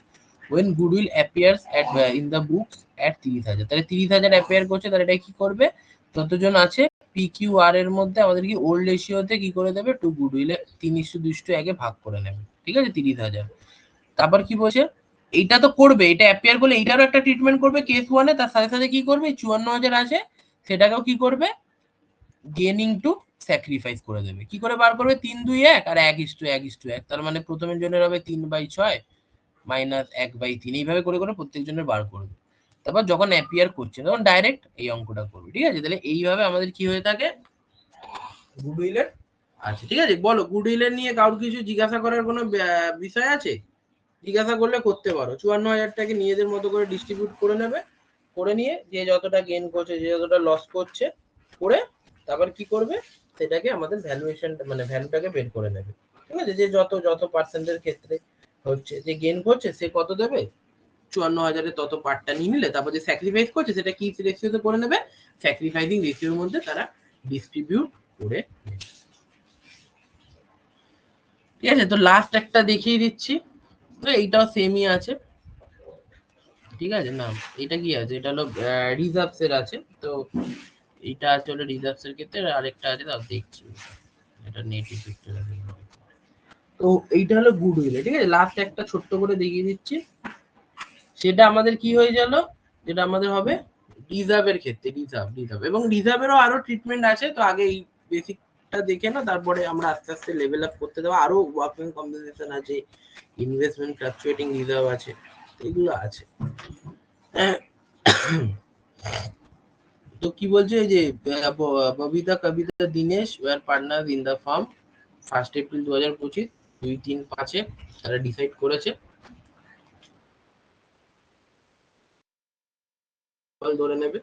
when goodwill appears at in the books at 30,000। তাহলে 30,000 অ্যাপিয়ার করছে, তাহলে এটা কি করবে? যতজন আছে পিকিউআর এর মধ্যে আমাদের কি ওল্ড রেশিওতে কি করে দেবে, টু গুডউইলে 3:2:1 ভাগ করে নেবে। ঠিক আছে, 30,000। তারপর কি বলছে, এইটা তো করবে, এটা অ্যাপিয়ার করলে এইটারও একটা ট্রিটমেন্ট করবে কেস ওয়ানে। তার সাথে সাথে কি করবে, 54,000 আছে সেটাকেও কি করবে, গেনিং টু স্যাক্রিফাইস করে দেবে। কি করে বার করবে? 3:2:1 আর 1:1:1। তার মানে প্রথমের জনের হবে 3/6 মাইনাস 1/3, এইভাবে করে করে প্রত্যেক জনের বার করবে। তারপর যখন অ্যাপিয়ার করছে তখন ডাইরেক্ট এই অঙ্কটা করবে। ঠিক আছে, তাহলে এইভাবে আমাদের কি হয়ে থাকে গুডউইলের। আচ্ছা ঠিক আছে, বলো গুডউইলের নিয়ে কারোর কিছু জিজ্ঞাসা করার কোনো বিষয় আছে? জিজ্ঞাসা করলে করতে পারো। 54,000টাকে নিজেদের মতো করে ডিস্ট্রিবিউট করে নেবে, করে নিয়ে যে যতটা গেইন করছে, যে যতটা লস করছে করে, তারপর কি করবে, সেটাকে আমাদের ভ্যালুয়েশন মানে ভ্যালুটাকে বের করে নেবে। ঠিক আছে, যে যত যত পার্সেন্টের ক্ষেত্রে হচ্ছে যে গেইন করছে সে কত দেবে, 54,000-এর তত পার্টটা নিয়ে নিলে, তারপর যে স্যাক্রিফাইস করছে সেটা কি রেশিওতে করে নেবে, স্যাক্রিফাইসিং রেশিওর মধ্যে তারা ডিস্ট্রিবিউট করে নেবে। ঠিক আছে, তো লাস্ট একটা দেখিয়ে দিচ্ছি, এইটাও সেমই আছে। ঠিক আছে, না এটা কি আছে, এটা হলো রিজার্ভস এর আছে। তো এইটা আছে হলো রিজার্ভস এর ক্ষেত্রে, আরেকটা আছে তাও দেখছি, এটা নেট ইফেক্টের আছে। তো এইটা হলো গুডউইল। ঠিক আছে, লাস্ট একটা ছোট্ট করে দেখিয়ে দিচ্ছি, সেটা আমাদের কি হয়ে গেল, যেটা আমাদের হবে রিজার্ভের ক্ষেত্রে। রিজার্ভ এবং রিজার্ভেরও আরো ট্রিটমেন্ট আছে। তো আগে এই বেসিকটা দেখে না, তারপরে আমরা আস্তে আস্তে লেভেল আপ করতে দেবো। আরো ওয়ার্কিং কম্পেনসেশন আছে, ইনভেস্টমেন্ট ফ্লাকচুয়েটিং রিজার্ভ আছে, এগুলো আছে। তো কি বলছে যে Babita Kabita Dinesh were partner in the firm 1 April 2025, 2-3-5 তারা ডিসাইড করেছে। ধরে নেবে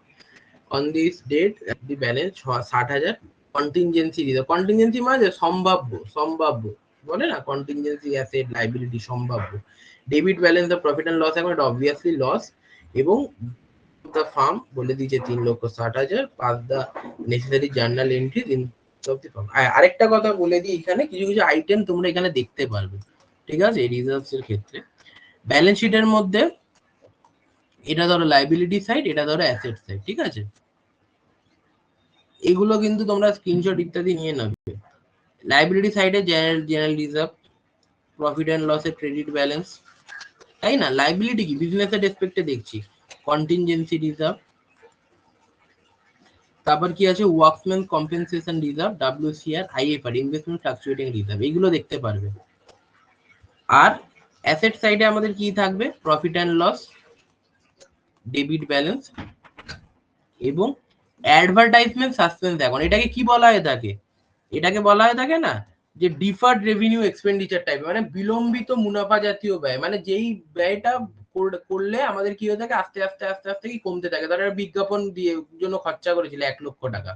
on this date the balance 60,000 contingency reserve. Contingency মানে সম্ভাব্য বলে না, কন্টিনজেন্সি অ্যাসেট লাইবিলিটি সম্ভাব্য। Debit balance the profit and loss account obviously loss. এবং দ্য ফার্ম বলে দিয়েছে 3,60,000 pass the necessary journal entries in of the farm. আরেকটা কথা বলে দিই, এখানে কিছু কিছু আইটেম তোমরা এখানে দেখতে পারবে। ঠিক আছে, রিজার্ভস এর ক্ষেত্রে ব্যালেন্স শিটের মধ্যে এটা ধরো লাইবিলিটি সাইড, এটা ধরো অ্যাসেট সাইড। ঠিক আছে, এগুলো কিন্তু তোমরা স্ক্রিনশট ইত্যাদি নিয়ে নেবে। লাইবিলিটি সাইডে জেনারেল রিজার্ভ, প্রফিট এন্ড লসের ক্রেডিট ব্যালেন্স, তাই না? লাইবিলিটি কি, বিজনেসের রেসপেক্টে দেখছি কন্টিনজেন্সি রিজার্ভ, তারপর কি আছে workman compensation reserve, WCR, IFR investment fluctuating reserve, এগুলো দেখতে পারবে। আর অ্যাসেট সাইডে আমাদের কি থাকবে profit and loss, debit balance এবং অ্যাডভার্টাইজমেন্ট সাসপেন্স অ্যাকাউন্ট। এটাকে কি বলা হয়ে থাকে, এটাকে বলা হয়ে থাকে না যে ডিফার্ড রেভিনিউ এক্সপেন্ডিচার টাইপ, মানে বিলম্বিত মুনাফা জাতীয় ব্যয়, মানে যেই ব্যয়টা করলে আমাদের কি হয়ে থাকে আস্তে আস্তে আস্তে আস্তে কি কমতে থাকে। তারা বিজ্ঞাপন দিয়ে জন্য খরচা করেছিল 1 লক্ষ টাকা,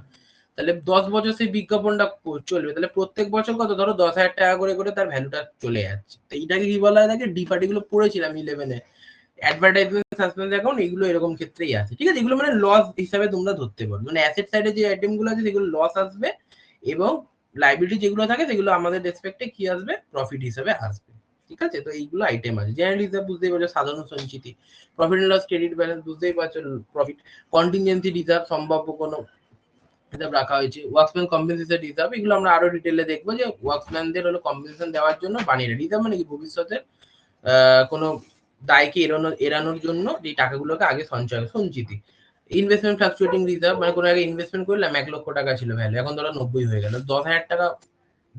তাহলে 10 বছর সেই বিজ্ঞাপনটা চলবে, তাহলে প্রত্যেক বছর কত ধরো 10,000 টাকা করে করে তার ভ্যালুটা চলে যাচ্ছে। তো এইটাকে কি বলা হয় থাকে ডিফার্ড, এগুলো পড়েছিলাম 11-এ, অ্যাডভার্টাইজমেন্ট সাসপেন্স অ্যাকাউন্ট, এগুলো এরকম ক্ষেত্রেই আছে। ঠিক আছে, এগুলো মানে লস হিসাবে তোমরা ধরতে পারো, মানে অ্যাসেট সাইডে যে আইটেম গুলো আছে সেগুলো লস আসবে এবং লাইবিলিটি যেগুলো থাকে সেগুলো আমাদের রেসপেক্টে কি আসবে প্রফিট হিসাবে আসবে। ঠিক আছে, তো এইগুলো আইটেম আছে। জেনারেল রিজার্ভ বুঝতেই পারছো, সাধারণ সঞ্চিতি, profit and loss credit balance বুঝতেই পারছো, প্রফিট কন্টিনজেন্সি রিজার্ভ, সম্ভাব্য কোনো রিজার্ভ রাখা হয়েছে, ওয়ার্কম্যান কম্পেনসেশন রিজার্ভ, এগুলো আমরা আরো ডিটেইলে দেখবো যে ওয়ার্কম্যানদের হলো কম্পেনসেশন দেওয়ার জন্য বানিয়ে রিজার্ভ, মানে কি ভবিষ্যতে কোনো দায়কে এড়ানোর জন্য এই টাকাগুলোকে আগে সঞ্চিতি। ইনভেস্টমেন্ট ফ্লাকচুয়েটিং রিজার্ভ, মানে কোনো আগে ইনভেস্টমেন্ট করলাম 1 লক্ষ টাকা ছিল ভ্যালু, এখন ধরো 90 হয়ে গেল, 10,000 টাকা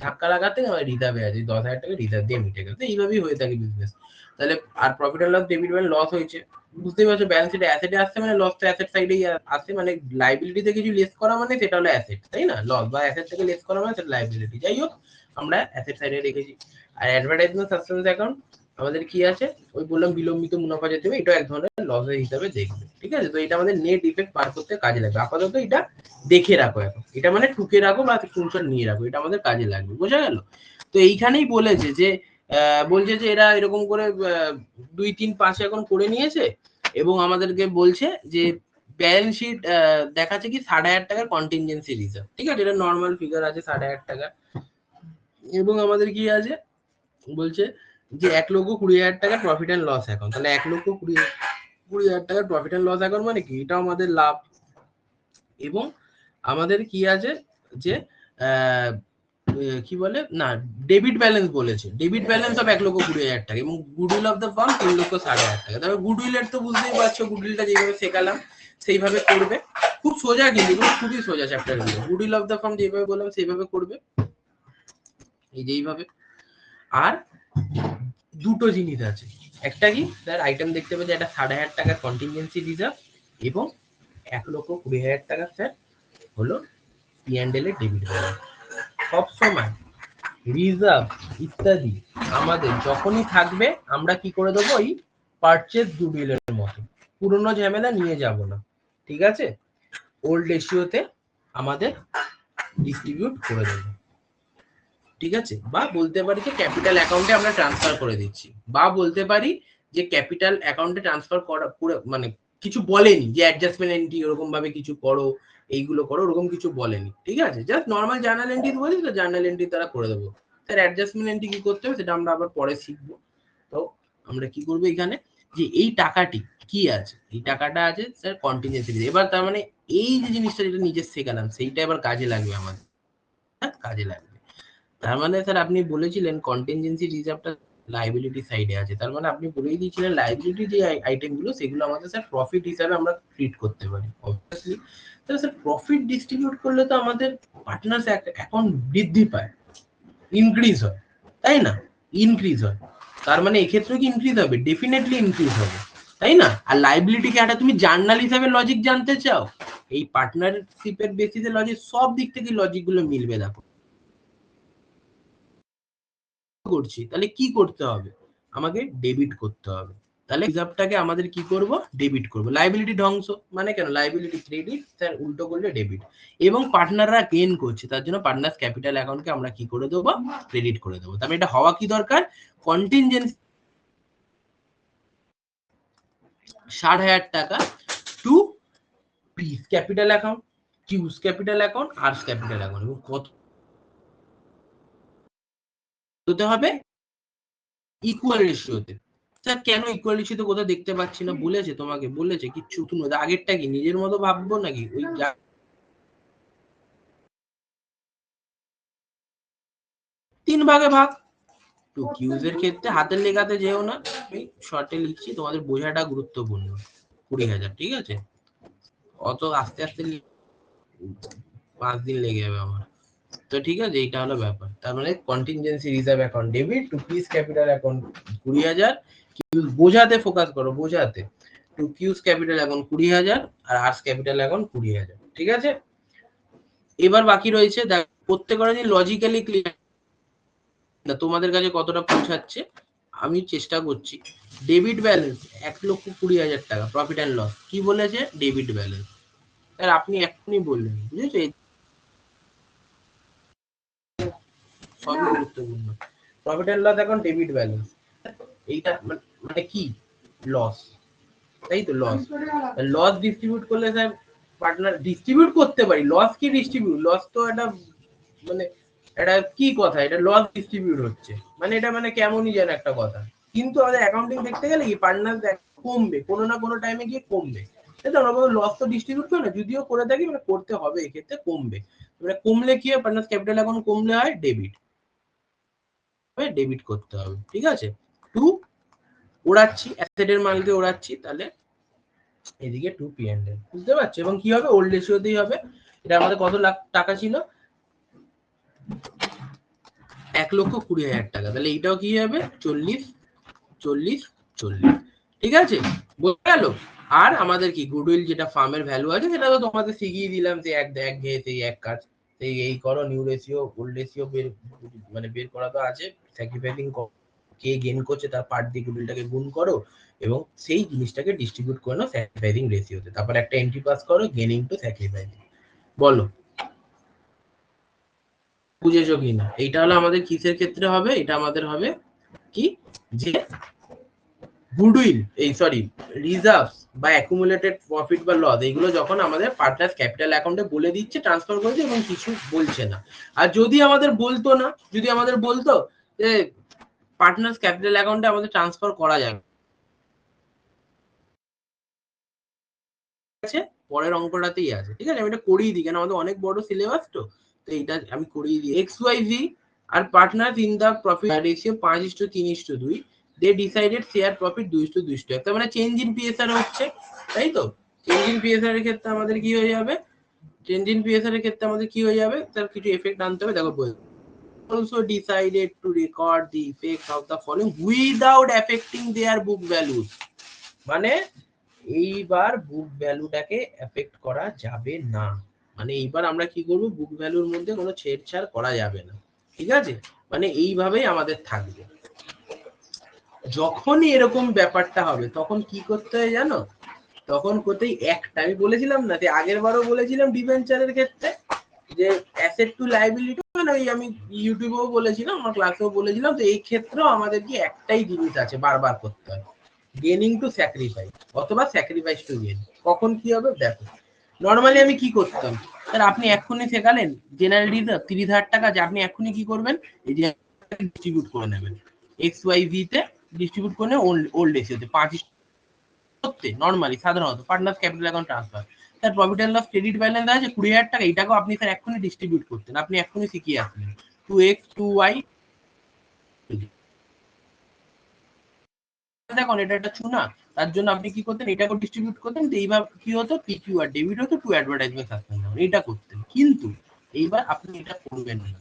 ধাক্কা লাগাতে আমার রিজার্ভে আছে, 10,000 টাকা রিজার্ভ দিয়ে মিটে গেল। এইভাবেই হয়ে থাকে বিজনেস। তাহলে আর profit and loss, debit balance, loss হয়েছে বুঝতেই পারছো, ব্যালেন্স শিটে অ্যাসেটে আসছে মানে লস তো অ্যাসেট সাইডেই আসে, মানে লাইবিলিটিতে কিছু লেস করা মানে সেটা হলো অ্যাসেট, তাই না? লস বা অ্যাসেট থেকে লেস করা মানে সেটা লাইবিলিটি। যাই হোক, আমরা অ্যাসেট সাইডে রেখেছি। আর অ্যাডভার্টাইজমেন্ট সাসপেন্স অ্যাকাউন্ট আমাদের কি আছে, ওই বললাম বিলম্বিত মুনাফা জাতীয়, এটা এক ধরনের লসের হিসাবে দেখবে। ঠিক আছে, তো এটা আমাদের নেট ইফেক্ট বার করতে কাজে লাগবে। আপাতত এটা দেখে রাখো, এখন এটা মানে টুকে রাখো বা স্ক্রিনশট নিয়ে রাখো, এটা আমাদের কাজে লাগবে। বোঝা গেল? তো এইখানেই বলেছে যে বলছে যে এরা এরকম করে 2-3-5 এখন করে নিয়েছে এবং আমাদেরকে বলছে যে ব্যালেন্স শিট দেখাচ্ছে কি 5,500 টাকার কন্টিনজেন্সি রিজার্ভ। ঠিক আছে, এটা নর্মাল ফিগার আছে 5,500 টাকা, এবং আমাদের কি আছে বলছে যে 1,20,000 টাকার প্রফিট অ্যান্ড লস অ্যাকাউন্ট। তাহলে 1,20,000 টাকার প্রফিট অ্যান্ড লস অ্যাকাউন্ট মানে কি, এটাও আমাদের লাভ। এবং আমাদের কি আছে যে কি বলে না, ডেবিট ব্যালেন্স বলেছে, ডেবিট ব্যালেন্স অফ 1,20,000 টাকা এবং গুডউইল অফ দ্য ফার্ম 3,60,000 টাকা। তবে গুডউইলের তো বুঝতেই পারছো, গুডউইলটা যেভাবে শেখালাম সেইভাবে করবে, খুব সোজা, কিন্তু খুবই সোজা চ্যাপ্টার গুলো। গুডউইল অফ দ্য ফার্ম যেভাবে বললাম সেইভাবে করবে, এই যেইভাবে। আর দুটো জিনিস আছে, একটা কি তার আইটেম দেখতে পাবে যে একটা 5,500 টাকার কন্টিনজেন্সি রিজার্ভ এবং 1,20,000 টাকা স্যার হলো P&L এর ডেবিট ব্যালেন্স। সবসময় রিজার্ভ ইত্যাদি আমাদের যখনই থাকবে আমরা কি করে দেবো, এই পারচেজ গুডউইলের মতো পুরোনো ঝামেলা নিয়ে যাব না। ঠিক আছে, ওল্ড রেশিওতে আমাদের ডিস্ট্রিবিউট করে দেবো। ঠিক আছে, বা বলতে পারি যে ক্যাপিটাল অ্যাকাউন্টে আমরা ট্রান্সফার করে দিচ্ছি, বা বলতে পারি যে ক্যাপিটাল অ্যাকাউন্টে ট্রান্সফার করা পুরো, মানে কিছু বলেনি যে অ্যাডজাস্টমেন্ট এন্ট্রি ওরকম ভাবে কিছু করো, এইগুলো করো, ওরকম কিছু বলেনি। ঠিক আছে, জাস্ট নর্মাল জার্নাল এন্ট্রি বলি, তো জার্নাল এন্ট্রি তারা করে দেবো। স্যার অ্যাডজাস্টমেন্ট এন্ট্রি কি করতে হবে সেটা আমরা আবার পরে শিখবো। তো আমরা কি করবো এখানে, যে এই টাকাটি কি আছে, এই টাকাটা আছে স্যার কন্টিনজেন্সি। এবার তার মানে এই যে জিনিসটা যেটা নিজে শেখালাম সেইটা এবার কাজে লাগবে আমাদের, হ্যাঁ কাজে লাগবে। তার মানে স্যার আপনি বলেছিলেন কন্টিনজেন্সি রিজার্ভটা লাইবিলিটি সাইডে আছে, তার মানে আপনি বলেই দিয়েছিলেন লাইবিলিটি যে আইটেম গুলো সেগুলো আমাদের স্যার প্রফিট হিসাবে আমরা ট্রিট করতে পারি। অবভিয়াসলি তাহলে স্যার প্রফিট ডিস্ট্রিবিউট করলে তো আমাদের পার্টনার্স অ্যাকাউন্ট বৃদ্ধি পায়, ইনক্রিজ হয়, তাই না? ইনক্রিজ হয়, তার মানে এক্ষেত্রে কি ইনক্রিজ হবে? ডেফিনেটলি ইনক্রিজ হবে, তাই না? আর লাইবিলিটিকে একটা তুমি জার্নাল হিসাবে লজিক জানতে চাও, এই পার্টনারশিপের বেসিসে লজিক, সব দিক থেকে লজিক গুলো মিলবে। দেখো করছি, তাহলে কি করতে হবে, আমাকে ডেবিট করতে হবে। তাহলে রিজার্ভটাকে আমাদের কি করব, ডেবিট করব। লাইবিলিটি ধ্বংস মানে কেন, লাইবিলিটি ক্রেডিট স্যার উল্টো করলে ডেবিট, এবং পার্টনাররা গেইন করছে তার জন্য পার্টনার্স ক্যাপিটাল অ্যাকাউন্টকে আমরা কি করে দেবো, ক্রেডিট করে দেবো। তবে এটা হওয়া কি দরকার, কন্টিনজেন্সি 60,000 টাকা to P's capital account, Q's capital account, R's capital account, এবং কত হতে হবে, ইকুয়াল রেশিওতে। স্যার কেন ইকুয়াল রেশিওতে কোথাও দেখতে পাচ্ছি না, বলেছে তোমাকে, বলেছে কিচ্ছু? তুমি আগেরটা কি নিজের মতো ভাববো নাকি, ওই 3 ভাগে ভাগ। টু কিউজের ক্ষেত্রে হাতের লেখাতে যেও না, আমি শর্টে লিখছি, তোমাদের বোঝাটা গুরুত্বপূর্ণ। 20,000, ঠিক আছে, অত আস্তে আস্তে 5 দিন লেগে যাবে আমার। তো ঠিক আছে, এইটা হলো ব্যাপার। তার মানে contingency reserve account debit, to Q's capital account 20,000, বোঝাতে ফোকাস করো, বোঝাতে। টু কিউজ ক্যাপিটাল অ্যাকাউন্ট 20,000 আর আর্টস ক্যাপিটাল অ্যাকাউন্ট 20,000। ঠিক আছে, এবার বাকি রয়েছে করতে করে যে লজিক্যালি ক্লিয়ার না তোমাদের কাছে কতটা পৌঁছাচ্ছে আমি চেষ্টা করছি। ডেবিট ব্যালেন্স 1,20,000 টাকা, প্রফিট অ্যান্ড লস কি বলেছে? Debit balance. স্যার আপনি এখনই বললেন, বুঝেছো? সবই গুরুত্বপূর্ণ। Profit and loss account debit balance, এইটা মানে কি? লস, তাই তো? লস, লস ডিস্ট্রিবিউট করলে স্যার পার্টনার ডিস্ট্রিবিউট করতে পারি, লস কি ডিস্ট্রিবিউট? লস তো এটা মানে এটা কি কথা? এটা লস ডিস্ট্রিবিউট হচ্ছে মানে এটা মানে কেমনই যেন একটা কথা। কিন্তু আমাদের অ্যাকাউন্টিং দেখতে গেলে কি পার্টনার কমবে, কোনো না কোনো টাইমে গিয়ে কমবে, তাই তো? আমরা লস তো ডিস্ট্রিবিউট করে না, যদিও করে থাকি মানে করতে হবে, এক্ষেত্রে কমবে। মানে কমলে কি হয়? পার্টনার ক্যাপিটাল অ্যাকাউন্ট কমলে হয় ডেবিট, ডেবিট করতে হবে। ঠিক আছে, টু ওড়াচ্ছি, অ্যাসেটের মালকে ওড়াচ্ছি, তাহলে এদিকে টু পি এন্ড এল, বুঝতে পারছো? এবং কি হবে? ওল্ড রেশিওতেই হবে। এটা আমাদের কত লাখ টাকা ছিল? 1,20,000 টাকা। তাহলে এইটাও কি হবে? 40 40 40। ঠিক আছে, বোঝা গেল? আর আমাদের কি গুডউইল, যেটা ফার্মের ভ্যালু আছে, সেটা তো তোমাদের শিখিয়ে দিলাম যে এক ঘেয়ে সেই এক কাজ, সেই এই করো, নিউ রেশিও ওল্ড রেশিও বের মানে বের করা তো আছে, স্যাক্রিফাইসিং কে গেইন করছে তার পার্ট দিয়ে গুডউইলটাকে গুণ করো এবং সেই জিনিসটাকে ডিস্ট্রিবিউট করে নাও স্যাক্রিফাইসিং রেশিওতে, তারপর একটা এন্ট্রি পাস করো গেইনিং টু স্যাক্রিফাইসিং। বলো বুঝেছো কিনা? এইটা হলো আমাদের কিসের ক্ষেত্রে হবে? এটা আমাদের হবে কি, যে গুডউইল, এই সরি রিজার্ভস বা অ্যাকুমুলেটেড প্রফিট বা লস, এইগুলো যখন আমাদের পার্টনার্স ক্যাপিটাল অ্যাকাউন্টে বলে দিচ্ছে ট্রান্সফার করেছে এবং কিছু বলছে না। আর যদি আমাদের বলতো না, যদি আমাদের বলতো যে পার্টনার্স ক্যাপিটাল অ্যাকাউন্টে আমাদের ট্রান্সফার করা যাবে, আছে পরের অঙ্কটাতেই আছে। ঠিক আছে, আমি এটা করিয়ে দিই, কেন আমাদের অনেক বড় সিলেবাস তো, তো এইটা আমি করিয়ে দিই। এক্স ওয়াই জি আর partners in the profit ratio 5:3:2, they decided share profit 2:2:1। তার মানে চেঞ্জ ইন পিএসআর হচ্ছে, তাই তো? চেঞ্জ ইন পিএসআর এর ক্ষেত্রে আমাদের কি হয়ে যাবে? চেঞ্জ ইন পিএসআর এর ক্ষেত্রে আমাদের কি হয়ে যাবে? তার কিছু এফেক্ট আনতে হবে, দেখো বল। Also decided to record the effects of the following without affecting their book values। মানে এইবার বুক ভ্যালুটাকে এফেক্ট করা যাবে না, মানে এইবার আমরা কি করব? বুক ভ্যালুর মধ্যে কোনো ছেড়ছাড় করা যাবে না। ঠিক আছে, মানে এইভাবেই আমাদের থাকবে। যখনই এরকম ব্যাপারটা হবে তখন কি করতে হয় জানো? তখন করতেই একটা, আমি বলেছিলাম না যে আগের বারও বলেছিলাম ডিবেঞ্চারের ক্ষেত্রে, যে অ্যাসেট টু লায়াবিলিটি, মানে ওই আমি ইউটিউবেও বলেছিলাম, আমার ক্লাসেও বলেছিলাম, তো এই ক্ষেত্রেও আমাদের কি একটাই জিনিস আছে বারবার করতে হয়, গেনিং টু স্যাক্রিফাইস অথবা স্যাক্রিফাইস টু গেন। কখন কি হবে দেখো। নর্মালি আমি কি করতাম, স্যার আপনি এক্ষুনি শেখালেন জেনারেল রিজার্ভ 30,000 টাকা, যে আপনি এক্ষুনি কি করবেন? এই যে ডিস্ট্রিবিউট করে নেবেন এক্স ওয়াই ভি তে, ডিস্ট্রিবিউট করে ওল্ড রেশিওতে 5 করতে নর্মালি সাধারণত partners capital account transfer. Sir profit and loss credit balance আছে 20,000 টাকা, এইটাকেও আপনি স্যার এক্ষুনি ডিস্ট্রিবিউট করতেন, আপনি এক্ষুনি শিখিয়ে আসলেন 2x 2y। দেখুন এটা একটা চুনা, তার জন্য আপনি কি করতেন? এটাকে ডিস্ট্রিবিউট করতেন, তো এইভাবে কি হতো? পিকিউ আর ডেবিট হতো, টু অ্যাডভার্টাইজমেন্ট সাসপেন্ড হতো, এটা করতেন। কিন্তু এইবার আপনি এটা করবেন না,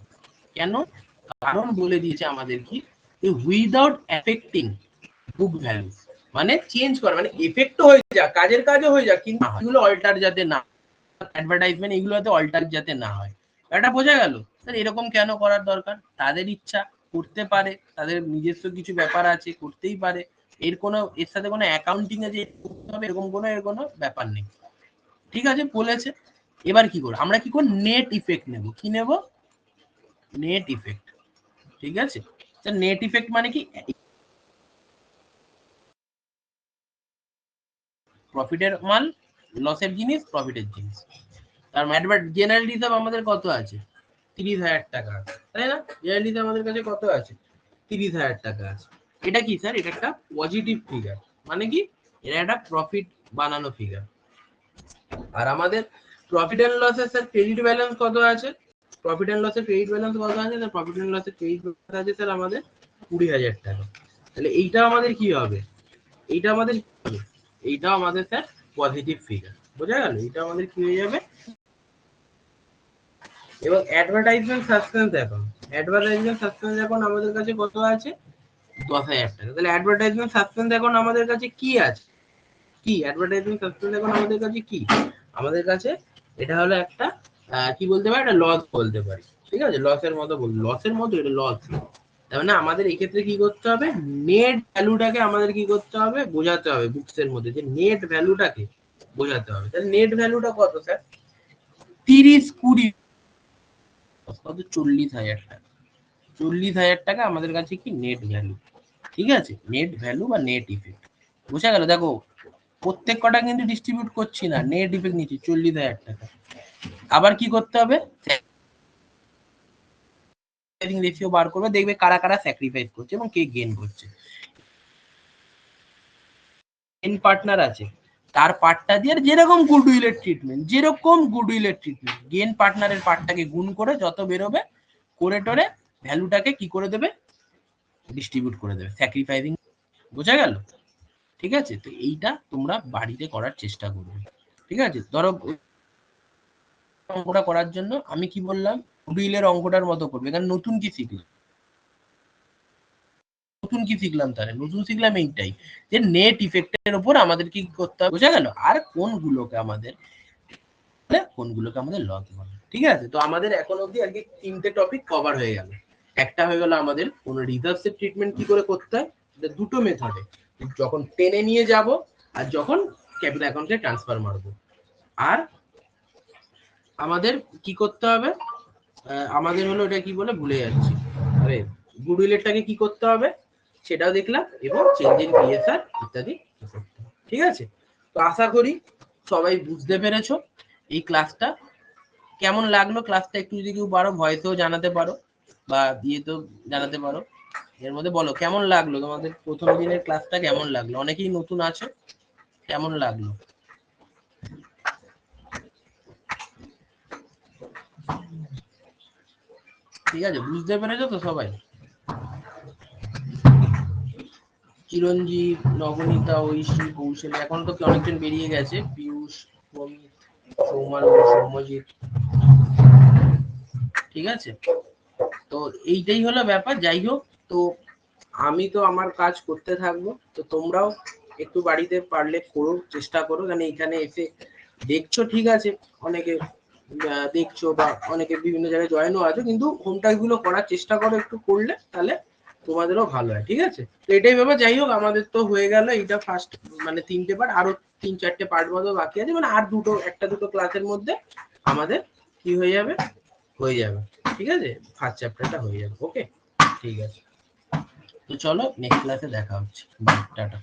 কেন? কারণ বলে দিয়েছে আমাদের কি, উইদাউট এফেক্টিং বুক ভ্যালু, মানে চেঞ্জ করা, মানে এফেক্ট হয়ে যাক, কাজের কাজও হয়ে যাক, কিন্তু এগুলো অল্টার যাতে না, অ্যাডভার্টাইজমেন্ট এগুলোতে অল্টার যাতে না হয়। এটা বোঝা গেল? স্যার এরকম কেন করার দরকার? তাদের ইচ্ছা, করতে পারে, তাদের নিজস্ব কিছু ব্যাপার আছে, করতেই পারে। এর কোনো, এর সাথে কোনো অ্যাকাউন্টিং এ যে করতে হবে এরকম কোনো এর কোনো ব্যাপার নেই। ঠিক আছে, বলেছে। এবার কি করব? আমরা কি করব? নেট ইফেক্ট নেব। কি নেব? Net effect. ঠিক আছে, স্যার নেট ইফেক্ট মানে কি? প্রফিটের মাল, লসের জিনিস, প্রফিটের জিনিস। তার জেনারেল রিজার্ভ আমাদের কত আছে? 30,000 টাকা, তাই না? জেনারেল রিজার্ভ আমাদের কাছে কত আছে? 30,000 টাকা আছে। এটা কি স্যার? এটা একটা পজিটিভ ফিগার, মানে কি? এটা একটা প্রফিট বানানো ফিগার। আর আমাদের প্রফিট এন্ড লসের স্যার ক্রেডিট ব্যালেন্স কত আছে? প্রফিট এন্ড লসের ক্রেডিট ব্যালেন্স কত আছে? স্যার প্রফিট এন্ড লসের ক্রেডিট ব্যালেন্স আছে স্যার আমাদের 20,000 টাকা। তাহলে এইটা আমাদের কি হবে? এইটা আমাদের কি হবে? এইটাও আমাদের স্যার পজিটিভ ফিগার, বোঝা গেল? এটা আমাদের কি হয়ে যাবে? এবং অ্যাডভার্টাইজমেন্ট সাসপেন্স অ্যাকাউন্ট আমাদের কাছে কত আছে? 10,000 টাকা। তাহলে অ্যাডভার্টাইজমেন্ট সাসপেন্স অ্যাকাউন্ট আমাদের কাছে কি আছে? কি অ্যাডভার্টাইজমেন্ট সাসপেন্স অ্যাকাউন্ট আমাদের কাছে কি? আমাদের কাছে এটা হলো একটা কি বলতে পারি, একটা লস বলতে পারি। ঠিক আছে, লসের মতো এটা লস। তার মানে আমাদের এই ক্ষেত্রে কি করতে হবে, নেট ভ্যালুটাকে আমাদের কি করতে হবে, বোঝাতে হবে বুকস এর মধ্যে, যে নেট ভ্যালুটাকে বোঝাতে হবে। তাহলে নেট ভ্যালুটা কত স্যার? 30-20 কত? 40,000 টাকা। 40,000 টাকা আমাদের কাছে কি নেট ভ্যালু। ঠিক আছে, নেট ভ্যালু বা নেট ইফেক্ট বোঝা গেল। দেখো প্রত্যেক কটা কিন্তু ডিস্ট্রিবিউট করছি না, নেট ইফেক্ট নিচ্ছি 40,000 টাকা। আবার কি করতে হবে, রেশিও বার করবে, দেখবে কারা কারা স্যাক্রিফাইস করছে এবং কে গেইন করছে। গেইন পার্টনার আছে, তার পার্টটা দিয়ে যেরকম গুডউইলের ট্রিটমেন্ট, গেইন পার্টনারের পার্টটাকে গুণ করে যত বেরোবে করে টোরে ভ্যালুটাকে কি করে দেবে, ডিস্ট্রিবিউট করে দেবে, স্যাক্রিফাইসিং। বোঝা গেল? ঠিক আছে, তো এইটা তোমরা বাড়িতে করার চেষ্টা করবে। ঠিক আছে, ধরো অঙ্কটা করার জন্য আমি কি বললাম, গুডউইলের অঙ্কটার মতো করবে। এখানে নতুন কি শিখলাম তাহলে? নতুন শিখলাম এইটাই, যে নেট ইফেক্টের উপর আমাদের কি করতে হবে। বোঝা গেল? আর কোনগুলোকে আমাদের লস বলে। ঠিক আছে, তো আমাদের এখন অবধি আজকে 3টে টপিক কভার হয়ে গেল। একটা হয়ে গেল আমাদের কোন রিজার্ভস এর ট্রিটমেন্ট কি করে করতে হয়, দুটো মেথডে, যখন টেনে নিয়ে যাব আর যখন ক্যাপিটাল অ্যাকাউন্টে ট্রান্সফার মারবো। আর আমাদের কি করতে হবে, আমাদের হলো এটা কি বলে ভুলে যাচ্ছি, আরে গুডউইলেরটাকে কি করতে হবে সেটাও দেখলাম, এবং চেঞ্জ ইন পিএসআর ইত্যাদি। ঠিক আছে, তো আশা করি সবাই বুঝতে পেরেছো এই ক্লাসটা। কেমন লাগলো ক্লাসটা একটু যদি কেউ পারো ভয়েসেও জানাতে পারো বা দিয়েতেও জানাতে পারো। এর মধ্যে বলো কেমন লাগলো তোমাদের প্রথম দিনের ক্লাসটা, কেমন লাগলো? অনেকেই নতুন আছো, কেমন লাগলো? ঠিক আছে, বুঝতে পেরেছো তো সবাই? চিরঞ্জীব, নবনীতা, ঐশী, কৌশলী, এখন তো অনেকজন বেরিয়ে গেছে, পীযূষ, অমিত, সৌমাল, সৌম্যজিৎ। ঠিক আছে, তো এইটাই হলো ব্যাপার। যাই হোক, তো আমি তো আমার কাজ করতে থাকবো, তো তোমরাও একটু বাড়িতে পারলে করো, চেষ্টা করো। কারণ এখানে এসে দেখছো, ঠিক আছে, অনেকে দেখছো বা অনেকে বিভিন্ন জায়গায় জয়েনও আছো, কিন্তু হোম টাস্ক গুলো করার চেষ্টা করো, একটু করলে তাহলে তোমাদেরও ভালো হয়। ঠিক আছে, তো এটাই ব্যাপার। যাই হোক, আমাদের তো হয়ে গেল এইটা ফার্স্ট, মানে 3টে পার্ট, আরো 3-4টে পার্ট মতো বাকি আছে, মানে আর একটা দুটো ক্লাসের মধ্যে আমাদের কি হয়ে যাবে, ঠিক আছে, ফার্স্ট চ্যাপ্টারটা হয়ে যাবে। ওকে, ঠিক আছে, তো চলো নেক্সট ক্লাসে দেখা হচ্ছে। Bye, tata.